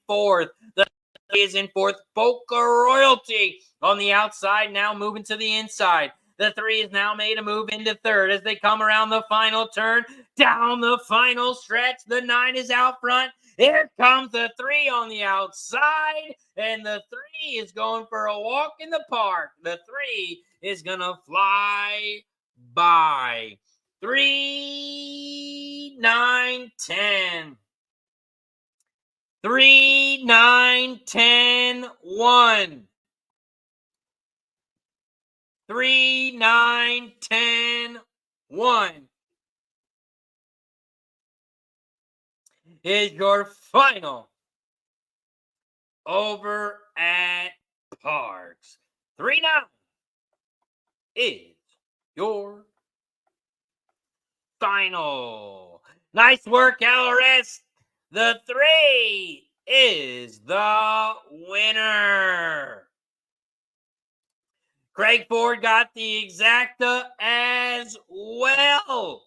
fourth. The 3 is in fourth, Boca Royalty on the outside, now moving to the inside. The 3 is now made a move into third as they come around the final turn. Down the final stretch, the 9 is out front. Here comes the 3 on the outside, and the 3 is going for a walk in the park. The 3 is going to fly by. 3, 9, 10. 3, 9, 10, 1. 3, 9, 10, 1 is your final over at Parx. 3, 9 is your final. Nice work, LRS. The 3 is the winner. Craig Ford got the exacta as well.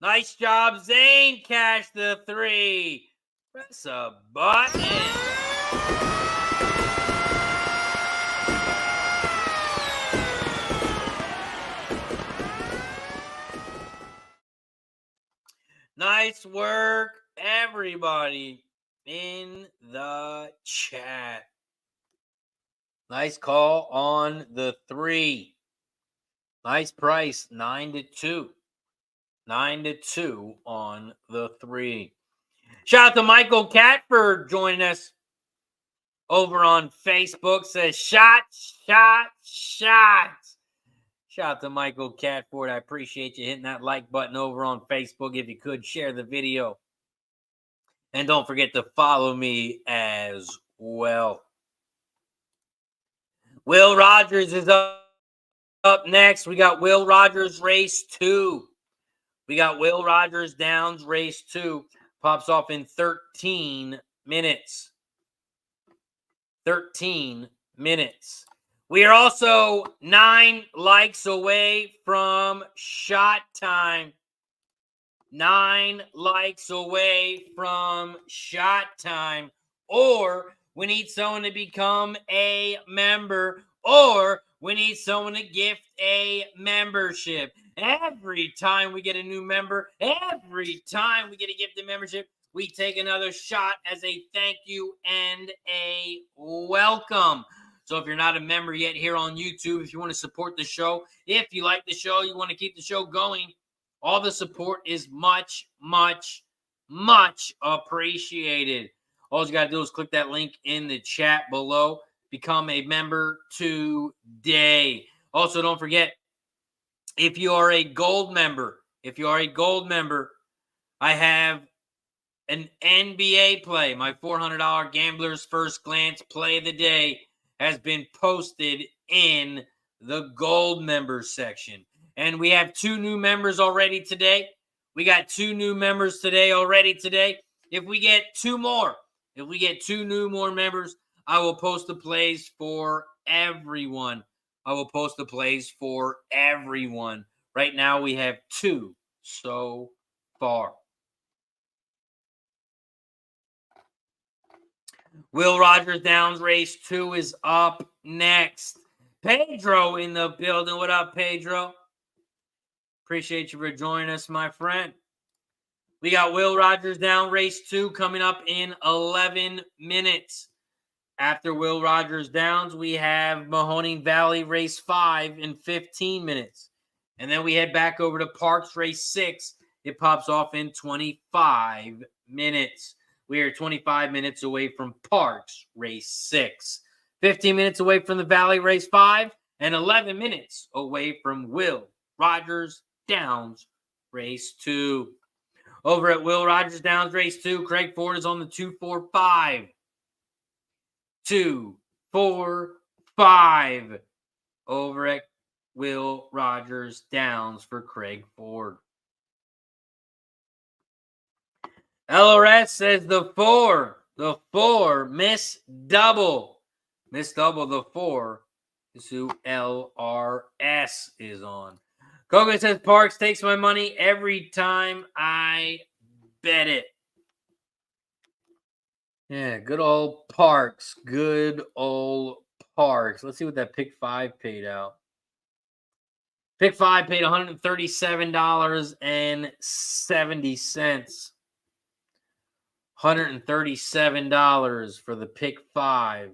Nice job, Zane. Cash the 3. Press a button. Nice work, everybody in the chat. Nice call on the 3. Nice price, 9-2. 9-2 on the 3. Shout out to Michael Catford joining us over on Facebook. Says shot. Shout out to Michael Catford. I appreciate you hitting that like button over on Facebook. If you could, share the video. And don't forget to follow me as well. Will Rogers is up next. We got Will Rogers race 2. We got Will Rogers Downs race 2. Pops off in 13 minutes. 13 minutes. We are also 9 likes away from shot time. 9 likes away from shot time. Or we need someone to become a member, or we need someone to gift a membership. Every time we get a new member, every time we get a gifted membership, we take another shot as a thank you and a welcome. So if you're not a member yet here on YouTube, if you want to support the show, if you like the show, you want to keep the show going, all the support is much, much, much appreciated. All you got to do is click that link in the chat below. Become a member today. Also, don't forget, if you are a gold member, I have an NBA play. My $400 Gambler's First Glance play of the day has been posted in the gold members section. And we have 2 new members already today. We got 2 new members already today. If we get 2 more, if we get 2 more members, I will post the plays for everyone. Right now, we have 2 so far. Will Rogers Downs race 2 is up next. Pedro in the building. What up, Pedro? Appreciate you for joining us, my friend. We got Will Rogers Down race 2 coming up in 11 minutes. After Will Rogers Downs, we have Mahoning Valley race 5 in 15 minutes. And then we head back over to Parx race 6. It pops off in 25 minutes. We are 25 minutes away from Parx race 6. 15 minutes away from the Valley race 5. And 11 minutes away from Will Rogers Downs race 2. Over at Will Rogers Downs race 2, Craig Ford is on the 2-4-5. 2-4-5. over at Will Rogers Downs for Craig Ford. LRS says the 4, Miss Double. Miss Double, the 4 is who LRS is on. Kogan says Parx takes my money every time I bet it. Yeah, good old Parx. Good old Parx. Let's see what that pick 5 paid out. Pick 5 paid $137.70. $137 for the pick 5.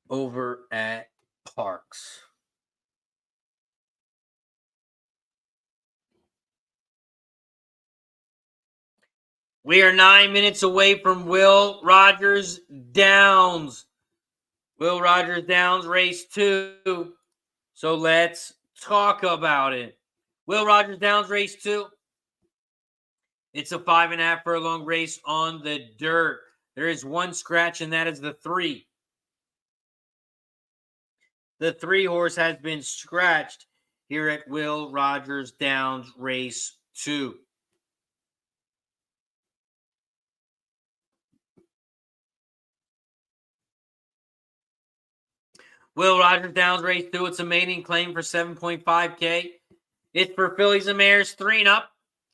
Over at Parx. We are 9 minutes away from Will Rogers Downs. Will Rogers Downs race 2. So let's talk about it. Will Rogers Downs race 2. It's a 5.5 furlong race on the dirt. There is one scratch, and that is the 3. The 3 horse has been scratched here at Will Rogers Downs race 2. Will Rogers Downs race 2. It's a maiden claim for $7.5K. It's for fillies and mares 3 and up,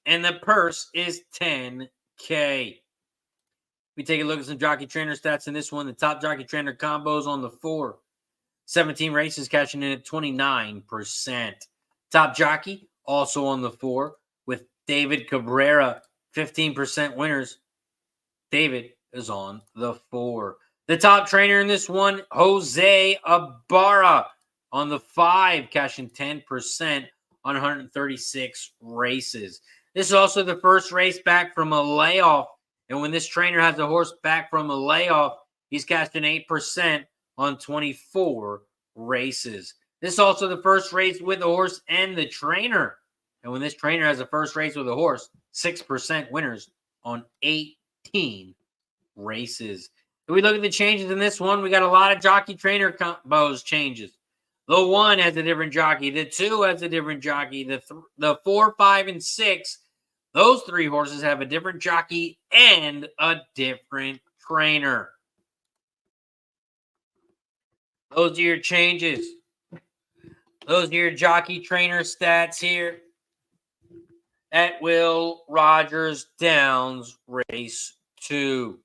and the purse is $10K. We take a look at some jockey trainer stats in this one. The top jockey trainer combos on the 4. 17 races, cashing in at 29%. Top jockey also on the 4 with David Cabrera, 15% winners. David is on the 4. The top trainer in this one, Jose Ibarra, on the 5, cashing 10% on 136 races. This is also the first race back from a layoff. And when this trainer has a horse back from a layoff, he's cashing 8% on 24 races. This is also the first race with the horse and the trainer. And when this trainer has a first race with a horse, 6% winners on 18 races. If we look at the changes in this one, we got a lot of jockey trainer combos changes. The 1 has a different jockey. The 2 has a different jockey. The 4, 5, and 6, those 3 horses have a different jockey and a different trainer. Those are your changes. Those are your jockey trainer stats here at Will Rogers Downs race 2.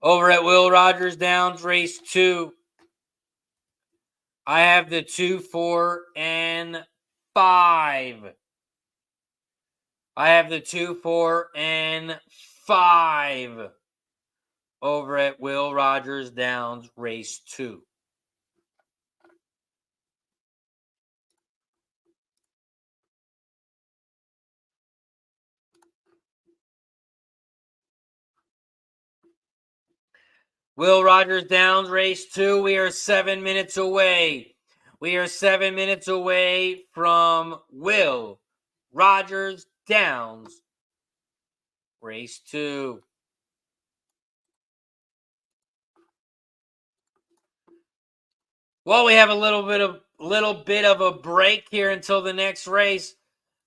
Over at Will Rogers Downs race 2, I have the 2, 4, and 5. I have the 2, 4, and 5 over at Will Rogers Downs race 2. Will Rogers Downs race 2. We are 7 minutes away. We are 7 minutes away from Will Rogers Downs race 2. Well, we have a little bit of a break here until the next race.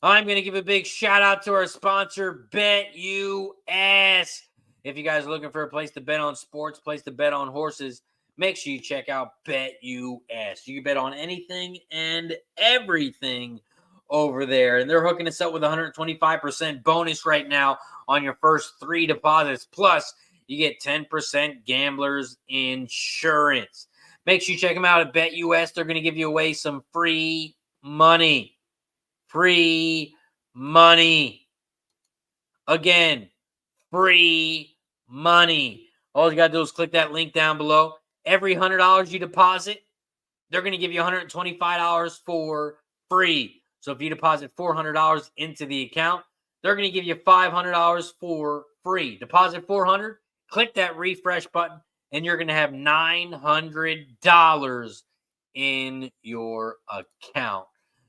I'm going to give a big shout out to our sponsor, BetUS. If you guys are looking for a place to bet on sports, place to bet on horses, make sure you check out BetUS. You can bet on anything and everything over there. And they're hooking us up with 125% bonus right now on your first 3 deposits. Plus, you get 10% gamblers insurance. Make sure you check them out at BetUS. They're going to give you away some free money. Free money. Again, free money. All you got to do is click that link down below. Every $100 you deposit, they're going to give you $125 for free. So if you deposit $400 into the account, they're going to give you $500 for free. Deposit $400, click that refresh button, and you're going to have $900 in your account.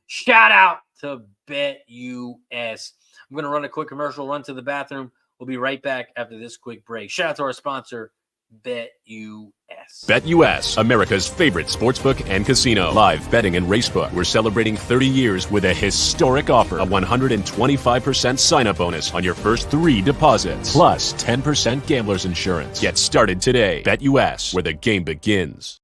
Shout out to BetUS. I'm going to run a quick commercial, run to the bathroom. We'll be right back after this quick break. Shout out to our sponsor, BetUS. BetUS, America's favorite sportsbook and casino. Live betting and racebook. We're celebrating 30 years with a historic offer. A 125% sign-up bonus on your first 3 deposits. Plus 10% gambler's insurance. Get started today. BetUS, where the game begins.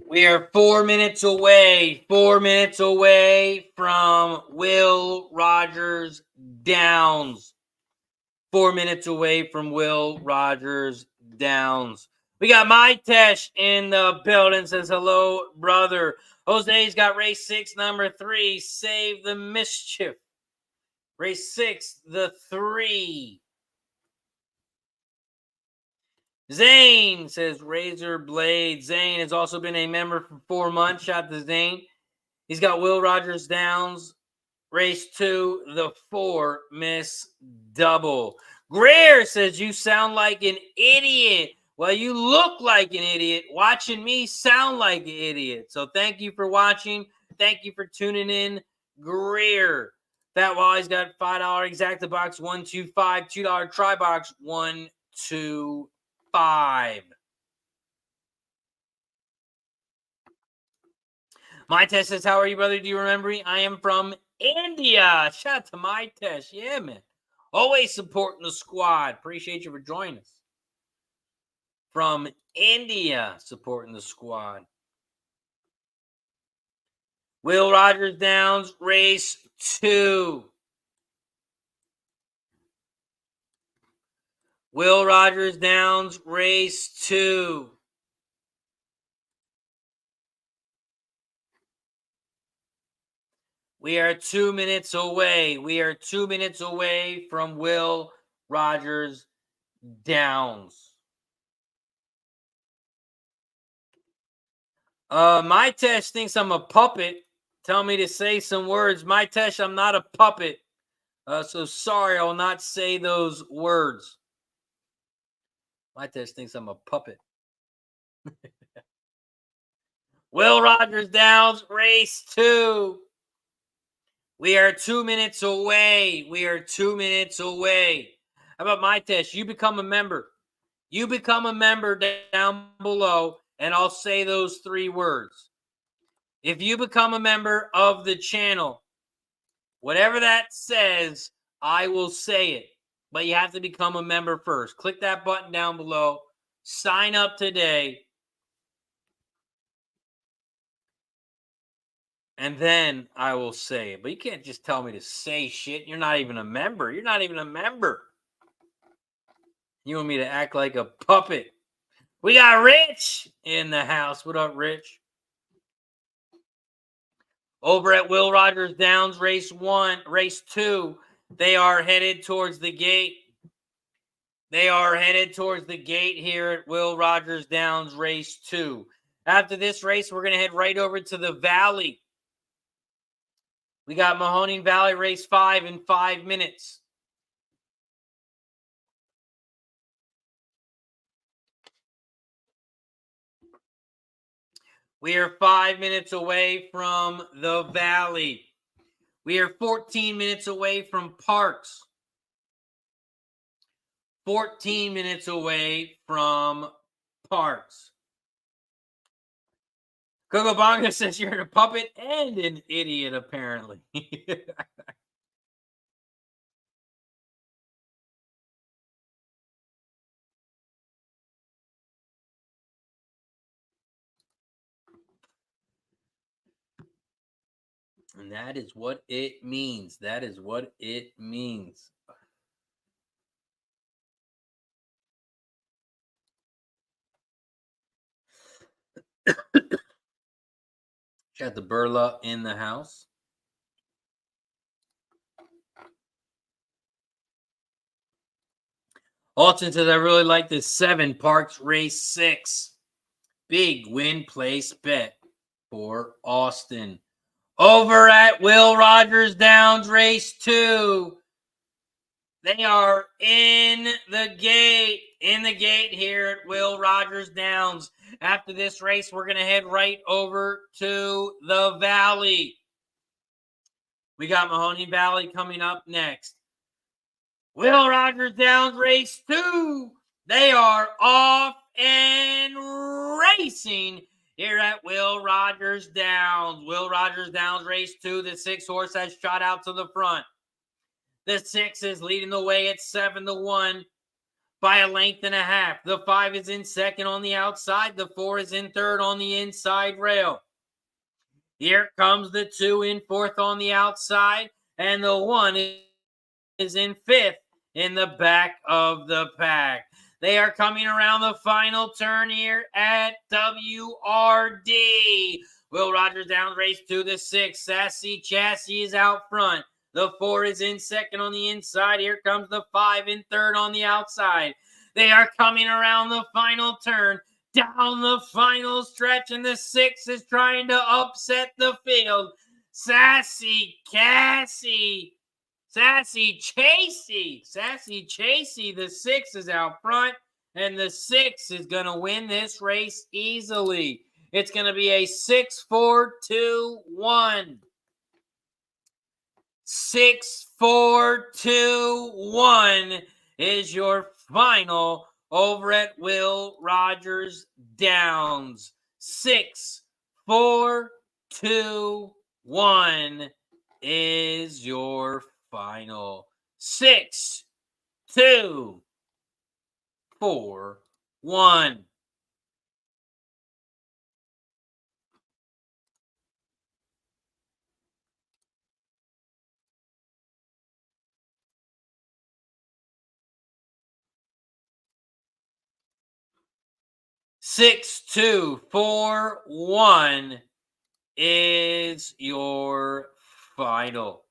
We are 4 minutes away from Will Rogers Downs. 4 minutes away from Will Rogers Downs. We got Mitesh in the building. Says, hello, brother. Jose's got race 6, number 3. Save the mischief. Race 6, the 3. Zane says Razor Blade. Zane has also been a member for 4 months. Shout out to Zane. He's got Will Rogers Downs. Race 2, the 4, Miss Double. Greer says you sound like an idiot. Well, you look like an idiot. Watching me sound like an idiot. So thank you for watching. Thank you for tuning in, Greer. Fat Wally's got $5 Exacta Box 125, $2 Try Box 125. My test says, how are you, brother? Do you remember me? I am from India. Shout out to my test. Yeah, man. Always supporting the squad. Appreciate you for joining us. From India, supporting the squad. Will Rogers Downs, race 2. Will Rogers Downs, race 2. We are 2 minutes away. We are 2 minutes away from Will Rogers Downs. My test thinks I'm a puppet. Tell me to say some words. My test, I'm not a puppet. So sorry, I will not say those words. My test thinks I'm a puppet. Will Rogers Downs, race 2. We are 2 minutes away. We are 2 minutes away. How about my test? You become a member. You become a member down below, and I'll say those 3 words. If you become a member of the channel, whatever that says, I will say it. But you have to become a member first. Click that button down below. Sign up today. And then I will say it. But you can't just tell me to say shit. You're not even a member. You're not even a member. You want me to act like a puppet. We got Rich in the house. What up, Rich? Over at Will Rogers Downs, race 2, they are headed towards the gate. They are headed towards the gate here at Will Rogers Downs, race 2. After this race, we're going to head right over to the Valley. We got Mahoning Valley, race 5 in 5 minutes. We are 5 minutes away from the Valley. We are 14 minutes away from Parx. 14 minutes away from Parx. Kogobonga says you're a puppet and an idiot, apparently. And that is what it means. That is what it means. Got the Burla in the house. Alton says, I really like this 7 Parx Race 6. Big win place bet for Austin. Over at Will Rogers Downs Race 2. They are in the gate here at Will Rogers Downs. After this race, we're going to head right over to the Valley. We got Mahoney Valley coming up next. Will Rogers Downs Race 2. They are off and racing here at Will Rogers Downs. Will Rogers Downs Race 2. The 6 horse has shot out to the front. The 6 is leading the way at 7-1 by a length and a half. The 5 is in second on the outside. The 4 is in third on the inside rail. Here comes the 2 in fourth on the outside. And the 1 is in fifth in the back of the pack. They are coming around the final turn here at WRD. Will Rogers Downs Race 2, the 6. Sassy Chassis is out front. The 4 is in second on the inside. Here comes the 5 in third on the outside. They are coming around the final turn, down the final stretch, and the 6 is trying to upset the field. Sassy Chasey, the 6 is out front, and the 6 is going to win this race easily. It's going to be a 6-4-2-1. 6-4-2-1 is your final over at Will Rogers Downs. 6-4-2-1 is your final. 6-2-4-1. Six, 2, 4, 1 is your final.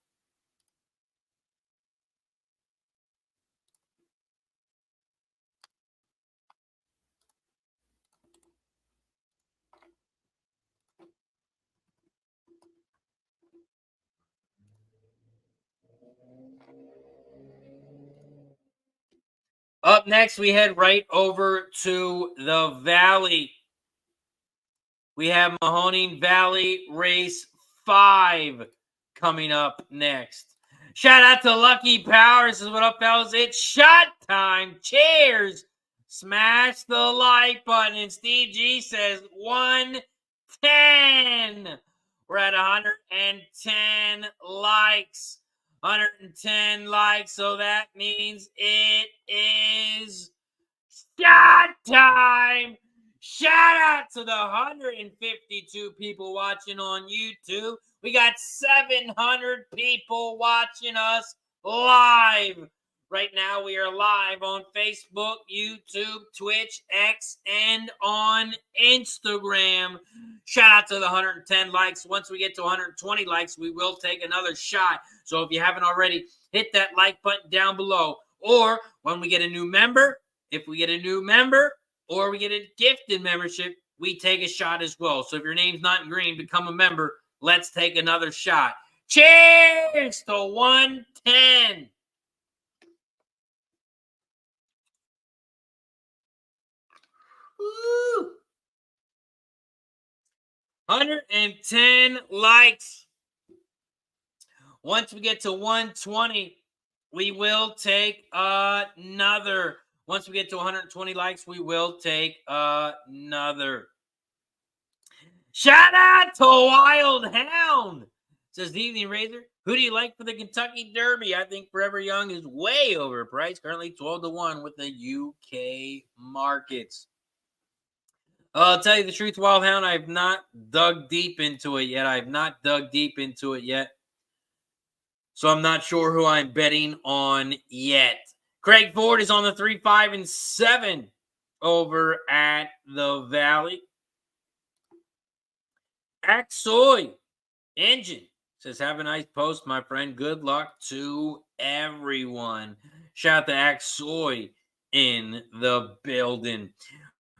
Up next, we head right over to the Valley. We have Mahoning Valley Race 5 coming up next. Shout out to Lucky Power. This is what up, fellas. It's shot time. Cheers. Smash the like button. And Steve G says 110. We're at 110 likes. 110 likes. So that means it is shot time. Shout out to the 152 people watching on YouTube. We got 700 people watching us live. Right now, we are live on Facebook, YouTube, Twitch, X, and on Instagram. Shout out to the 110 likes. Once we get to 120 likes, we will take another shot. So if you haven't already, hit that like button down below. Or when we get a new member, if we get a new member, or we get a gifted membership, we take a shot as well. So if your name's not in green, become a member. Let's take another shot. Cheers to 110. Woo. 110 likes. Once we get to 120, we will take another. Once we get to 120 likes, we will take another. Shout out to Wild Hound. Says, evening, Razor. Who do you like for the Kentucky Derby? I think Forever Young is way overpriced. Currently 12-1 with the UK markets. I'll tell you the truth, Wild Hound, I've not dug deep into it yet. So I'm not sure who I'm betting on yet. Craig Ford is on the 3, 5, and 7 over at the Valley. Axoy Engine says, have a nice post, my friend. Good luck to everyone. Shout out to Axoy in the building.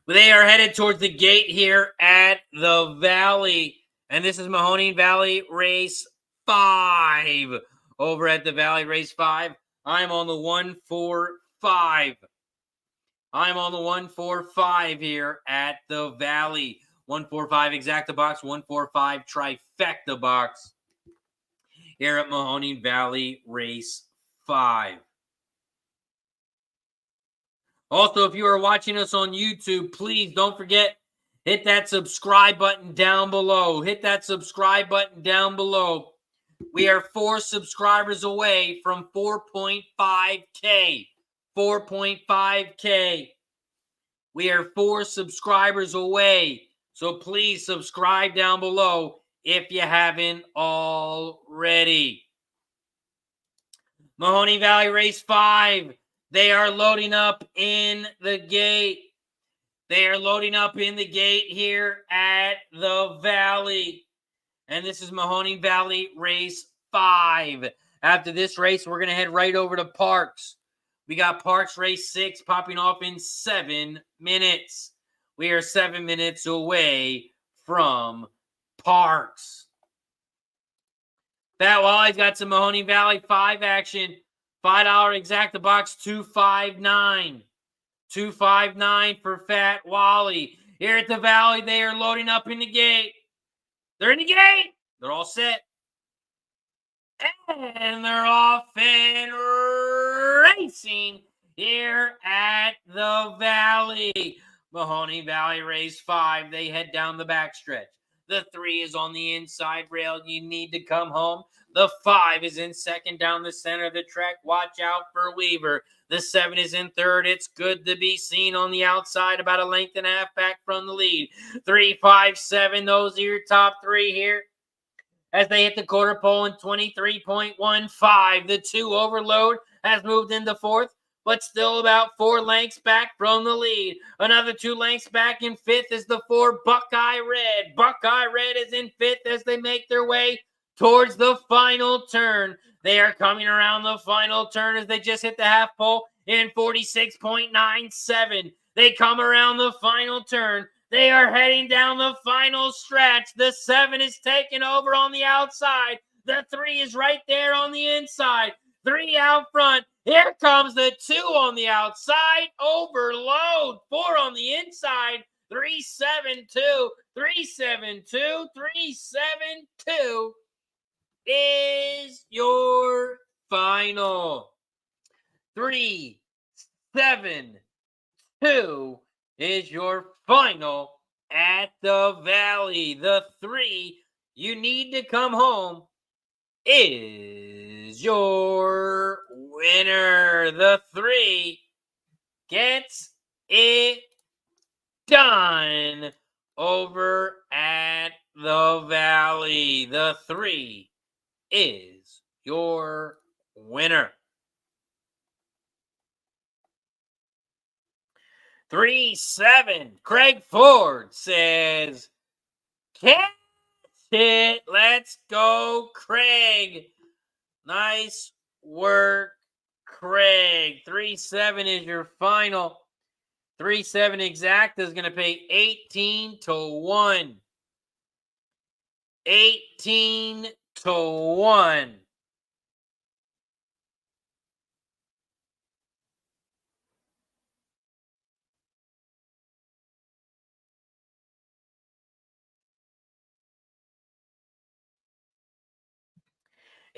They are headed towards the gate here at the Valley. And this is Mahoning Valley Race 5. Over at the Valley Race 5. I'm on the 145. I'm on the 145 here at the Valley. 145 exacta box, 145 trifecta box here at Mahoning Valley Race 5. Also, if you are watching us on YouTube, please don't forget, hit that subscribe button down below. Hit that subscribe button down below. We are 4 subscribers away from 4.5K. 4.5K. We are 4 subscribers away. So please subscribe down below if you haven't already. Mahoney Valley Race 5. They are loading up in the gate. They are loading up in the gate here at the Valley. And this is Mahoning Valley Race 5. After this race, we're going to head right over to Parx. We got Parx Race 6 popping off in 7 minutes. We are 7 minutes away from Parx. Fat Wally's got some Mahoning Valley 5 action. $5 exacta box, $2.59. $2.59 for Fat Wally. Here at the Valley, they are loading up in the gate. They're in the gate. They're all set. And they're off and racing here at the Valley. Mahoning Valley Race 5. They head down the backstretch. The 3 is on the inside rail. You need to come home. The 5 is in second down the center of the track. Watch out for Weaver. The 7 is in third. It's good to be seen on the outside, about a length and a half back from the lead. 3, 5, 7. Those are your top 3 here. As they hit the quarter pole in 23.15. The 2 Overload has moved into fourth, but still about 4 lengths back from the lead. Another 2 lengths back in fifth is the 4 Buckeye Red. Buckeye Red is in fifth as they make their way towards the final turn. They are coming around the final turn as they just hit the half pole in 46.97. They come around the final turn. They are heading down the final stretch. The 7 is taking over on the outside. The 3 is right there on the inside. 3 out front. Here comes the 2 on the outside. Overload. 4 on the inside. 372. 372. 372 is your final. 372 is your final at the Valley. The 3 you need to come home is your winner. The 3 gets it done over at the Valley. The 3 is your winner. 3-7. Craig Ford says, catch it. Let's go, Craig. Nice work, Craig. 3-7 is your final. 3-7 exact is going to pay 18-1. 18-1.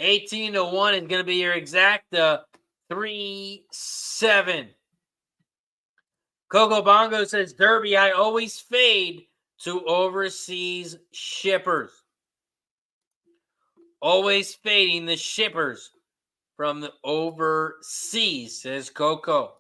18-1 is going to be your exact 3-7. Coco Bongo says, Derby, I always fade to overseas shippers. Always fading the shippers from the overseas, says Coco.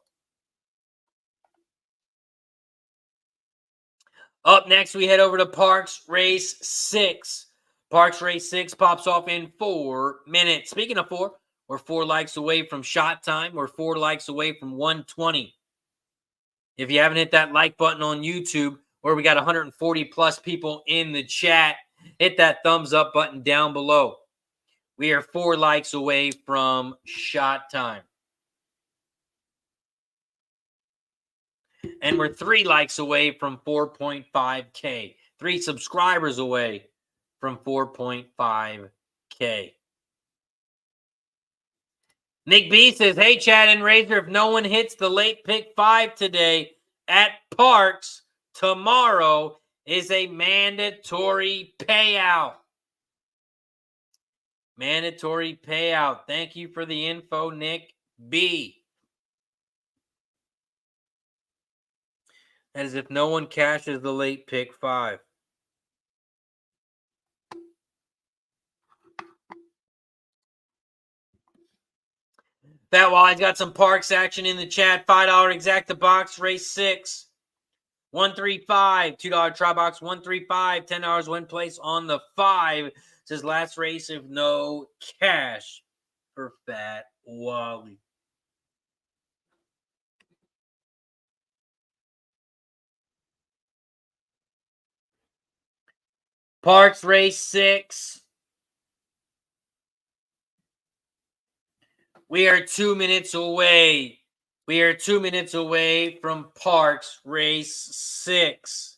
Up next, we head over to Parx Race 6. Parx Race 6 pops off in 4 minutes. Speaking of 4, we're 4 likes away from shot time. We're 4 likes away from 120. If you haven't hit that like button on YouTube, where we got 140 plus people in the chat, hit that thumbs up button down below. We are 4 likes away from shot time. And we're 3 likes away from 4.5K. 3 subscribers away from 4.5K. Nick B says, hey, Chad and Razor, if no one hits the late pick 5 today at Parx, tomorrow is a mandatory payout. Mandatory payout. Thank you for the info, Nick B. As if no one cashes the late pick 5. That Wally's got some Parx action in the chat. $5 exacta box, race 6. 135, $2 try box, 135, $10 win place on the 5. Says last race of no cash for Fat Wally. Parx race 6. We are 2 minutes away. We are 2 minutes away from Parx race 6.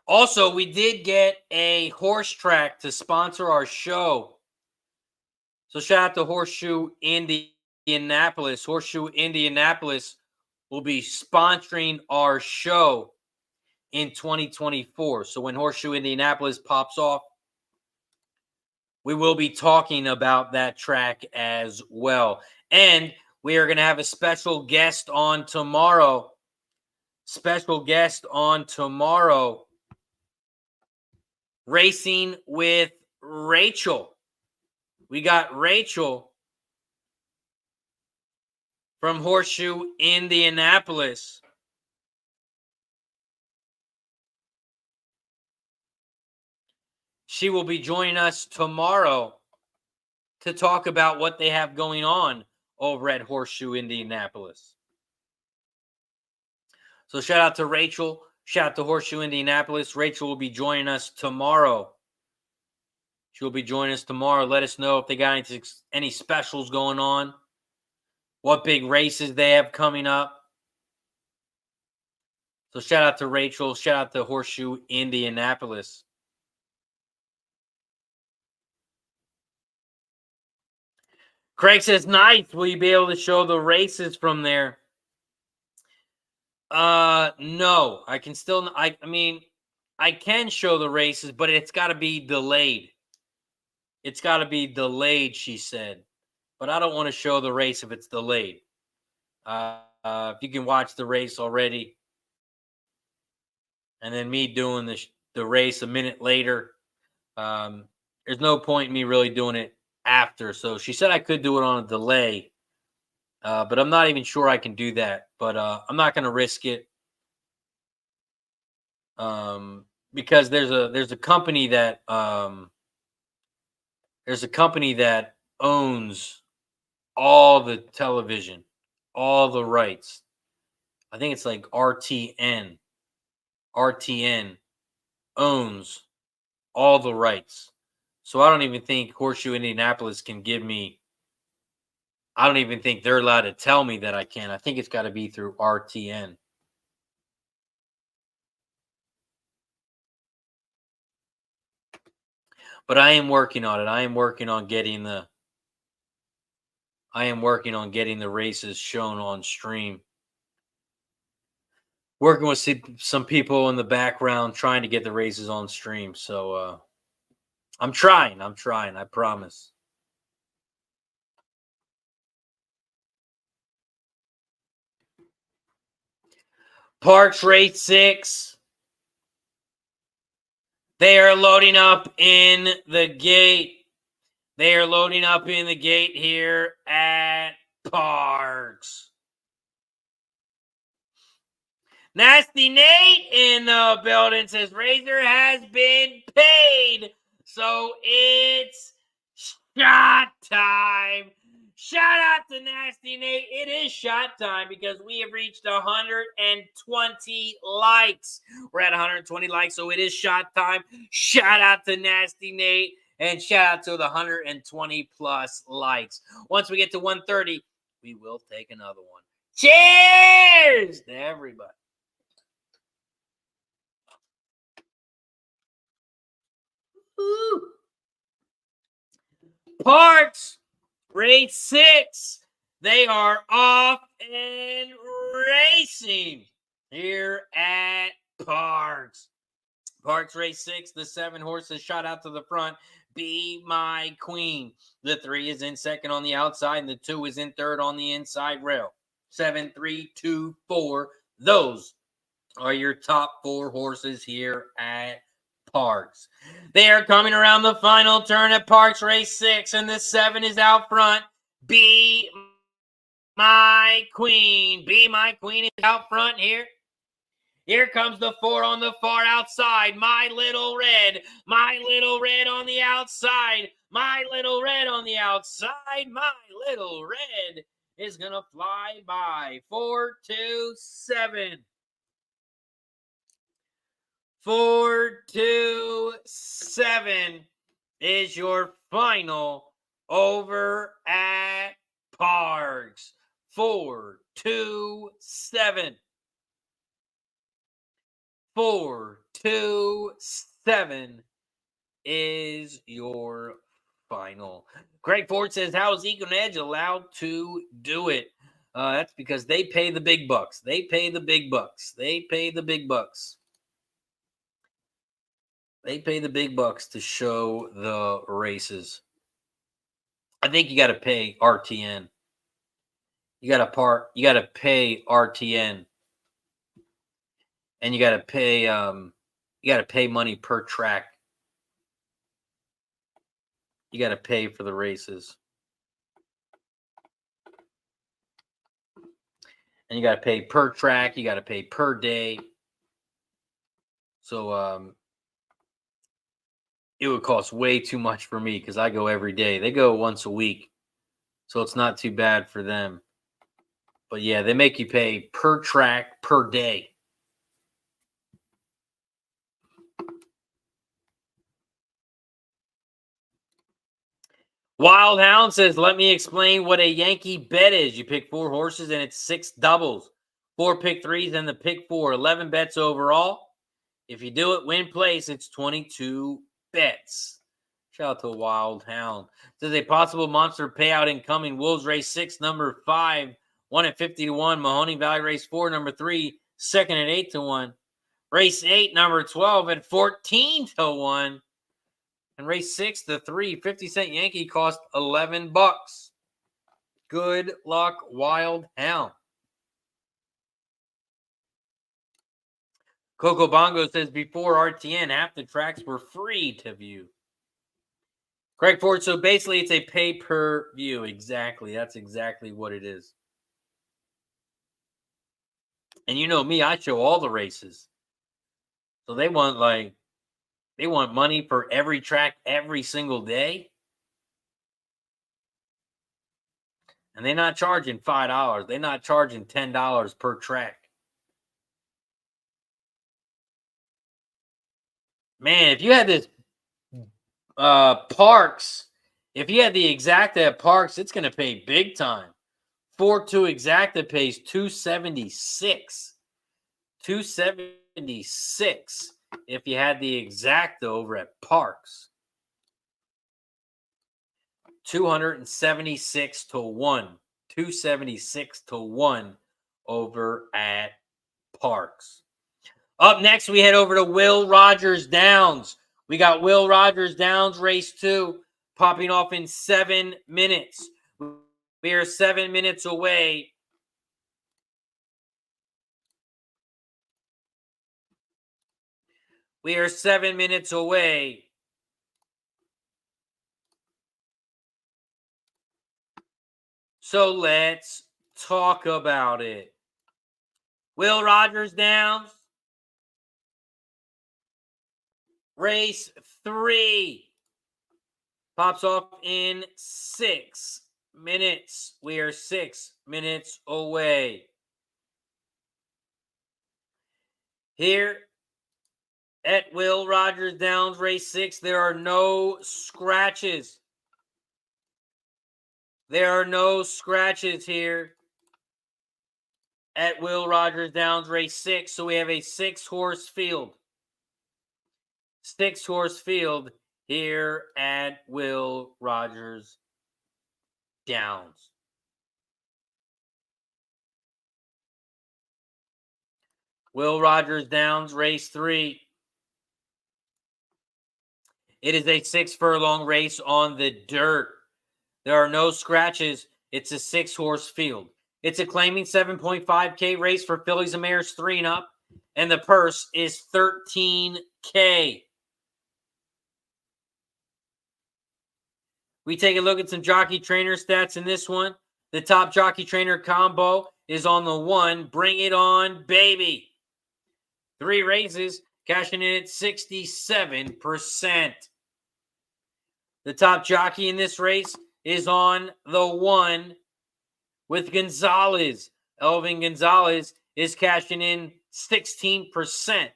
Also, we did get a horse track to sponsor our show. So shout out to Horseshoe Indianapolis. Horseshoe Indianapolis will be sponsoring our show in 2024. So when Horseshoe Indianapolis pops off, we will be talking about that track as well. And we are going to have a special guest on tomorrow. Special guest on tomorrow. Racing with Rachel. We got Rachel from Horseshoe Indianapolis. She will be joining us tomorrow to talk about what they have going on over at Horseshoe Indianapolis. So shout out to Rachel. Shout out to Horseshoe Indianapolis. Rachel will be joining us tomorrow. She'll be joining us tomorrow. Let us know if they got any specials going on, what big races they have coming up. So shout out to Rachel. Shout out to Horseshoe Indianapolis. Craig says, nice. Will you be able to show the races from there? No. I can still, I mean, I can show the races, but it's got to be delayed. It's got to be delayed, she said. But I don't want to show the race if it's delayed. If you can watch the race already, and then me doing the race a minute later, there's no point in me really doing it after. So she said I could do it on a delay, but I'm not even sure I can do that. But I'm not going to risk it because there's a company that owns all the television, all the rights. I think it's like RTN. RTN owns all the rights. So I don't even think Horseshoe Indianapolis can give me I don't even think they're allowed to tell me that I can. I think it's got to be through RTN. But I am working on it. I am working on getting the races shown on stream. Working with some people in the background trying to get the races on stream. So I'm trying, I promise. Parx Race 6. They are loading up in the gate. They are loading up in the gate here at Parx. Nasty Nate in the building says Razor has been paid. So it's shot time. Shout out to Nasty Nate. It is shot time because we have reached 120 likes. We're at 120 likes, so it is shot time. Shout out to Nasty Nate and shout out to the 120 plus likes. Once we get to 130, we will take another one. Cheers to everybody. Woo. Parx Race 6. They are off and racing here at Parx. Parx Race 6, the 7 horses shot out to the front. Be My Queen. The 3 is in second on the outside, and the 2 is in third on the inside rail. 7, 3, 2, 4. Those are your top 4 horses here at Parx. They are coming around the final turn at Parx Race 6, and the 7 is out front. Be My Queen. Be My Queen is out front here. Here comes the 4 on the far outside. My Little Red. My Little Red on the outside. My Little Red on the outside. My Little Red is going to fly by. 4, 2, 7. 4, 2, 7 is your final over at Parx. 4, 2, 7. 4, 2, 7 is your final. Greg Ford says, how is Eagle Edge allowed to do it? That's because they pay the big bucks. They pay the big bucks. They pay the big bucks. They pay the big bucks to show the races. I think you got to pay RTN. You got to pay RTN. And you got to pay money per track. You got to pay for the races. And you got to pay per track, you got to pay per day. So it would cost way too much for me because I go every day. They go once a week. So it's not too bad for them. But yeah, they make you pay per track, per day. Wild Hound says, let me explain what a Yankee bet is. You pick 4 horses and it's 6 doubles. 4 pick 3s and the pick 4. 11 bets overall. If you do it, win place, it's 22 bets. Shout out to Wild Hound. Says a possible monster payout incoming. Wolves race 6, number 5, 1 at 50 to 1. Mahoning Valley race 4, number 3, second at 8 to 1. Race 8, number 12 at 14 to 1. And race 6, the 3, 50-cent Yankee cost $11. Good luck, Wild Hound. Coco Bongo says, before RTN, half the tracks were free to view. Craig Ford, so basically it's a pay-per-view. Exactly. That's exactly what it is. And you know me, I show all the races. So they want money for every track every single day. And they're not charging $5. They're not charging $10 per track. Man, if you had this Parx If you had the exacta at Parx, it's going to pay big time. 4-2 exacta pays 276. 276 if you had the exacta over at Parx. 276 to 1. 276 to 1 over at Parx. Up next, we head over to Will Rogers Downs. We got Will Rogers Downs race 2 popping off in 7 minutes. We are 7 minutes away. We are 7 minutes away. So let's talk about it. Will Rogers Downs. Race 3 pops off in 6 minutes. We are 6 minutes away. Here at Will Rogers Downs race 6, there are no scratches. There are no scratches here at Will Rogers Downs race 6. So we have a 6-horse field. 6-horse field here at Will Rogers Downs. Will Rogers Downs race 3. It is a 6-furlong race on the dirt. There are no scratches. It's a 6-horse field. It's a claiming 7.5K race for fillies and mares 3 and up, and the purse is $13K. We take a look at some jockey trainer stats in this one. The top jockey trainer combo is on the 1. Bring it on, baby. 3 races, cashing in at 67%. The top jockey in this race is on the 1 with Gonzalez. Elvin Gonzalez is cashing in 16%.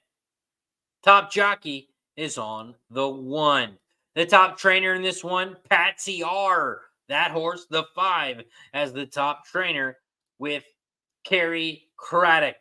Top jockey is on the 1. The top trainer in this one, Patsy R. That horse, the 5, as the top trainer with Carrie Craddock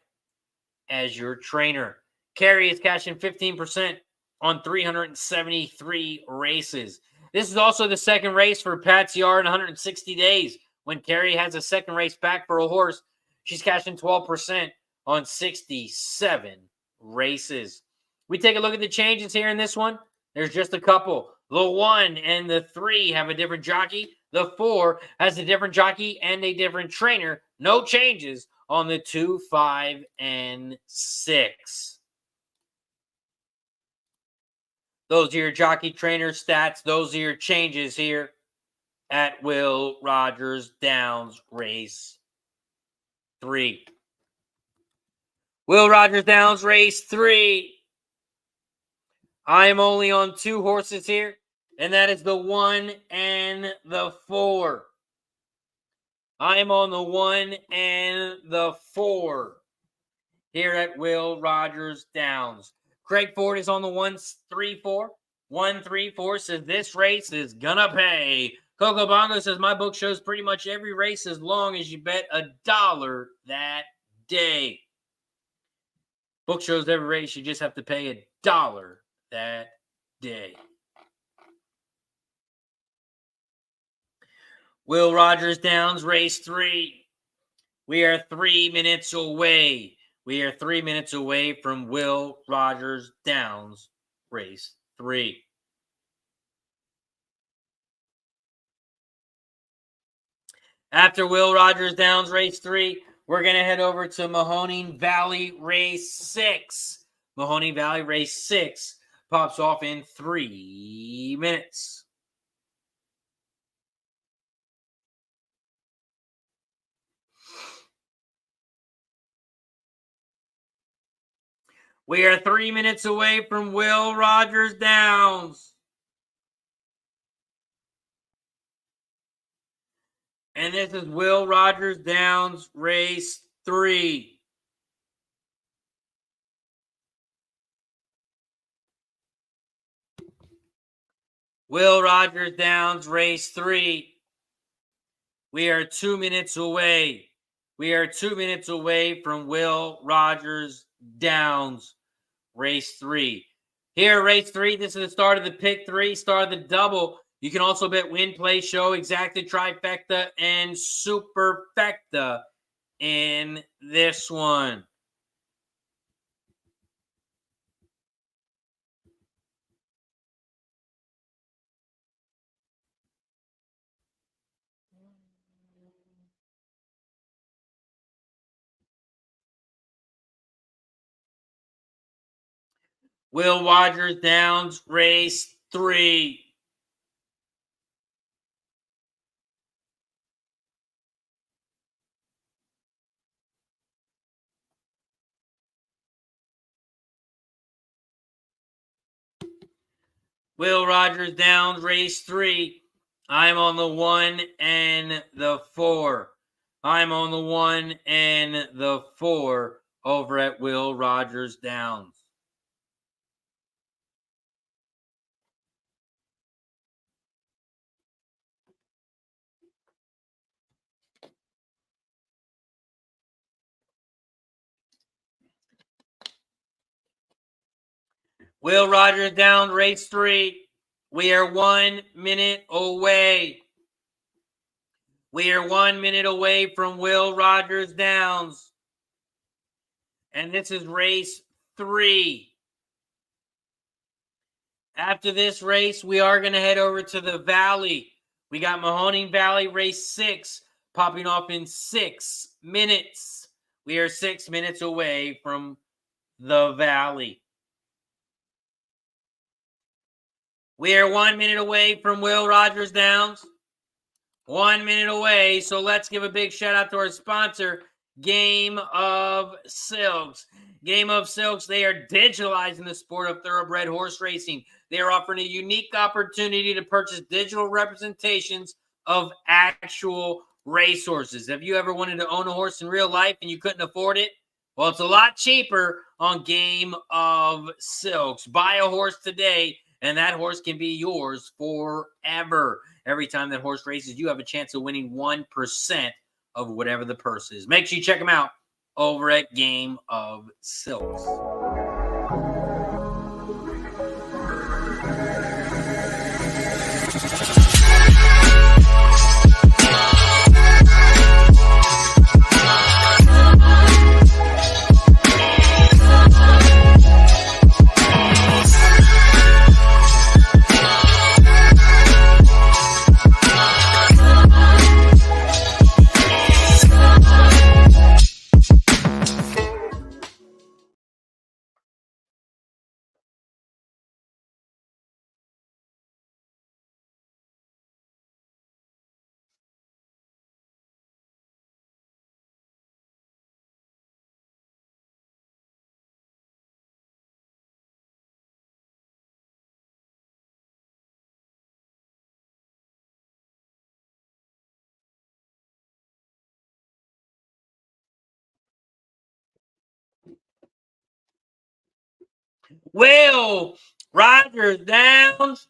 as your trainer. Carrie is cashing 15% on 373 races. This is also the second race for Patsy R in 160 days. When Carrie has a second race back for a horse, she's cashing 12% on 67 races. We take a look at the changes here in this one. There's just a couple. The 1 and the 3 have a different jockey. The 4 has a different jockey and a different trainer. No changes on the 2, 5, and 6. Those are your jockey trainer stats. Those are your changes here at Will Rogers Downs race 3. Will Rogers Downs race 3. I am only on 2 horses here, and that is the 1 and the 4. I am on the 1 and the 4 here at Will Rogers Downs. Craig Ford is on the 1-3-4. 1-3-4 says this race is gonna pay. Coco Bongo says my book shows pretty much every race as long as you bet $1 that day. Book shows every race, you just have to pay $1 that day. Will Rogers Downs race 3. We are 3 minutes away. We are 3 minutes away from Will Rogers Downs race 3. After Will Rogers Downs race 3, we're going to head over to Mahoning Valley race 6. Mahoney Valley race 6 pops off in 3 minutes. We are 3 minutes away from Will Rogers Downs. And this is Will Rogers Downs race 3. Will Rogers Downs, race 3. We are 2 minutes away. We are 2 minutes away from Will Rogers Downs, race 3. Here, race 3, this is the start of the pick 3, start of the double. You can also bet win, play, show, exacta, trifecta, and superfecta in this one. Will Rogers Downs, race 3. Will Rogers Downs, race 3. I'm on the 1 and the 4. I'm on the 1 and the 4 over at Will Rogers Downs. Will Rogers Downs, race 3. We are 1 minute away. We are 1 minute away from Will Rogers Downs. And this is race 3. After this race, we are going to head over to the Valley. We got Mahoning Valley race 6 popping off in 6 minutes. We are 6 minutes away from the Valley. We are 1 minute away from Will Rogers Downs. 1 minute away. So let's give a big shout out to our sponsor, Game of Silks. Game of Silks, they are digitalizing the sport of thoroughbred horse racing. They are offering a unique opportunity to purchase digital representations of actual racehorses. Have you ever wanted to own a horse in real life and you couldn't afford it? Well, it's a lot cheaper on Game of Silks. Buy a horse today, and that horse can be yours forever. Every time that horse races, you have a chance of winning 1% of whatever the purse is. Make sure you check them out over at Game of Silks. Will Rogers Downs,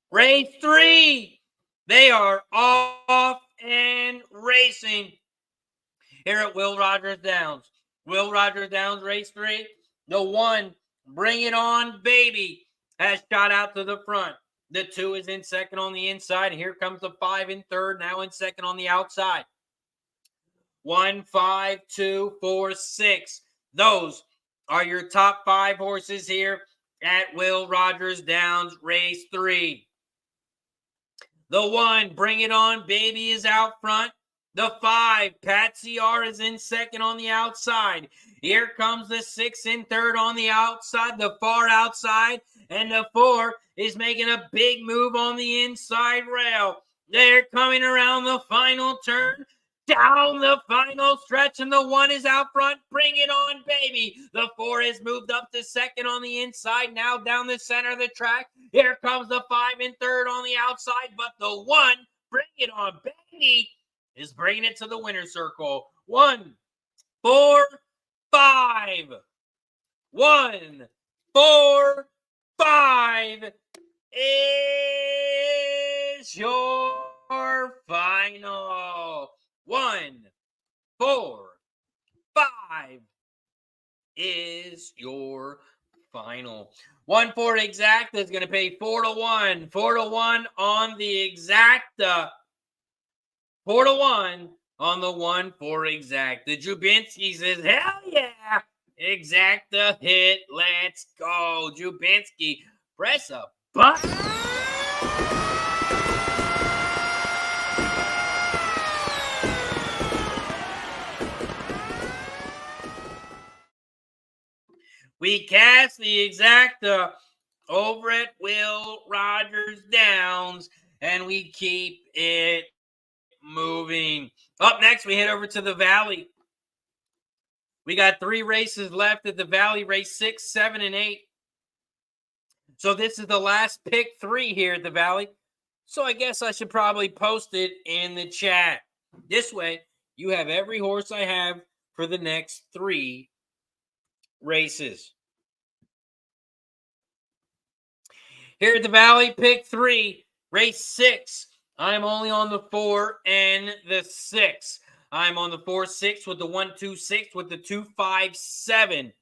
race 3. They are off and racing here at Will Rogers Downs. Will Rogers Downs, race 3. The 1, Bring It On Baby, has shot out to the front. The 2 is in second on the inside. Here comes the 5 in third, now in second on the outside. 1, 5, 2, 4, 6. Those are your top 5 horses here at Will Rogers Downs, race 3. The 1, Bring It On Baby, is out front. The 5, Patsy R, is in second on the outside. Here comes the 6 in third on the outside, the far outside. And the 4 is making a big move on the inside rail. They're coming around the final turn, down the final stretch, and the 1 is out front. Bring It On Baby. The 4 has moved up to second on the inside, now down the center of the track. Here comes the 5 in third on the outside, but the 1, Bring It On Baby, is bringing it to the winner's circle. 1, 4, 5. 1, 4, 5. is your final? 1, 4, 5 is your final. 1 for exacta is going to pay 4 to 1. 4 to 1 on the exacta. 4 to 1 on the 1 for exacta. Jubinski says, hell yeah. Exacta hit. Let's go. Jubinski, press a button. We cast the exacta over at Will Rogers Downs, and we keep it moving. Up next, we head over to the Valley. We got 3 races left at the Valley, race 6, 7, and 8. So this is the last pick 3 here at the Valley. So I guess I should probably post it in the chat. This way, you have every horse I have for the next 3 races. Here at the Valley, pick 3, race 6. I'm only on the 4 and the 6. I'm on the 4-6 with the 1-2-6 with the 2-5-7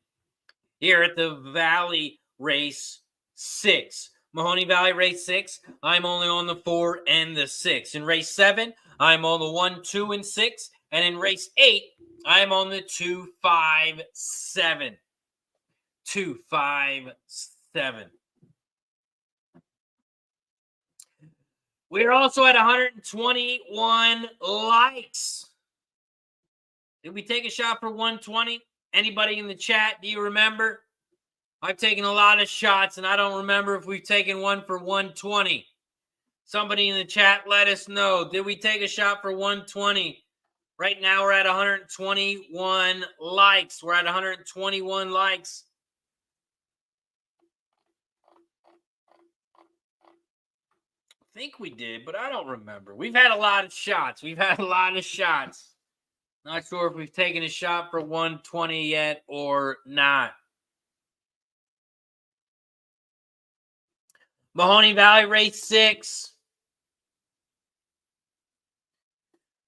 here at the Valley, race 6. Mahoney Valley, race 6. I'm only on the 4 and the 6. In race 7, I'm on the 1, 2, and 6. And in race 8, I'm on the 2-5-7. 2-5-7. We're also at 121 likes. Did we take a shot for 120? Anybody in the chat, do you remember? I've taken a lot of shots, and I don't remember if we've taken one for 120. Somebody in the chat, let us know. Did we take a shot for 120? Right now, we're at 121 likes. We're at 121 likes. I think we did, but I don't remember. We've had a lot of shots. Not sure if we've taken a shot for 120 yet or not. Mahoney Valley, race 6.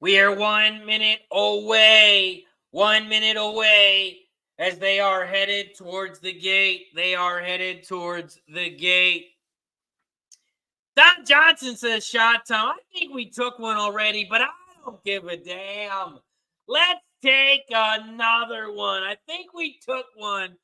We are 1 minute away. 1 minute away as they are headed towards the gate. Don Johnson says shot time. I think we took one already, but I don't give a damn. Let's take another one. I think we took one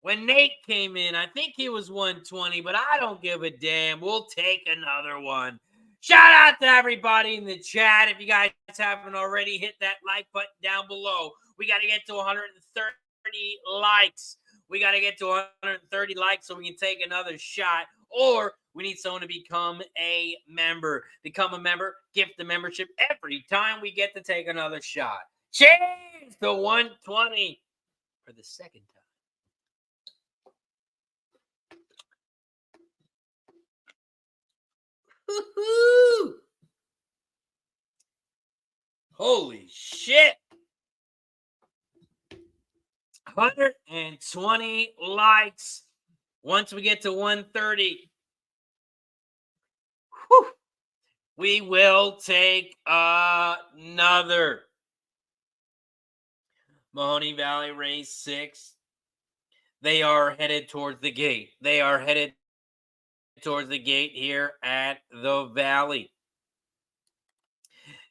when Nate came in. I think he was 120, but I don't give a damn. We'll take another one. Shout out to everybody in the chat. If you guys haven't already, hit that like button down below. We got to get to 130 likes. We got to get to 130 likes so we can take another shot. Or we need someone to become a member. Become a member, gift the membership every time we get to take another shot. Cheers to 120 for the second time. Woo-hoo! Holy shit. 120 likes. Once we get to 130, we will take another. Mahoney Valley, race 6. They are headed towards the gate. Here at the Valley.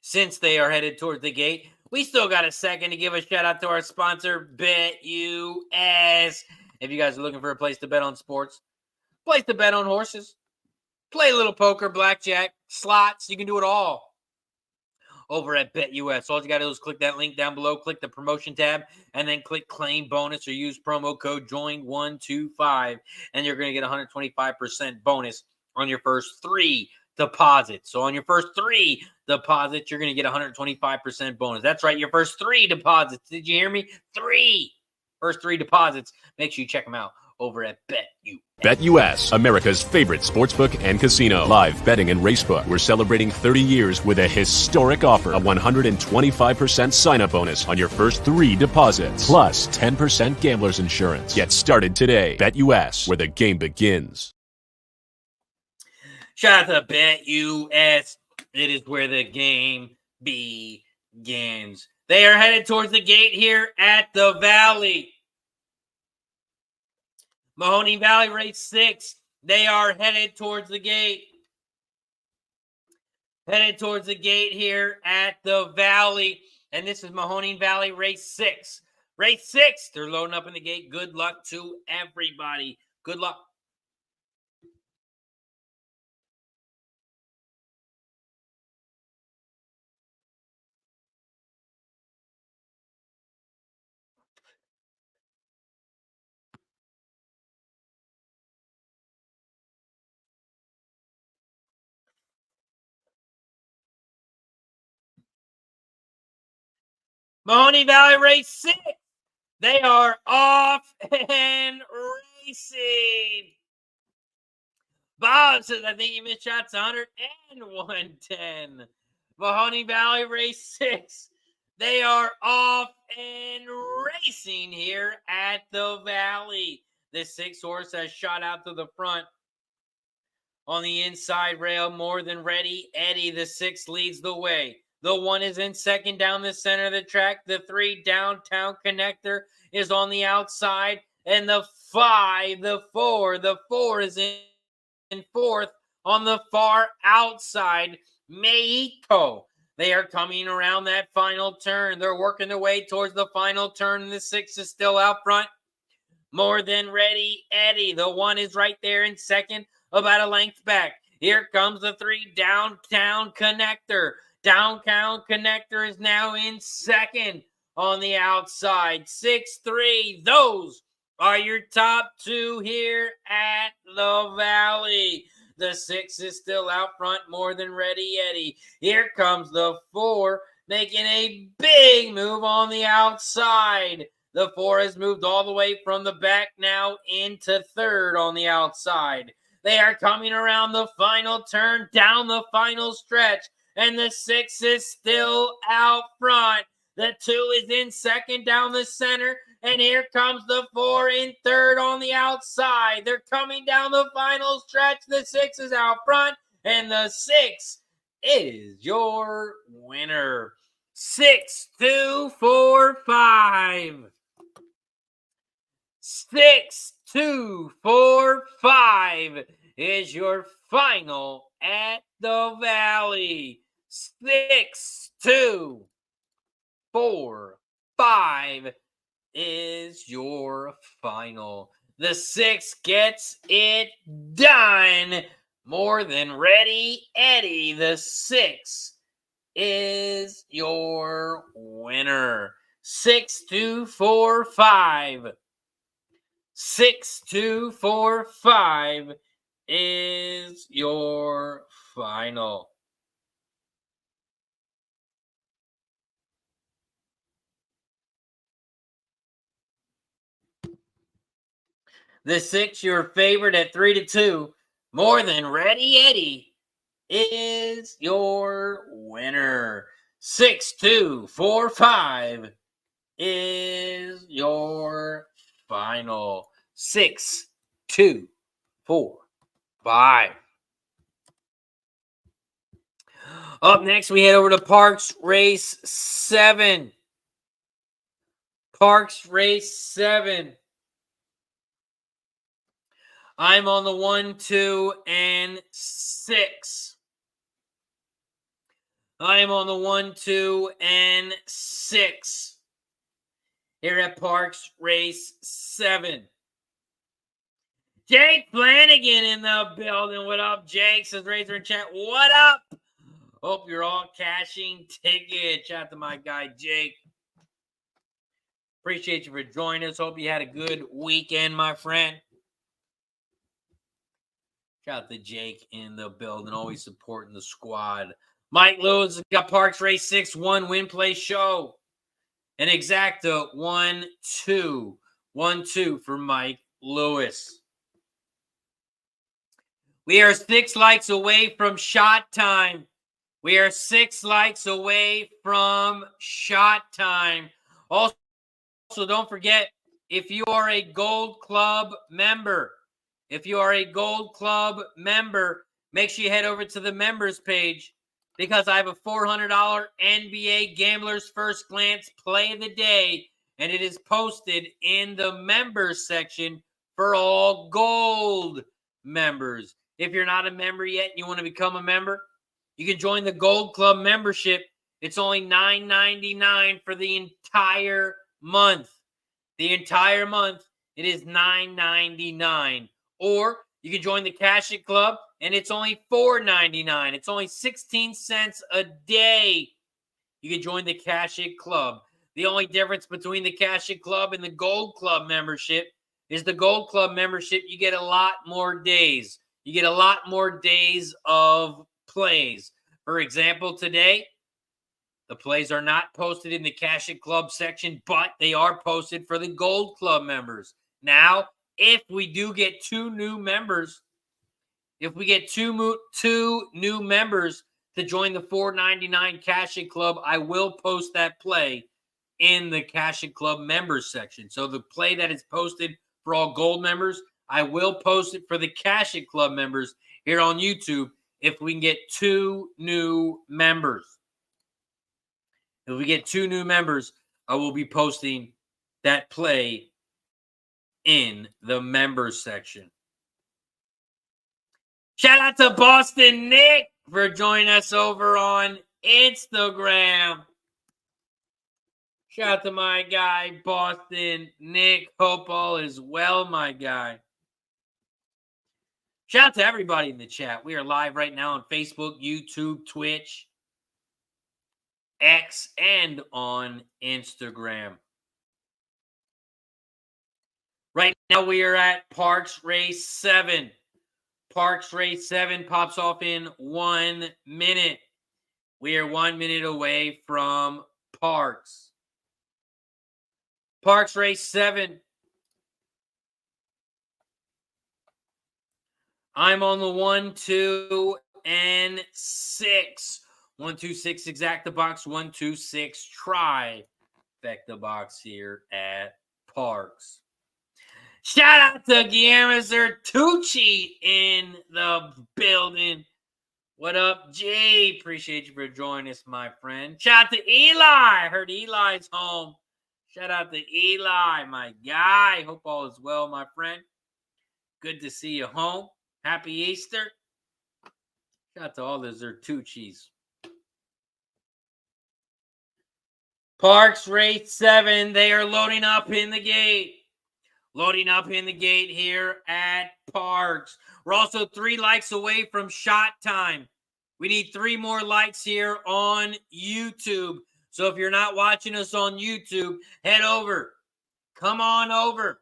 Since they are headed towards the gate, we still got a second to give a shout out to our sponsor, BetUS. If you guys are looking for a place to bet on sports, place to bet on horses, play a little poker, blackjack, slots, you can do it all over at BetUS. All you got to do is click that link down below, click the promotion tab, and then click claim bonus or use promo code JOIN125, and you're going to get 125% bonus on your first 3 deposits. So on your first 3 deposits, you're going to get 125% bonus. That's right, your first 3 deposits. Did you hear me? 3. First 3 deposits. Make sure you check them out over at BetUS. BetUS, America's favorite sportsbook and casino. Live betting and racebook. We're celebrating 30 years with a historic offer. A 125% sign-up bonus on your first 3 deposits. Plus 10% gambler's insurance. Get started today. BetUS, where the game begins. Shout out to BetUS. It is where the game begins. They are headed towards the gate here at the Valley. Mahoning Valley race 6. They are headed towards the gate. Headed towards the gate here at the Valley. And this is Mahoning Valley race 6. Race 6. They're loading up in the gate. Good luck to everybody. Good luck. Mahoney Valley race 6. They are off and racing. Bob says, I think you missed shots 100 and 110. Mahoney Valley race 6. They are off and racing here at the Valley. The 6 horse has shot out to the front. On the inside rail, more than ready. Eddie, the 6, leads the way. The 1 is in second down the center of the track. The 3, Downtown Connector, is on the outside. And the 5, the 4 is in fourth on the far outside. Mexico. They are coming around that final turn. They're working their way towards the final turn, and the 6 is still out front. More than ready, Eddie. The 1 is right there in second, about a length back. Here comes the 3, Downtown Connector. Downtown Connector is now in second on the outside. 6-3. Those are your top 2 here at the Valley. The 6 is still out front, more than ready, Eddie. Here comes the 4, making a big move on the outside. The 4 has moved all the way from the back now into third on the outside. They are coming around the final turn, down the final stretch, and the 6 is still out front. The 2 is in second down the center, and here comes the 4 in third on the outside. They're coming down the final stretch. The 6 is out front, and the 6 is your winner. 6, 2, 4, 5. 6, 2, 4, 5 is your final at the Valley. 6, 2, 4, 5 is your final. The 6 gets it done. More than ready, Eddie. The 6 is your winner. 6, 2, 4, 5. 6, 2, 4, 5 is your final. The 6, your favorite at 3-2. More than ready, Eddie is your winner. 6, 2, 4, 5 is your final. 6, 2, 4, 5. Up next, we head over to Parx Race 7. Parx Race 7. I'm on the 1, 2, and 6. I'm on the 1, 2, and 6. Here at Parx Race 7. Jake Flanagan in the building. What up, Jake? Says Razor in chat. What up? Hope you're all cashing tickets. Shout out to my guy, Jake. Appreciate you for joining us. Hope you had a good weekend, my friend. Shout out to Jake in the building, always supporting the squad. Mike Lewis has got Parx Race 6, 1 win play show. An exacta 1, 2. 1, 2 for Mike Lewis. We are 6 likes away from shot time. We are 6 likes away from shot time. Also, don't forget, if you are a Gold Club member, make sure you head over to the members page because I have a $400 NBA Gamblers First Glance Play of the Day, and it is posted in the members section for all gold members. If you're not a member yet and you want to become a member, you can join the Gold Club membership. It's only $9.99 for the entire month. The entire month, it is $9.99. Or you can join the Cash It Club, and it's only $4.99. It's only 16 cents a day. You can join the Cash It Club. The only difference between the Cash It Club and the Gold Club membership is the Gold Club membership, you get a lot more days. You get a lot more days of plays. For example, today, the plays are not posted in the Cash It Club section, but they are posted for the Gold Club members. Now, if we do get two new members, if we get two new members to join the $4.99 Cash It Club, I will post that play in the Cash It Club members section. So the play that is posted for all gold members, I will post it for the Cash It Club members here on YouTube if we can get two new members. If we get two new members, I will be posting that play in the members section. Shout out to Boston Nick for joining us over on Instagram. Shout out to my guy, Boston Nick. Hope all is well, my guy. Shout out to everybody in the chat. We are live right now on Facebook, YouTube, Twitch, X, and on Instagram. Right now we are at Parx Race 7. Parx Race 7 pops off in 1 minute. We are 1 minute away from Parx. Parx Race 7. I'm on the 1, 2, and 6. 1, 2, 6 exact the box. 1, 2, 6 try effect the box here at Parx. Shout out to Guillermo Zertucci in the building. What up, Jay? Appreciate you for joining us, my friend. Shout out to Eli. I heard Eli's home. Shout out to Eli, my guy. Hope all is well, my friend. Good to see you home. Happy Easter. Shout out to all the Zertuccis. Parx Race 7. They are loading up in the gate. Loading up in the gate here at Parx. We're also 3 likes away from shot time. We need 3 more likes here on YouTube. So if you're not watching us on YouTube, head over. Come on over.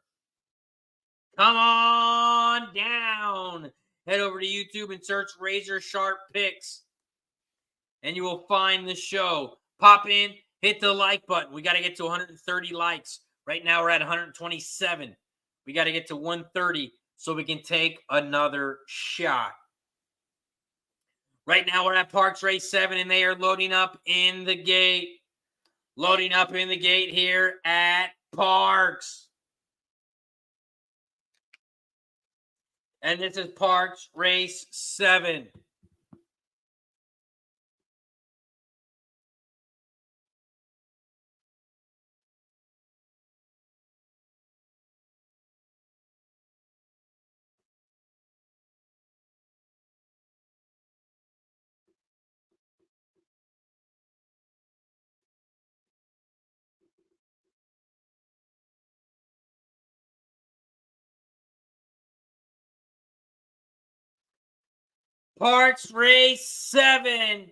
Come on down. Head over to YouTube and search RazorSharpPicks. And you will find the show. Pop in, hit the like button. We got to get to 130 likes. Right now we're at 127. We got to get to 130 so we can take another shot. Right now we're at Parx Race 7 and they are loading up in the gate. Loading up in the gate here at Parx. And this is Parx Race 7. Parx Race 7.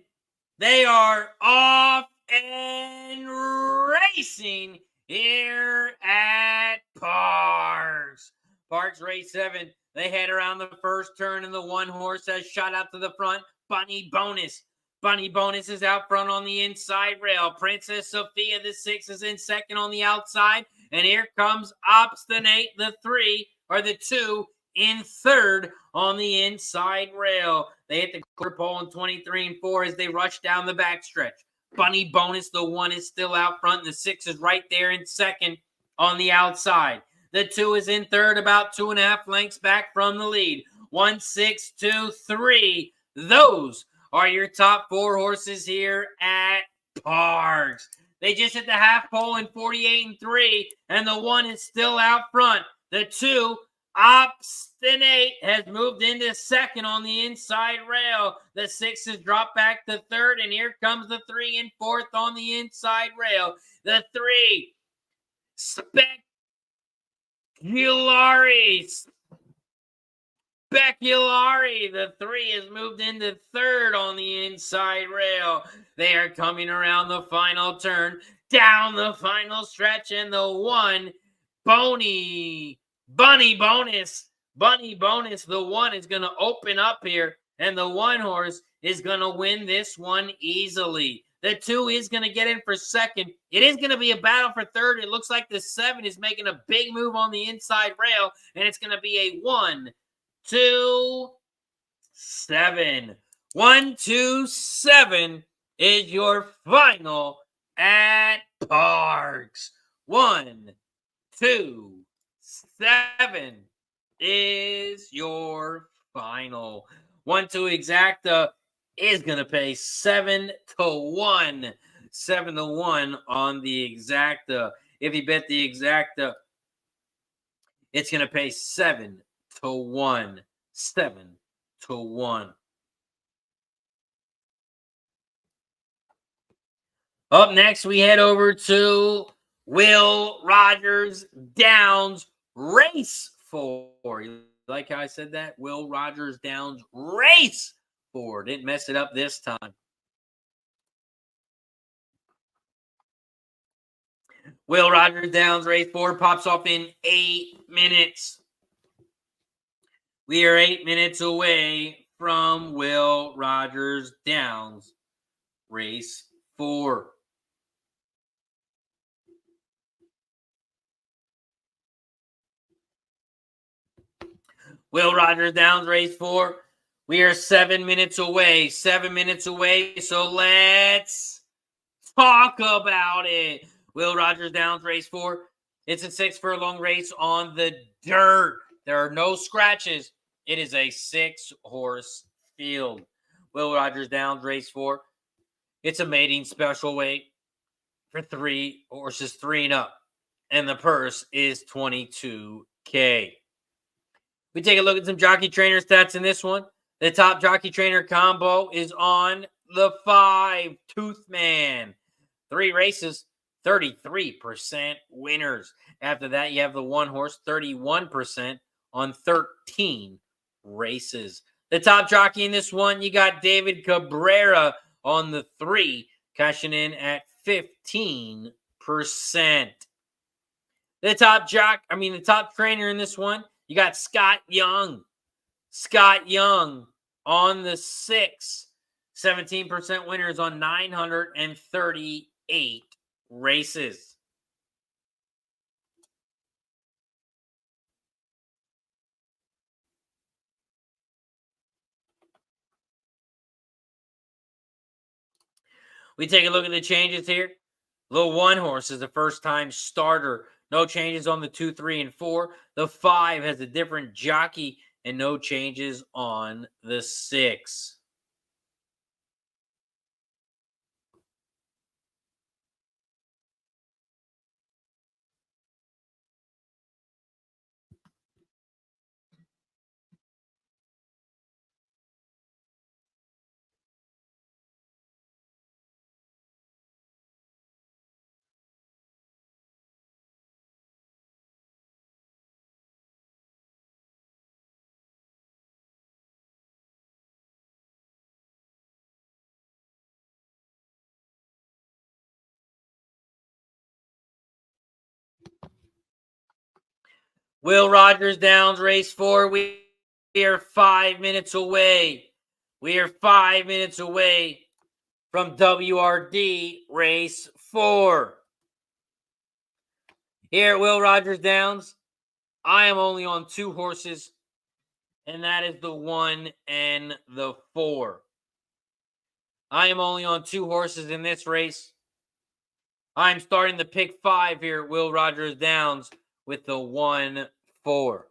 They are off and racing here at Parx. Parx Race 7. They head around the first turn and the one horse has shot out to the front. Bunny Bonus. Bunny Bonus is out front on the inside rail. Princess Sophia, the 6, is in second on the outside. And here comes Obstinate, the 3, or the 2, in third on the inside rail. They hit the quarter pole in 23 and 4 as they rush down the backstretch. Bunny Bonus, the 1, is still out front. And the 6 is right there in second on the outside. The 2 is in third, about 2.5 lengths back from the lead. 1, 6, 2, 3. Those are your top 4 horses here at Parx. They just hit the half pole in 48 and 3, and the 1 is still out front. The 2, Obstinate, has moved into second on the inside rail. The 6 has dropped back to third, and here comes the 3 and 4th on the inside rail. The 3, Speculari. The 3 has moved into third on the inside rail. They are coming around the final turn, down the final stretch, and the 1, Bunny Bonus. The 1 is going to open up here, and the 1 horse is going to win this one easily. The 2 is going to get in for second. It is going to be a battle for third. It looks like the 7 is making a big move on the inside rail, and it's going to be a 1, 2, 7. 1, 2, 7 is your final at Parx. 1, 2, 7 is your final. 1, 2 exacta is going to pay 7 to 1. 7 to 1 on the exacta. If you bet the exacta, it's going to pay 7 to 1. 7 to 1. Up next, we head over to Will Rogers Downs Race 4. You like how I said that? Will Rogers Downs Race 4. Didn't mess it up this time. Will Rogers Downs Race 4 pops off in 8 minutes. We are 8 minutes away from Will Rogers Downs Race 4. Will Rogers Downs Race 4. We are 7 minutes away. 7 minutes away. So let's talk about it. Will Rogers Downs Race 4. It's a 6 furlong race on the dirt. There are no scratches. It is a 6-horse field. Will Rogers Downs Race 4. It's a mating special weight for 3 horses, 3 and up. And the purse is $22K. We take a look at some jockey trainer stats in this one. The top jockey trainer combo is on the 5, Tooth Man. 3 races, 33% winners. After that, you have the 1 horse, 31% on 13 races. The top jockey in this one, you got David Cabrera on the 3, cashing in at 15%. The top trainer in this one, you got Scott Young. Scott Young on the 6, 17% winners on 938 races. We take a look at the changes here. The 1 horse is a first-time starter. No changes on the 2, 3, and 4. The 5 has a different jockey and no changes on the 6. Will Rogers Downs Race 4. We are 5 minutes away. We are 5 minutes away from WRD Race 4. Here at Will Rogers Downs, I am only on 2 horses, and that is the 1 and the 4. I am only on 2 horses in this race. I'm starting the pick 5 here at Will Rogers Downs with the 1, 4.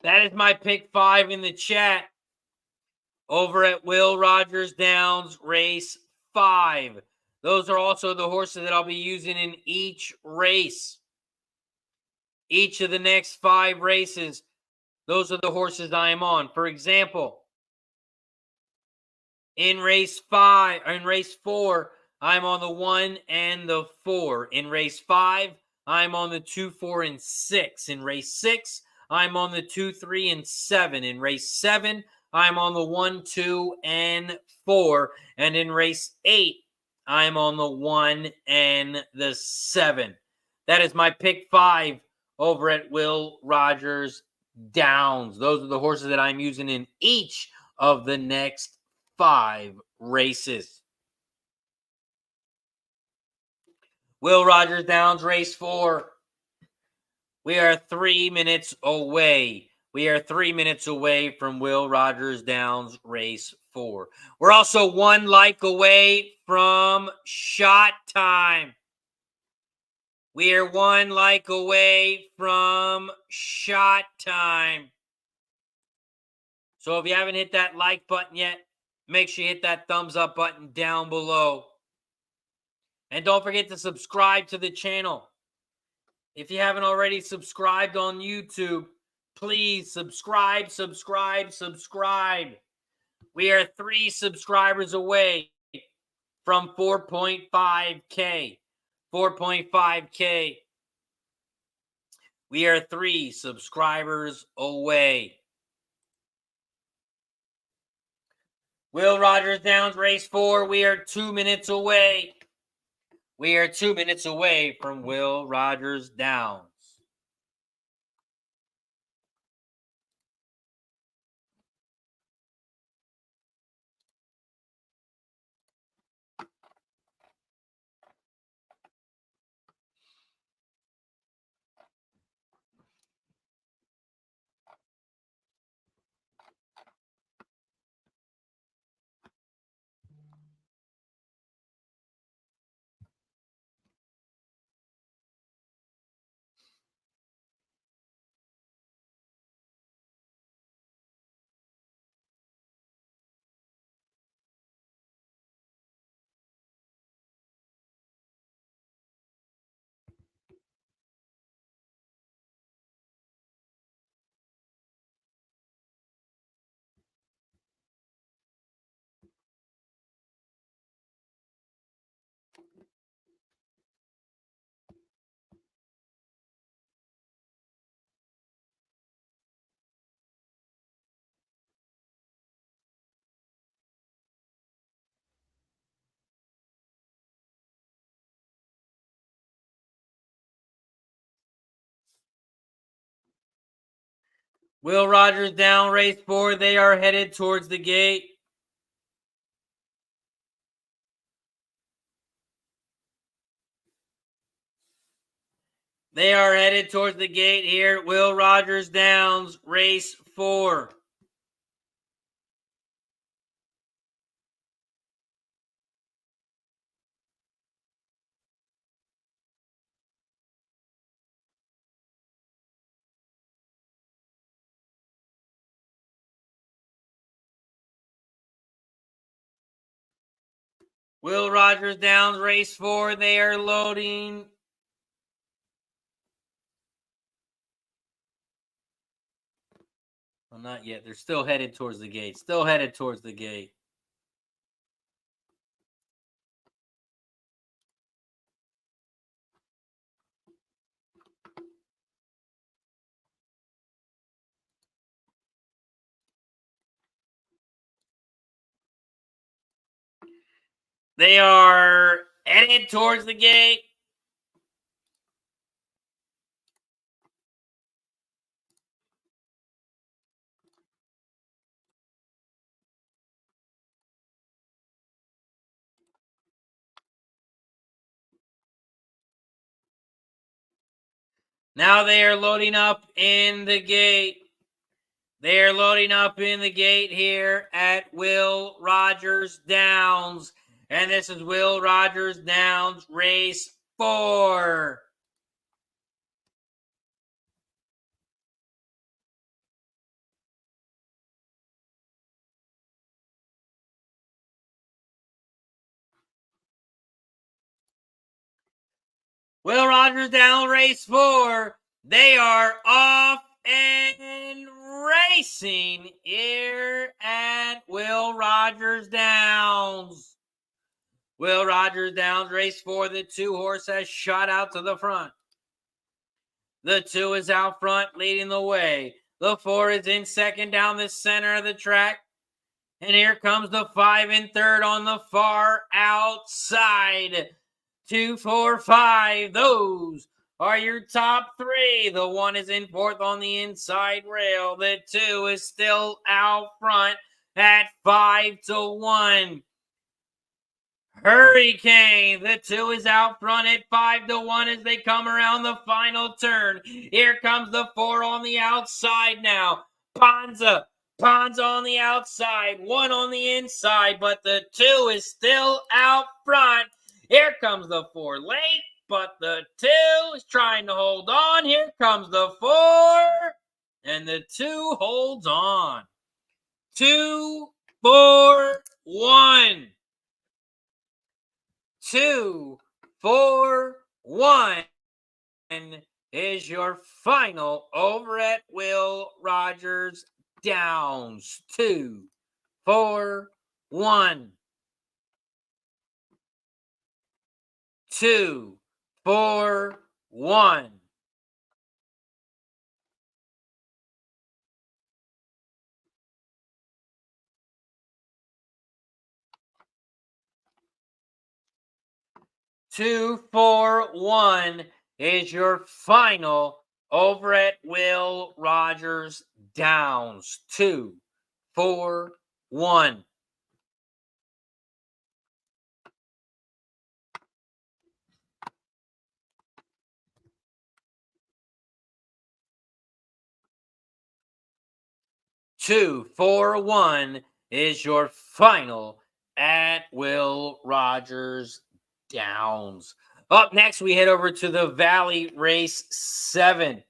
That is my pick 5 in the chat over at Will Rogers Downs Race 5. Those are also the horses that I'll be using in each race. Each of the next 5 races, those are the horses I am on. For example, in race 4, I'm on the 1 and the 4. In race 5, I'm on the 2, 4, and 6. In race 6, I'm on the 2, 3, and 7. In race 7, I'm on the 1, 2, and 4. And in race 8, I'm on the 1 and the 7. That is my pick 5 over at Will Rogers Downs. Those are the horses that I'm using in each of the next 5 races. Will Rogers Downs Race 4. We are 3 minutes away. We are 3 minutes away from Will Rogers Downs Race 4. We're also 1 like away from shot time. We are 1 like away from shot time. So if you haven't hit that like button yet, make sure you hit that thumbs up button down below. And don't forget to subscribe to the channel. If you haven't already subscribed on YouTube, please subscribe. We are 3 subscribers away from 4.5K. 4.5K. We are 3 subscribers away. Will Rogers Downs Race 4. We are 2 minutes away. We are 2 minutes away from Will Rogers Downs. Will Rogers Down Race 4. They are headed towards the gate. They are headed towards the gate here at Will Rogers Downs Race 4. Will Rogers Downs Race 4. They are loading. Well, not yet. They're still headed towards the gate. Still headed towards the gate. They are headed towards the gate. Now they are loading up in the gate. They are loading up in the gate here at Will Rogers Downs. And this is Will Rogers Downs Race 4. Will Rogers down, race 4. They are off and racing here at Will Rogers Downs. Will Rogers Downs, race 4. The 2-horse has shot out to the front. The 2 is out front, leading the way. The 4 is in second down the center of the track. And here comes the 5 in third on the far outside. 2, 4, 5. Those are your top 3. The 1 is in fourth on the inside rail. The 2 is still out front at 5-1. Hurricane. The 2 is out front at 5-1 as they come around the final turn. Here comes the 4 on the outside now. Ponza on the outside, 1 on the inside, but the 2 is still out front. Here comes the 4 late, but the 2 is trying to hold on. Here comes the 4, and the 2 holds on. 2, 4, 1. 2, 4, 1 is your final over at Will Rogers Downs. 2, 4, 1. 2, 4, 1. Two, 4, 1 is your final over at Will Rogers Downs. 2, 4, 1. Two, 4, 1 is your final at Will Rogers Downs. Up next, we head over to the Valley Race 7.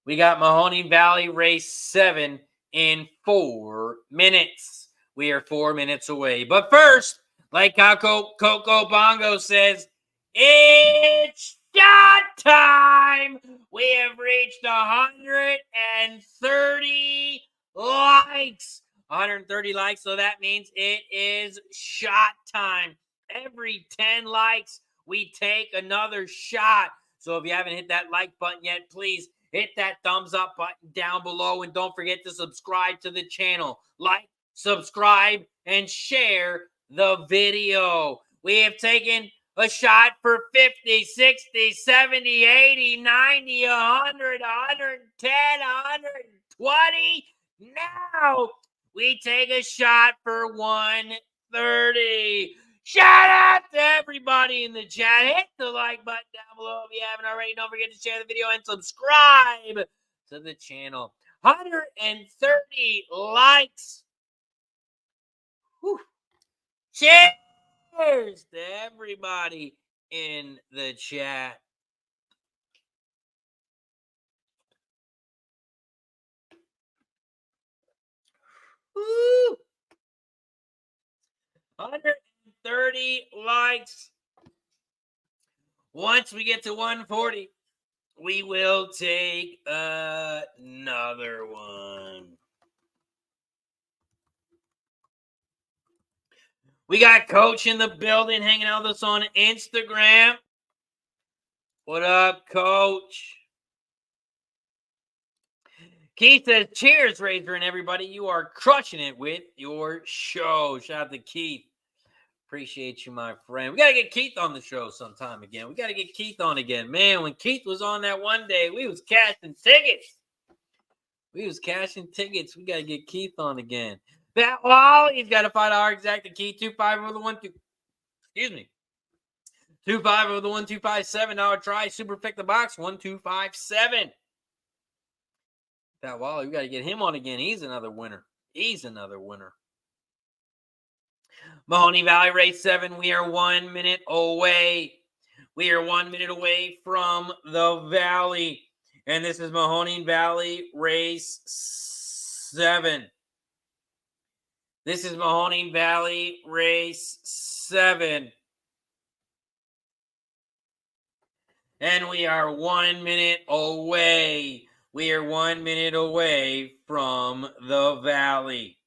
We got Mahoning Valley Race 7 in 4 minutes. We are 4 minutes away. But first, like Coco Bongo says, it's shot time! We have reached 130 likes. 130 likes, so that means it is shot time. Every 10 likes, we take another shot. So if you haven't hit that like button yet, please hit that thumbs up button down below. And don't forget to subscribe to the channel. Like, subscribe, and share the video. We have taken a shot for 50, 60, 70, 80, 90, 100, 110, 120. Now we take a shot for 130. Shout out to everybody in the chat. Hit the like button down below if you haven't already. Don't forget to share the video and subscribe to the channel. 130 likes. Whew. Cheers to everybody in the chat. Woo. 130 likes. Once we get to 140, we will take another one. We got Coach in the building hanging out with us on Instagram. What up, Coach? Keith says, cheers, Razor and everybody. You are crushing it with your show. Shout out to Keith. Appreciate you, my friend. We got to get Keith on the show sometime again. We got to get Keith on again. Man, when Keith was on that one day, we was cashing tickets. We got to get Keith on again. That Wall, he's got a $5 exact key. 25 over the 1, 2. Excuse me. 25 over the 1, 2, 5, $7 try. Super pick the box. 1, 2, 5, 7. That Wall, we got to get him on again. He's another winner. Mahoney Valley Race 7, we are 1 minute away. We are 1 minute away from the Valley. And this is Mahoning Valley Race 7. This is Mahoning Valley Race 7. And we are 1 minute away. We are 1 minute away from the Valley.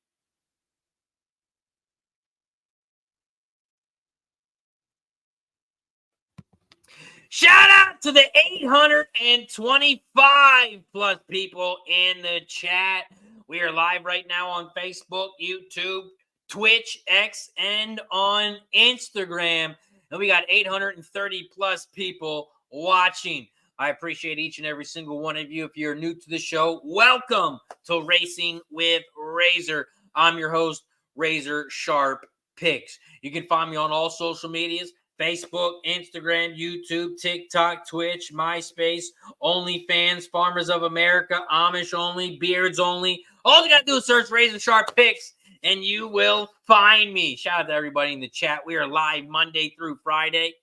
Shout out to the 825 plus people in the chat. We are live right now on Facebook, YouTube, Twitch, X, and on Instagram. And we got 830 plus people watching. I appreciate each and every single one of you. If you're new to the show, welcome to Racing with Razor. I'm your host, RazorSharpPicks. You can find me on all social medias. Facebook, Instagram, YouTube, TikTok, Twitch, MySpace, OnlyFans, Farmers of America, Amish only, Beards only. All you got to do is search RazorSharpPicks and you will find me. Shout out to everybody in the chat. We are live Monday through Friday.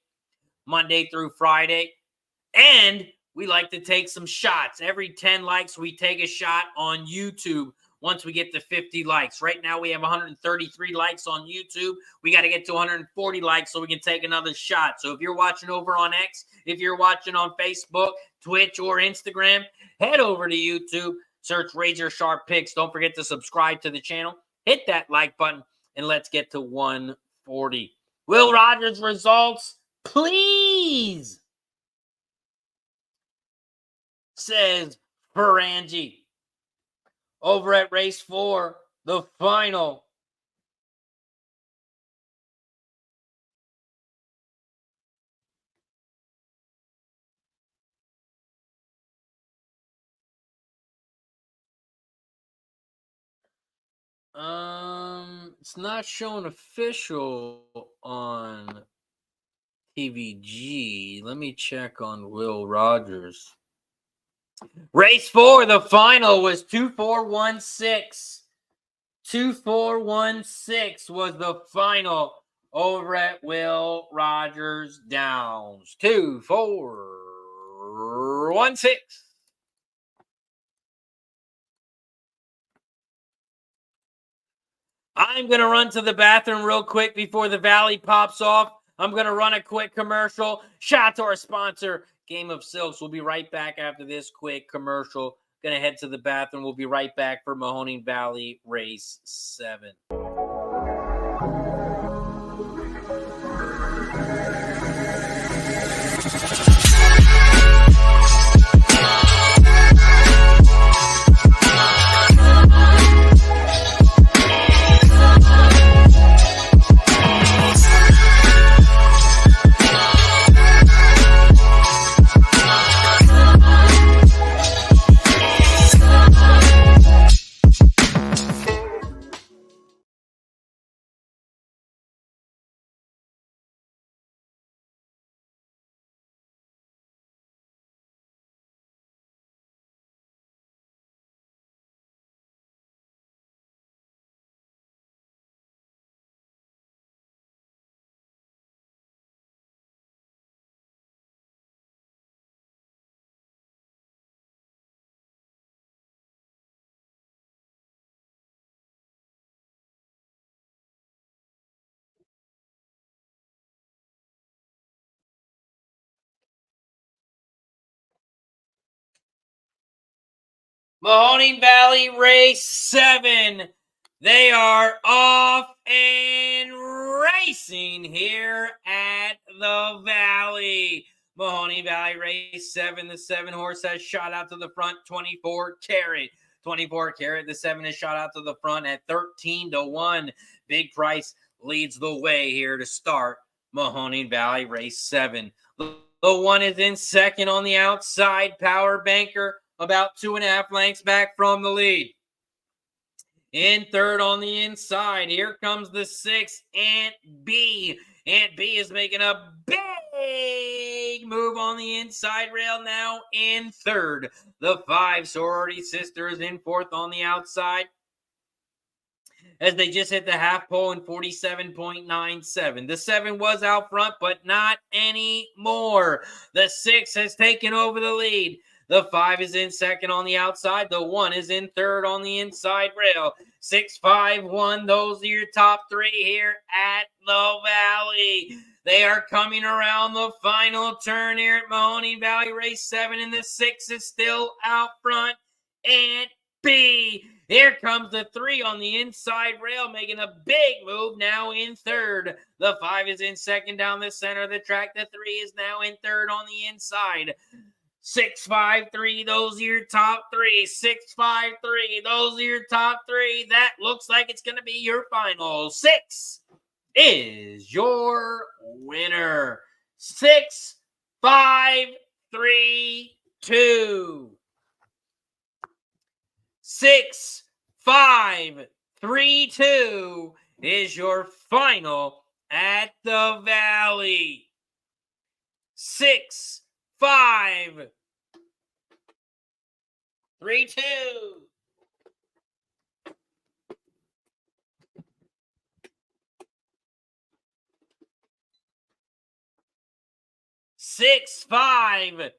And we like to take some shots. Every 10 likes, we take a shot on YouTube. Once we get to 50 likes. Right now, we have 133 likes on YouTube. We got to get to 140 likes so we can take another shot. So if you're watching over on X, if you're watching on Facebook, Twitch, or Instagram, head over to YouTube, search RazorSharpPicks. Don't forget to subscribe to the channel. Hit that like button, and let's get to 140. Will Rogers results, please, says Ferangi. Over at race 4, the final. It's not showing official on TVG. Let me check on Will Rogers. Race 4, the final was 2416. 2416 was the final over at Will Rogers Downs. 2416. I'm going to run to the bathroom real quick before the Valley pops off. I'm going to run a quick commercial. Shout out to our sponsor, Game of Silks. We'll be right back after this quick commercial. Going to head to the bathroom. We'll be right back for Mahoning Valley Race 7. Mahoning Valley Race 7. They are off and racing here at the Valley. Mahoning Valley Race 7. The 7 horse has shot out to the front, 24 Carat. 24 Carat. The 7 is shot out to the front at 13-1. Big Price leads the way here to start Mahoning Valley Race 7. The 1 is in second on the outside. Power Banker about 2.5 lengths back from the lead. In third on the inside, here comes the 6, Aunt B. Aunt B is making a big move on the inside rail now in third. The 5, Sorority Sister, is in fourth on the outside as they just hit the half pole in 47.97. The 7 was out front, but not anymore. The 6 has taken over the lead. The 5 is in second on the outside. The 1 is in third on the inside rail. 6, 5, 1. Those are your top 3 here at the Valley. They are coming around the final turn here at Mahoning Valley, race 7, and the 6 is still out front. And B, here comes the 3 on the inside rail, making a big move now in third. The 5 is in second down the center of the track. The 3 is now in third on the inside. 6, 5, 3, those are your top 3. 6, 5, 3, those are your top 3. That looks like it's going to be your final. 6 is your winner. 6, 5, 3, 2. 6, 5, 3, 2 is your final at the Valley. 6, 5, 3, 2. Six, 5,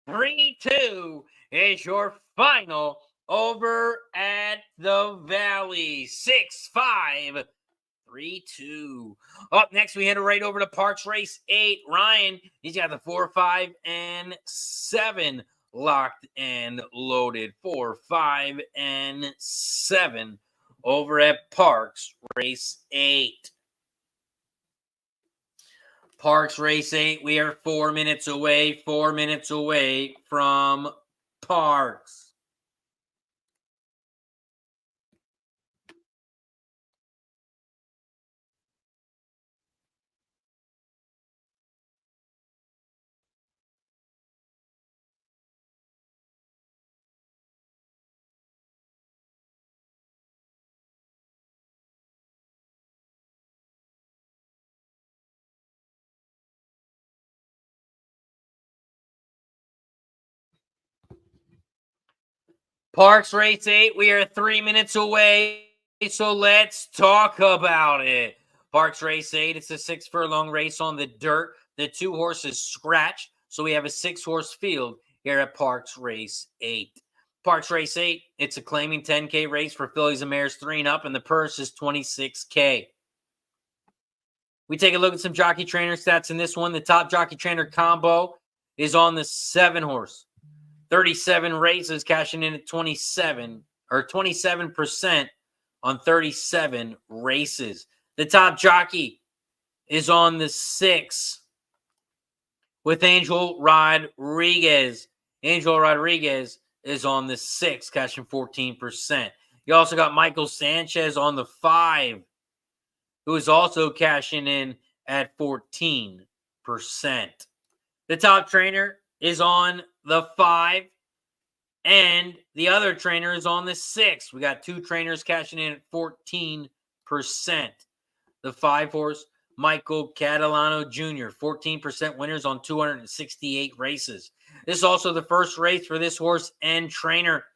3, 2 is your final over at the Valley. 6, 5, 3, 2. Up next, we head right over to Parx Race 8. Ryan, he's got the 4, 5, and 7 locked and loaded. 4, 5, and 7 over at Parx Race 8. Parx Race 8, we are 4 minutes away from Parx. Parx Race 8, we are 3 minutes away, so let's talk about it. Parx Race 8, it's a 6 furlong race on the dirt. The 2 horses scratched, so we have a 6-horse field here at Parx Race 8. Parx Race 8, it's a claiming 10K race for fillies and mares 3 and up, and the purse is $26K. We take a look at some jockey trainer stats in this one. The top jockey trainer combo is on the 7-horse. 37 races, cashing in at 27% on 37 races. The top jockey is on the 6 with Angel Rodriguez. Angel Rodriguez is on the 6, cashing 14%. You also got Michael Sanchez on the 5, who is also cashing in at 14%. The top trainer is on the 5, and the other trainer is on the 6. We got 2 trainers cashing in at 14%. The 5-horse, Michael Catalano Jr., 14% winners on 268 races. This is also the first race for this horse and trainer.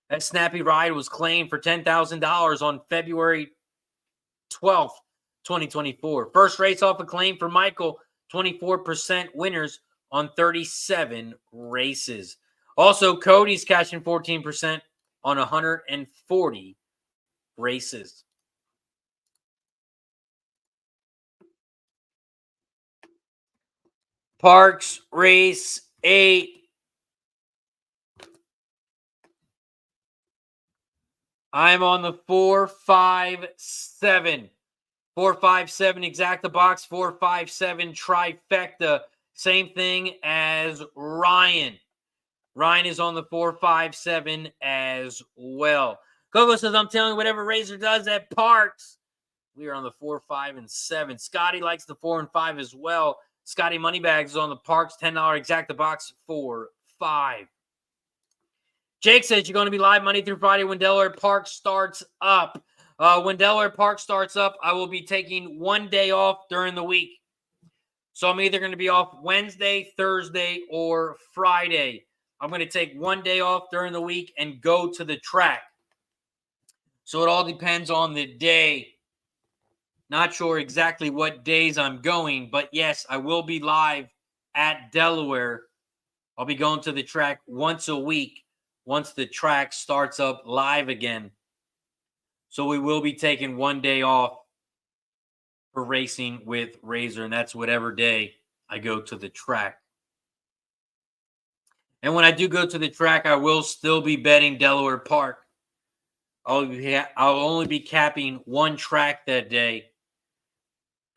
That snappy ride was claimed for $10,000 on February 12th, 2024. First race off a claim for Michael, 24% winners on 37 races. Also, Cody's cashing 14% on 140 races. Parx Race 8. I'm on the 4, 5, 7. 4, 5, 7 exacta box, 4, 5, 7 trifecta. Same thing as Ryan. Ryan is on the 4, 5, 7 as well. Coco says, I'm telling you, whatever Razor does at Parx, we are on the 4, 5, and 7. Scotty likes the 4 and 5 as well. Scotty Moneybags is on the Parx $10 exacta box 4, 5. Jake says you're going to be live Monday through Friday when Delaware Park starts up. When Delaware Park starts up, I will be taking one day off during the week. So I'm either going to be off Wednesday, Thursday, or Friday. I'm going to take one day off during the week and go to the track. So it all depends on the day. Not sure exactly what days I'm going, but yes, I will be live at Delaware. I'll be going to the track once a week once the track starts up live again. So we will be taking one day off for Racing with Razor, and that's whatever day I go to the track. And when I do go to the track, I will still be betting Delaware Park. I'll only be capping one track that day,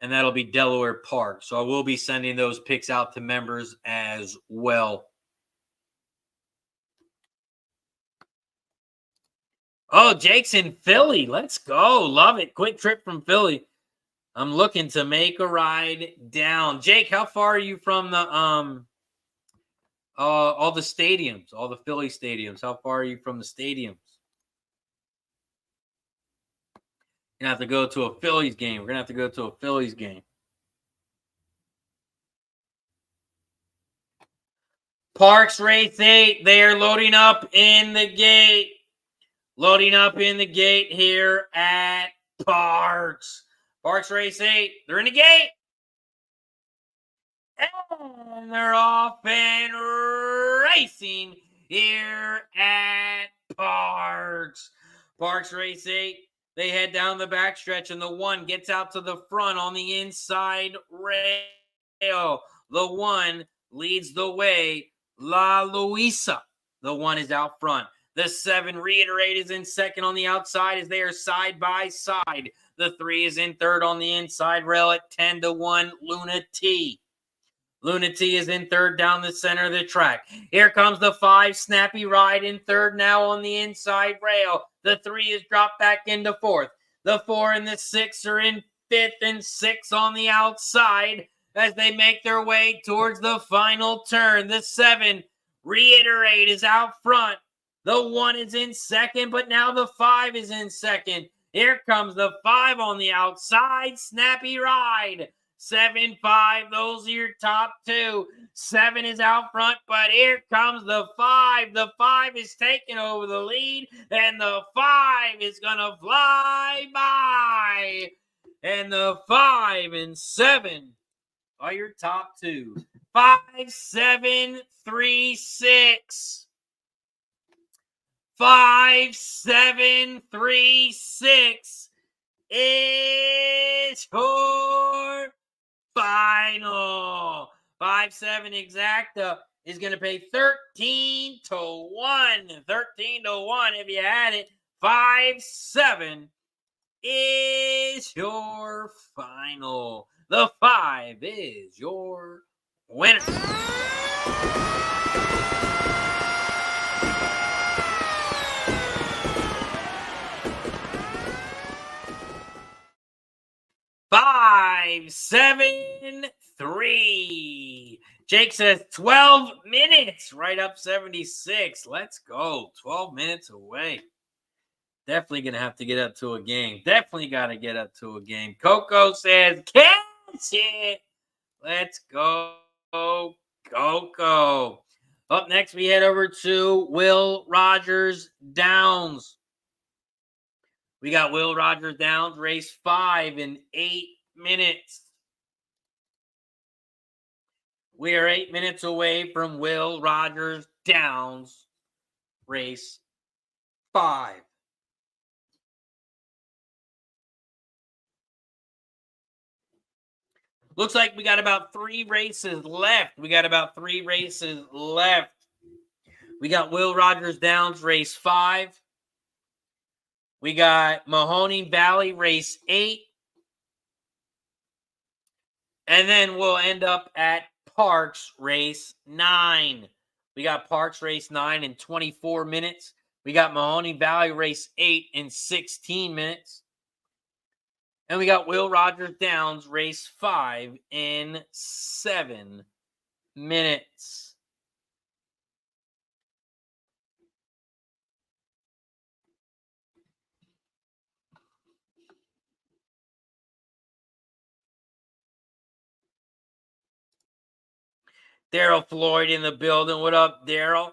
and that'll be Delaware Park. So I will be sending those picks out to members as well. Oh, Jake's in Philly. Let's go. Love it. Quick trip from Philly. I'm looking to make a ride down. Jake, how far are you from the all the stadiums, all the Philly stadiums? How far are you from the stadiums? You're gonna have to go to a Phillies game. We're gonna have to go to a Phillies game. Parx Race 8, they are loading up in the gate. Loading up in the gate here at Parx. Parx Race 8, they're in the gate. And they're off and racing here at Parx. Parx Race 8, they head down the backstretch, and the 1 gets out to the front on the inside rail. The 1 leads the way. La Luisa, the 1 is out front. The 7, Reiterate, is in second on the outside as they are side by side. The 3 is in third on the inside rail at 10-1, Luna T. Luna T is in third down the center of the track. Here comes the 5, Snappy Ride, in third now on the inside rail. The 3 is dropped back into fourth. The 4 and the 6 are in fifth and 6 on the outside as they make their way towards the final turn. The 7, Reiterate, is out front. The 1 is in second, but now the 5 is in second. Here comes the 5 on the outside, Snappy Ride. 7-5, those are your top 2. 7 is out front, but here comes the 5. The 5 is taking over the lead, and the 5 is going to fly by. And the 5 and 7 are your top 2. 5, 7, 3, 6. 5, 7, 3, 6 is your final. 5-7 Exacta is going to pay 13-1. 13-1 if you had it. 5-7 is your final. The 5 is your winner. Five, 7, 3. Jake says 12 minutes, right up 76. Let's go. 12 minutes away. Definitely going to have to get up to a game. Definitely got to get up to a game. Coco says, catch it. Let's go, Coco. Up next, we head over to Will Rogers Downs. We got Will Rogers Downs, race 5 in 8 minutes. We are 8 minutes away from Will Rogers Downs, race 5. Looks like we got about 3 races left. We got Will Rogers Downs, race 5. We got Mahoning Valley, race 8. And then we'll end up at Parx, race 9. We got Parx, race 9 in 24 minutes. We got Mahoning Valley, race 8 in 16 minutes. And we got Will Rogers Downs, race 5 in 7 minutes. Daryl Floyd in the building. What up, Daryl?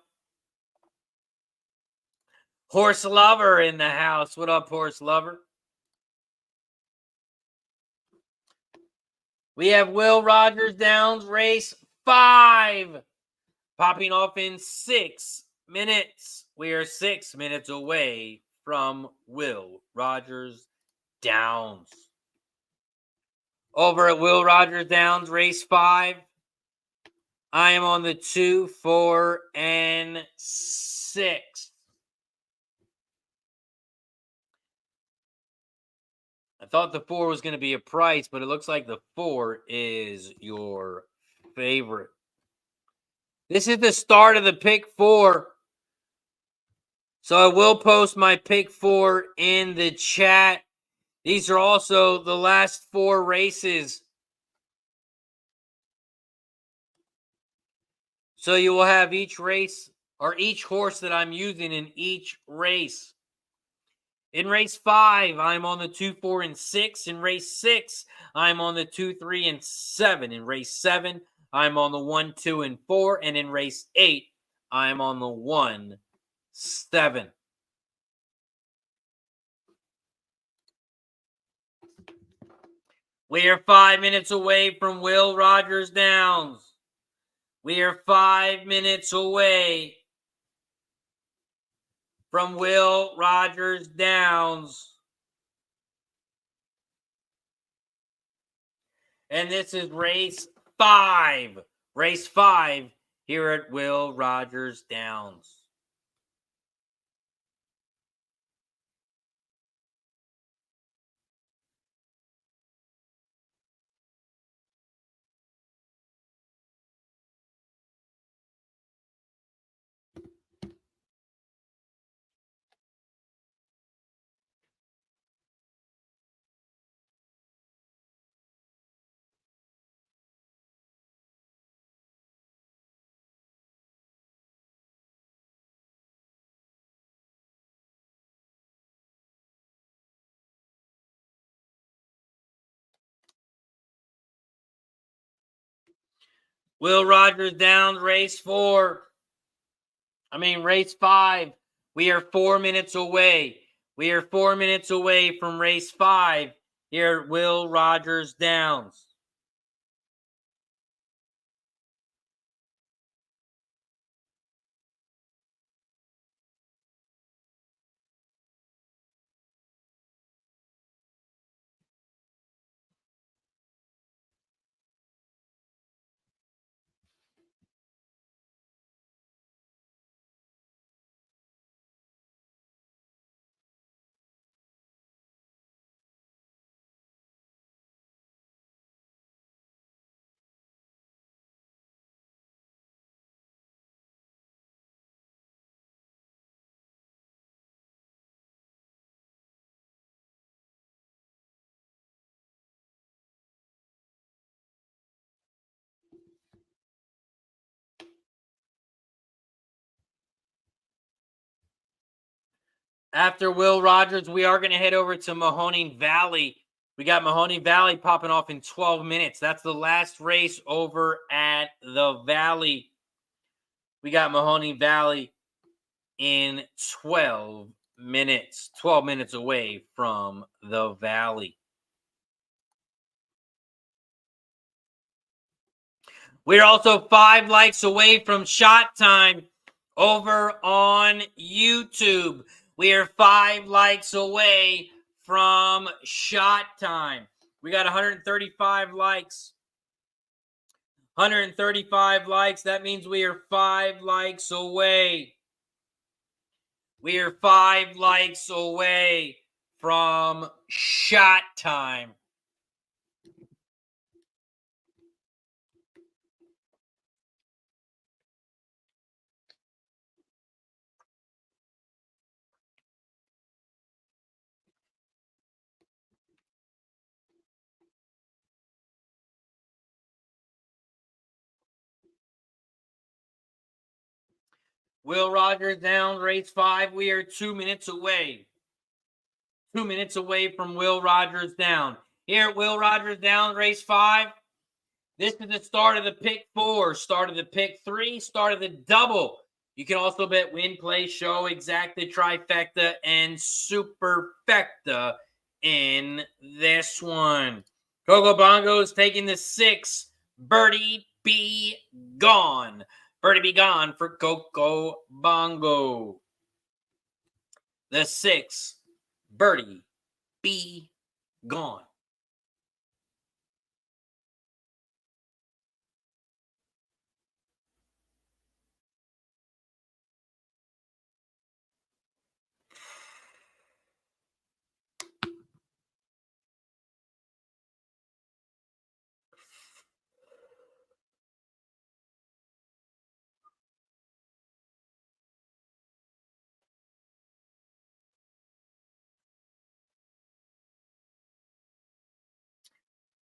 Horse Lover in the house. What up, Horse Lover? We have Will Rogers Downs, race 5, popping off in 6 minutes. We are 6 minutes away from Will Rogers Downs. over at Will Rogers Downs, race 5. I am on the 2, 4, and 6. I thought the 4 was going to be a price, but it looks like the 4 is your favorite. This is the start of the pick 4. So I will post my pick 4 in the chat. These are also the last 4 races. So you will have each race or each horse that I'm using in each race. In race 5, I'm on the 2, 4, and 6. In race 6, I'm on the 2, 3, and 7. In race 7, I'm on the 1, 2, and 4. And in race 8, I'm on the 1, 7. We are 5 minutes away from Will Rogers Downs. We are 5 minutes away from Will Rogers Downs. And this is race 5. Race 5 here at Will Rogers Downs. Will Rogers Downs, race 5. We are 4 minutes away. We are 4 minutes away from race 5 here at Will Rogers Downs. After Will Rogers, we are going to head over to Mahoning Valley. We got Mahoney Valley popping off in 12 minutes. That's the last race over at the Valley. We got Mahoney Valley in 12 minutes. 12 minutes away from the Valley. We're also 5 likes away from shot time over on YouTube. We are 5 likes away from shot time. We got 135 likes. 135 likes. That means we are 5 likes away. We are 5 likes away from shot time. Will Rogers down, race 5. We are 2 minutes away. 2 minutes away from Will Rogers down. Here at Will Rogers down, race 5. This is the start of the pick 4, start of the pick 3, start of the double. You can also bet win, play, show, exacta, trifecta, and superfecta in this one. Coco Bongo is taking the 6. Birdie Be Gone. Birdie Be Gone for Coco Bongo. The 6. Birdie Be Gone.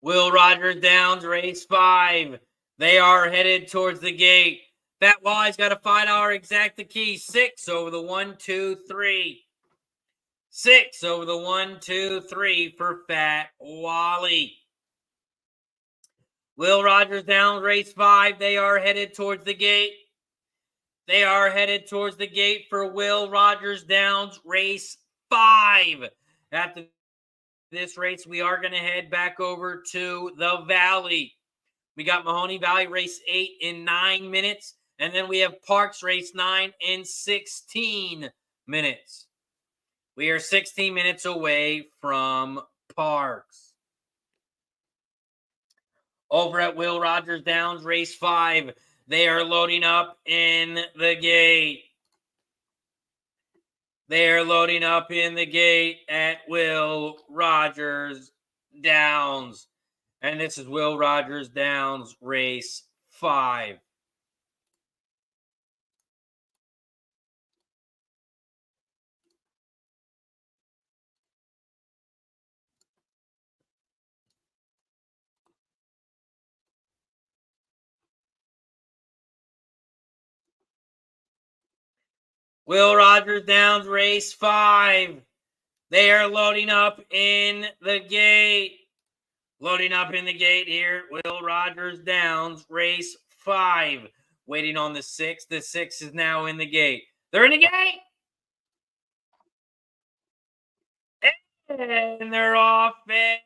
Will Rogers Downs, race 5. They are headed towards the gate. Fat Wally's got a $5 exacta key. 6 over the 1, 2, 3. 6 over the 1, 2, 3 for Fat Wally. Will Rogers Downs, race 5. They are headed towards the gate. They are headed towards the gate for Will Rogers Downs, race 5. After this race, we are going to head back over to the Valley. We got Mahoney Valley race 8 in 9 minutes. And then we have Parx race 9 in 16 minutes. We are 16 minutes away from Parx. Over at Will Rogers Downs, race 5. They are loading up in the gate. They are loading up in the gate at Will Rogers Downs. And this is Will Rogers Downs, race 5. Will Rogers Downs, race 5. They are loading up in the gate. Loading up in the gate here, Will Rogers Downs, race 5. Waiting on the 6. The 6 is now in the gate. They're in the gate! And they're off and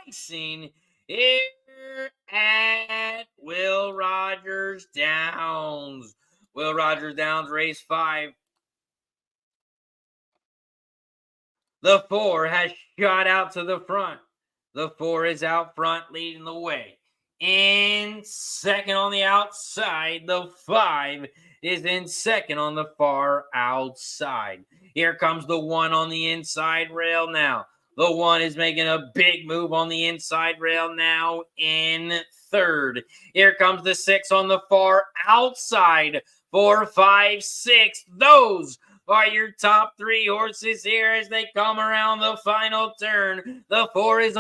racing here at Will Rogers Downs. Will Rogers Downs, race 5. The 4 has shot out to the front. The 4 is out front, leading the way. In second on the outside, the 5 is in second on the far outside. Here comes the 1 on the inside rail now. The 1 is making a big move on the inside rail now in third. Here comes the 6 on the far outside. 4, 5, 6. Those are your top 3 horses here as they come around the final turn. The 4 is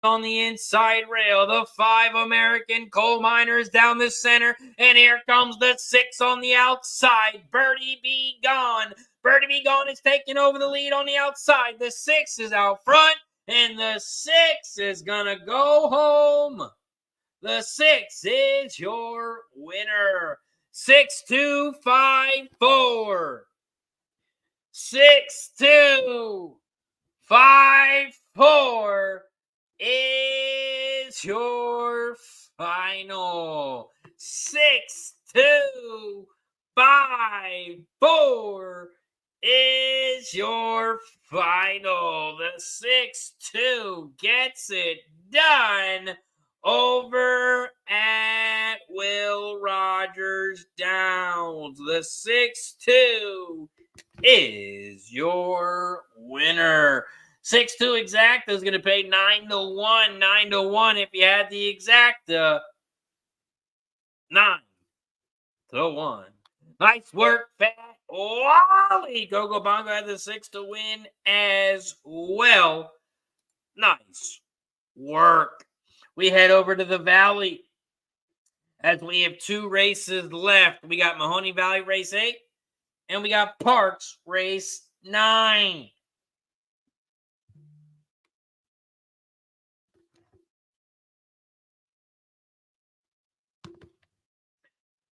on the inside rail. The 5 American Coal Miners down the center. And here comes the 6 on the outside. Birdie Be Gone. Birdie Be Gone is taking over the lead on the outside. The 6 is out front. And the 6 is going to go home. The 6 is your winner. 6254. 6254 is your final. 6254 is your final. The 6-2 gets it done over at Will Rogers Downs. The 6-2 is your winner. 6-2 exacta is going to pay 9-1. 9-1 if you had the exacta. 9-1. Nice work, Fat Wally. Gogo Bongo had the 6 to win as well. Nice work. We head over to the Valley as we have 2 races left. We got Mahoney Valley race 8 and we got Parx race 9.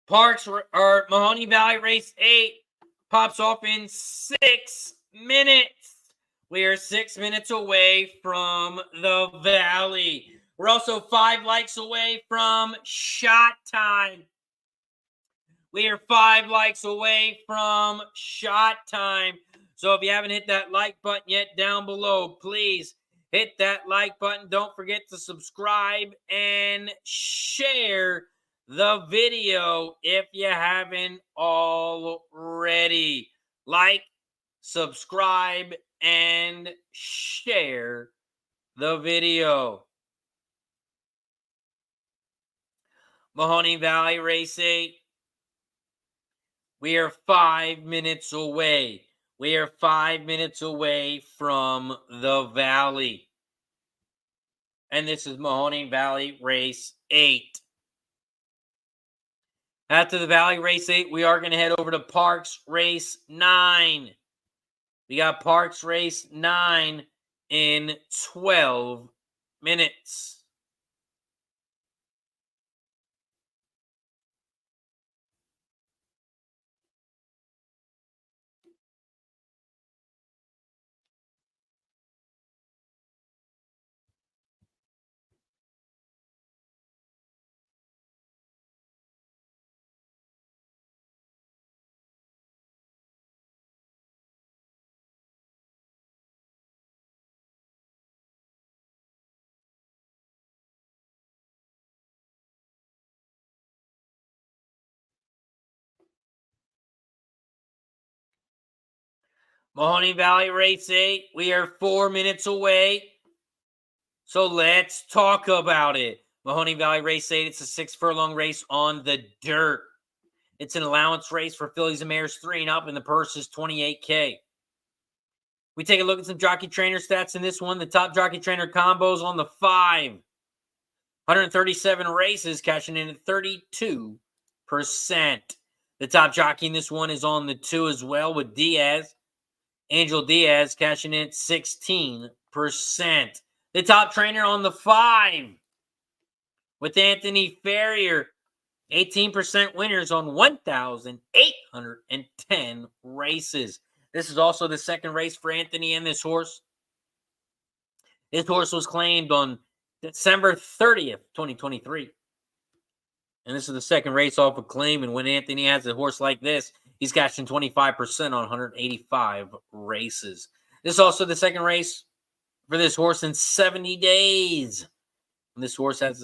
Mahoney Valley race 8 pops off in 6 minutes. We are 6 minutes away from the Valley. We're also 5 likes away from shot time. We are 5 likes away from shot time. So if you haven't hit that like button yet down below, please hit that like button. Don't forget to subscribe and share the video if you haven't already. Like, subscribe, and share the video. Mahoney Valley race 8. We are 5 minutes away. We are 5 minutes away from the Valley. And this is Mahoning Valley Race 8. After the Valley Race 8, we are going to head over to Parx Race 9. We got Parx Race 9 in 12 minutes. Mahoney Valley Race 8, we are 4 minutes away. So let's talk about it. Mahoney Valley Race 8, it's a 6 furlong race on the dirt. It's an allowance race for fillies and mares 3 and up, and the purse is $28K. We take a look at some jockey trainer stats in this one. The top jockey trainer combos on the 5. 137 races, cashing in at 32%. The top jockey in this one is on the 2 as well with Diaz. Angel Diaz cashing in at 16%. The top trainer on the 5 with Anthony Ferrier. 18% winners on 1,810 races. This is also the second race for Anthony and this horse. This horse was claimed on December 30th, 2023. And this is the second race off of claim. And when Anthony has a horse like this, he's cashing 25% on 185 races. This is also the second race for this horse in 70 days. When this horse has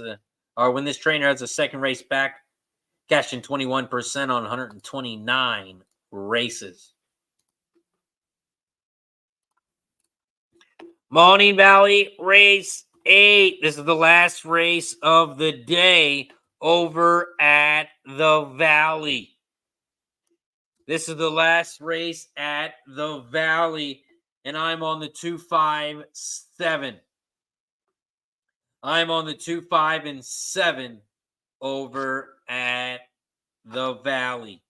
when this trainer has a second race back, cashing 21% on 129 races. Mahoning Valley Race 8. This is the last race of the day over at the Valley. This is the last race at the Valley, and I'm on the 2-5-7. I'm on the 2-5-7 over at the Valley.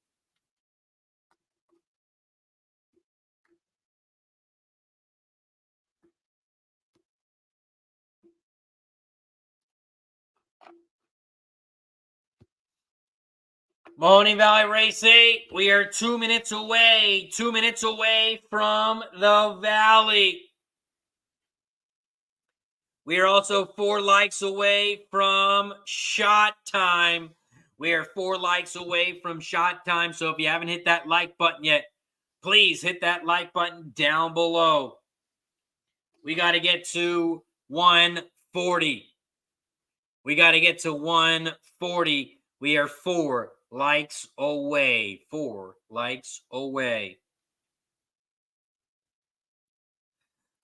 Mahoney Valley Race 8, we are 2 minutes away. 2 minutes away from the Valley. We are also 4 likes away from shot time. We are 4 likes away from shot time. So if you haven't hit that like button yet, please hit that like button down below. We got to get to 140. We got to get to 140. We are 4 likes away. 4 likes away.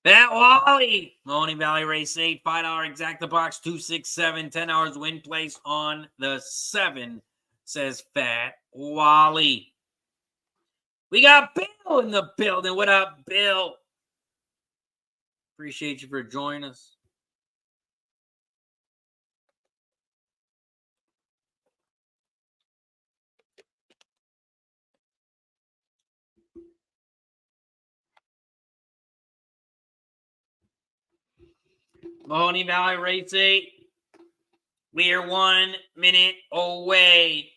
Matt Wally, Mahoney Valley Race 8, $5 exacta box, 267, 10 hours win place on the 7, says Fat Wally. We got Bill in the building. What up, Bill? Appreciate you for joining us. Mahoney Valley Race 8. We are 1 minute away.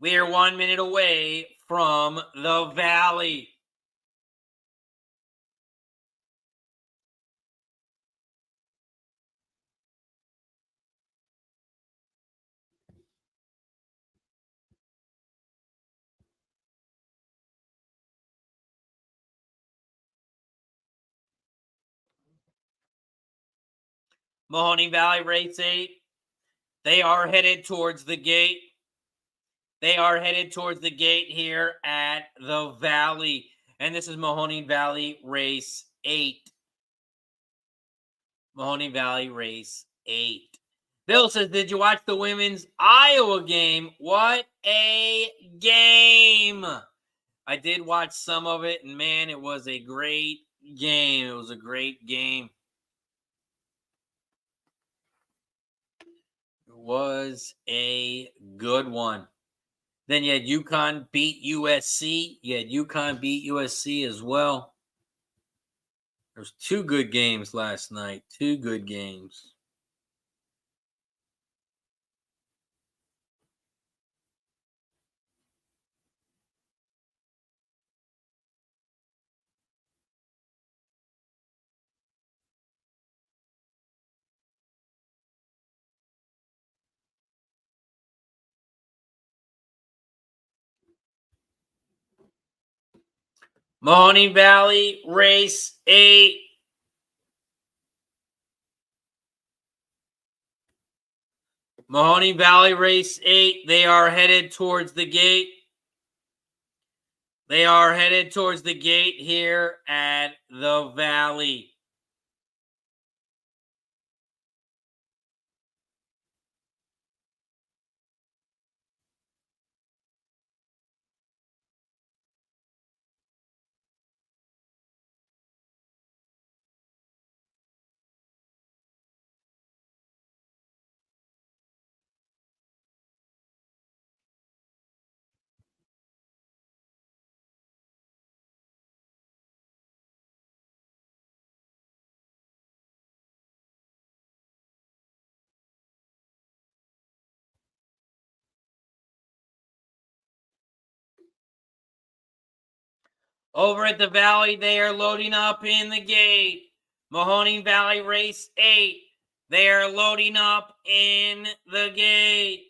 We are 1 minute away from the Valley. Mahoney Valley Race 8. They are headed towards the gate. They are headed towards the gate here at the Valley. And this is Mahoney Valley Race 8. Mahoney Valley Race 8. Bill says, did you watch the women's Iowa game? What a game. I did watch some of it, and man, it was a great game. It was a great game. was a good one. Then you had UConn beat USC. You had UConn beat USC as well. There's 2 good games last night. 2 good games. Mahoning Valley, race 8. Mahoning Valley, race 8. They are headed towards the gate. They are headed towards the gate here at the Valley. Over at the Valley, they are loading up in the gate. Mahoning Valley, race 8. They are loading up in the gate.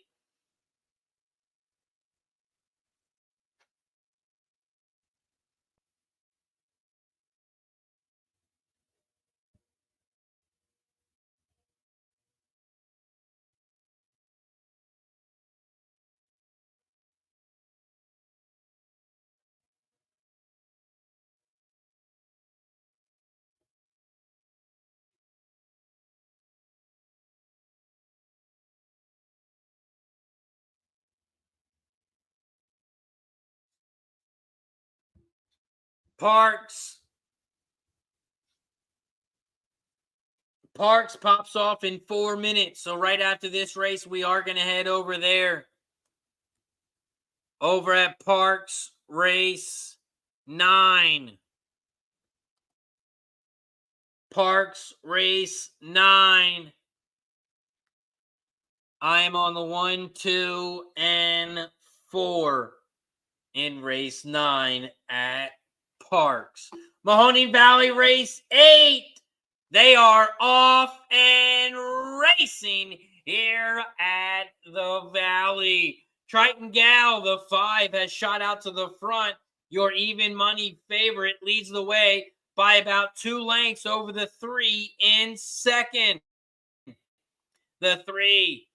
Parx pops off in 4 minutes. So right after this race, we are going to head over there. Over at Parx race 9. Parx race 9. I am on the 1, 2, and 4 in race 9 at Parx. Mahoning Valley race 8. They are off and racing here at the Valley. Triton Gal, the 5, has shot out to the front. Your even money favorite leads the way by about 2 lengths over the 3 in second. The 3,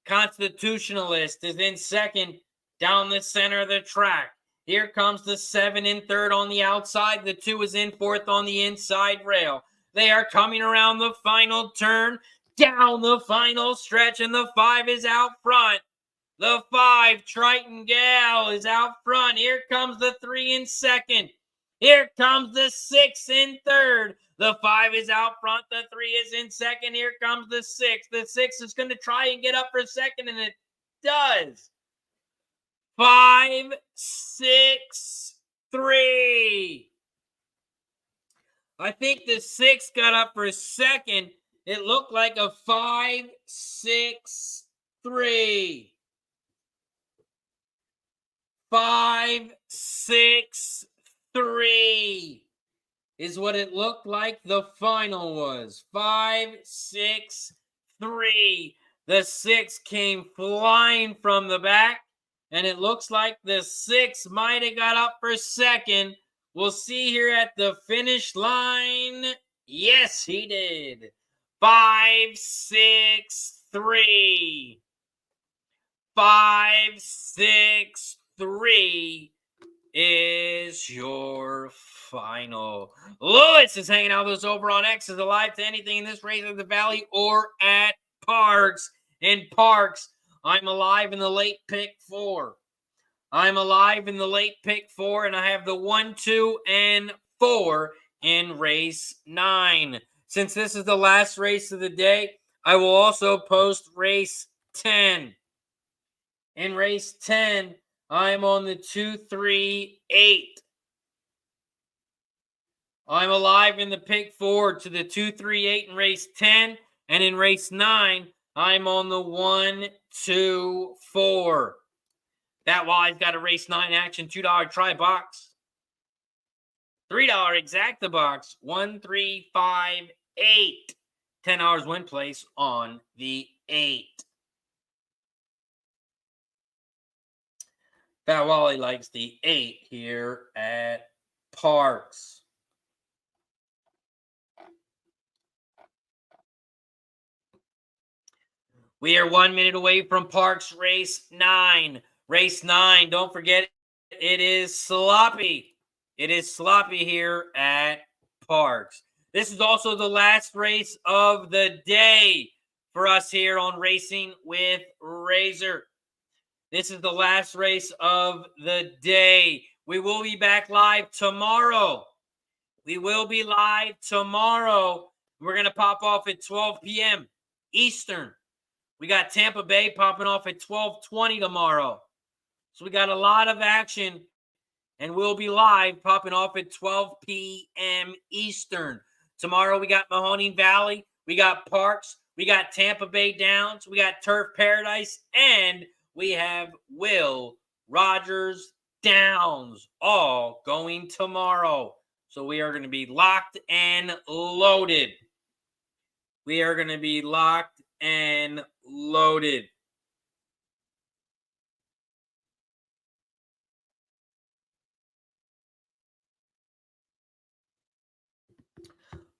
Constitutionalist, is in second down the center of the track. Here comes the 7 in third on the outside. The 2 is in fourth on the inside rail. They are coming around the final turn, down the final stretch, and the 5 is out front. The 5, Triton Gal, is out front. Here comes the 3 in second. Here comes the 6 in third. The 5 is out front. The 3 is in second. Here comes the 6. The 6 is going to try and get up for second, and it does. 5, 6, 3. I think the 6 got up for second. It looked like a 5, 6, 3. 5, 6, 3 is what it looked like the final was. 5, 6, 3. The 6 came flying from the back, and it looks like the 6 might have got up for second. We'll see here at the finish line. Yes, he did. 5, 6, 3. 5, 6, 3 is your final. Lewis is hanging out with us over on X, is alive to anything in this race of the Valley or at Parx. In Parx, I'm alive in the late pick 4. I'm alive in the late pick 4, and I have the 1, 2, and 4 in race 9. Since this is the last race of the day, I will also post race 10. In race 10, I'm on the 238. I'm alive in the pick 4 to the 238 in race 10. And in race 9, I'm on the 124. That Wally's got a race 9 action, $2 try box. $3 exacta box, 1358. $10 win place on the 8. Fat Wally likes the 8 here at Parx. We are 1 minute away from Parx race 9. Race 9, don't forget, it is sloppy. It is sloppy here at Parx. This is also the last race of the day for us here on Racing with Razor. This is the last race of the day. We will be back live tomorrow. We will be live tomorrow. We're going to pop off at 12 p.m. Eastern. We got Tampa Bay popping off at 12:20 tomorrow. So we got a lot of action, and we'll be live popping off at 12 p.m. Eastern. Tomorrow we got Mahoning Valley, we got Parx, we got Tampa Bay Downs, we got Turf Paradise, and we have Will Rogers Downs all going tomorrow. So we are going to be locked and loaded. We are going to be locked and loaded.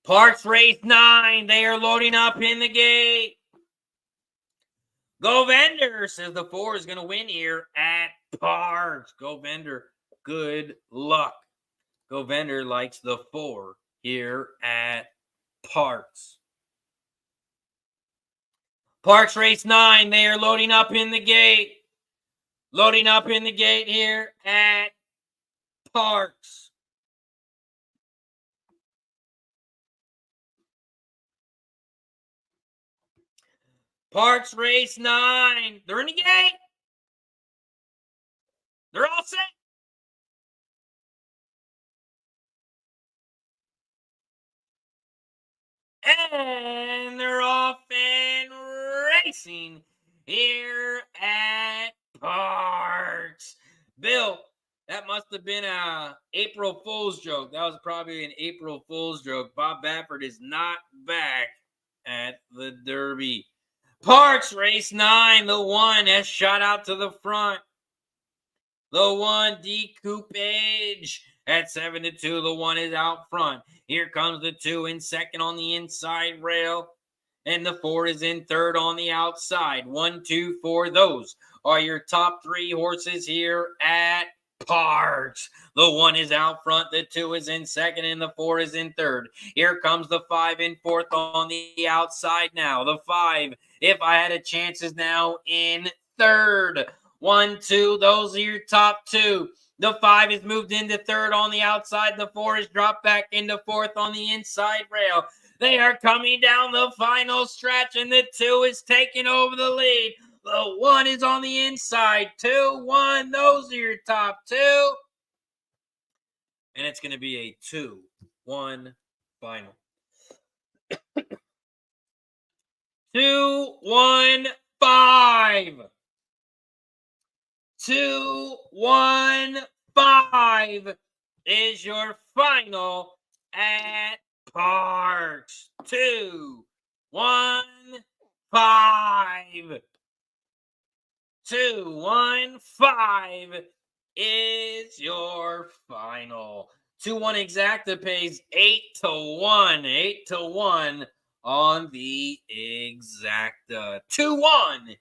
Parx race 9. They are loading up in the gate. Go Vendor says the 4 is going to win here at Parx. Go Vendor. Good luck. Go Vendor likes the 4 here at Parx. Parx race 9. They are loading up in the gate. Loading up in the gate here at Parx. Parx race 9. They're in the gate. They're all set. And they're off and racing here at Parx. Bill, that must have been a April Fool's joke. That was probably an April Fool's joke. Bob Baffert is not back at the Derby. Parx race 9, the 1 has shot out to the front. The 1, Decoupage at 7-2. The 1 is out front. Here comes the 2 in second on the inside rail. And the 4 is in third on the outside. 1, 2, 4. Those are your top 3 horses here at Parx. The 1 is out front. The 2 is in second. And the 4 is in third. Here comes the 5 in fourth on the outside now. The 5, if I had a chance, is now in third. 1, 2. Those are your top 2. The 5 is moved into third on the outside. The 4 is dropped back into fourth on the inside rail. They are coming down the final stretch, and the 2 is taking over the lead. The 1 is on the inside. 2, 1. Those are your top 2. And it's going to be a 2-1 final. 2-1-5. 2-1-5 is your final at Parx. 2-1-5. 2-1-5 is your final. 2-1 exacta pays 8-1. 8-1 on the exacta. 2-1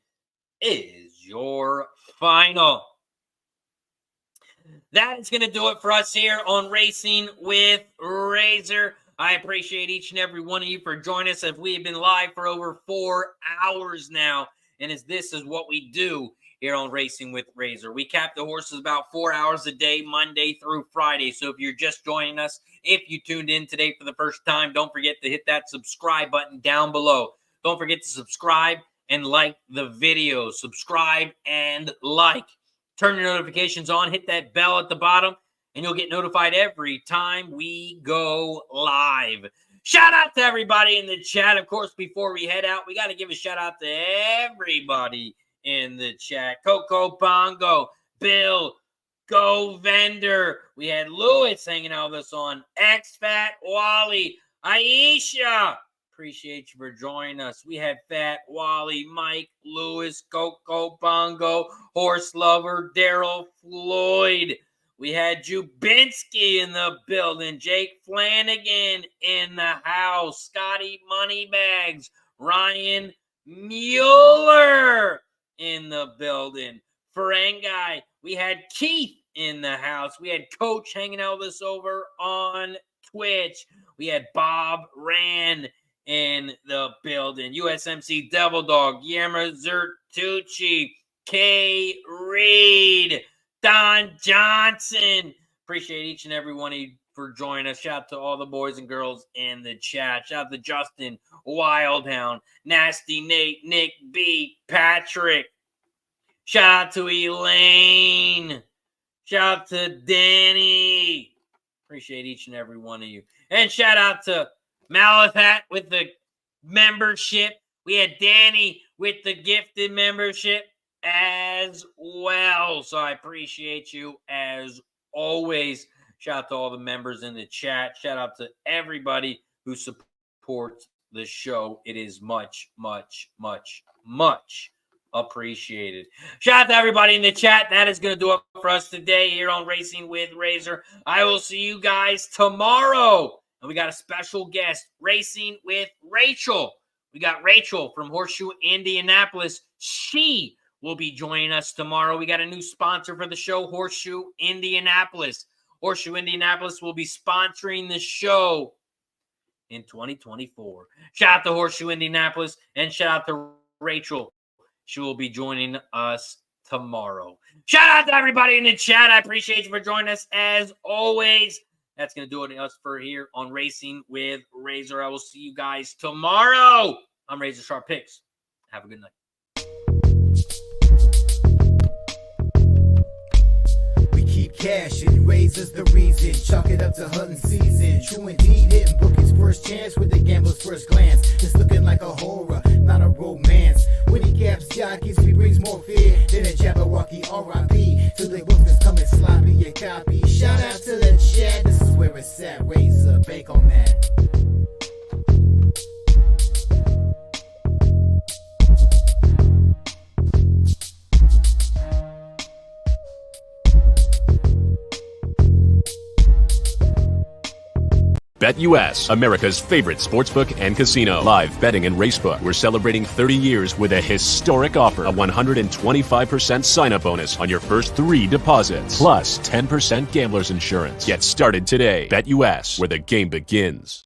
is your final. That is going to do it for us here on Racing with Razor. I appreciate each and every one of you for joining us as we have been live for over 4 hours now. And this is what we do here on Racing with Razor. We cap the horses about 4 hours a day, Monday through Friday. So if you're just joining us, if you tuned in today for the first time, don't forget to hit that subscribe button down below. Don't forget to subscribe and like the video. Subscribe and like. Turn your notifications on. Hit that bell at the bottom, and you'll get notified every time we go live. Shout out to everybody in the chat. Of course, before we head out, we got to give a shout out to everybody in the chat. Coco Bongo, Bill, Go Vendor. We had Lewis hanging out with us on X-Fat Wally, Aisha. Appreciate you for joining us. We had Fat Wally, Mike, Lewis, Coco Bongo, Horse Lover, Daryl Floyd. We had Jubinski in the building, Jake Flanagan in the house, Scotty Moneybags, Ryan Mueller in the building, Ferengi. We had Keith in the house. We had Coach hanging out with us over on Twitch. We had Bob Rand in the building, USMC Devil Dog, Guillermo Zertucci, Kay Reed, Don Johnson. Appreciate each and every one of you for joining us. Shout out to all the boys and girls in the chat. Shout out to Justin, Wildhound, Nasty Nate, Nick B, Patrick. Shout out to Elaine. Shout out to Danny. Appreciate each and every one of you. And shout out to Malathat with the membership. We had Danny with the gifted membership as well. So I appreciate you as always. Shout out to all the members in the chat. Shout out to everybody who supports the show. It is much, much, much, much appreciated. Shout out to everybody in the chat. That is going to do it for us today here on Racing with Razor. I will see you guys tomorrow. And we got a special guest, Racing with Rachel. We got Rachel from Horseshoe, Indianapolis. She will be joining us tomorrow. We got a new sponsor for the show, Horseshoe, Indianapolis. Horseshoe, Indianapolis will be sponsoring the show in 2024. Shout out to Horseshoe, Indianapolis, and shout out to Rachel. She will be joining us tomorrow. Shout out to everybody in the chat. I appreciate you for joining us as always. That's going to do it to us for here on Racing with Razor. I will see you guys tomorrow. I'm RazorSharpPicks. Have a good night. We keep cashing, Razor's the reason. Chalk it up to hunting season. True indeed, hitting book his first chance with the gambler's first glance. It's looking like a horror, not a romance. When he caps jockeys, he brings more fear than a Jabberwocky R.I.P. To the books that's coming sloppy, your copy. Shout out to the chat, this is where it's at. Razor, bake on that. BetUS, America's favorite sportsbook and casino. Live betting and racebook. We're celebrating 30 years with a historic offer. A 125% sign-up bonus on your first 3 deposits. Plus 10% gambler's insurance. Get started today. BetUS, where the game begins.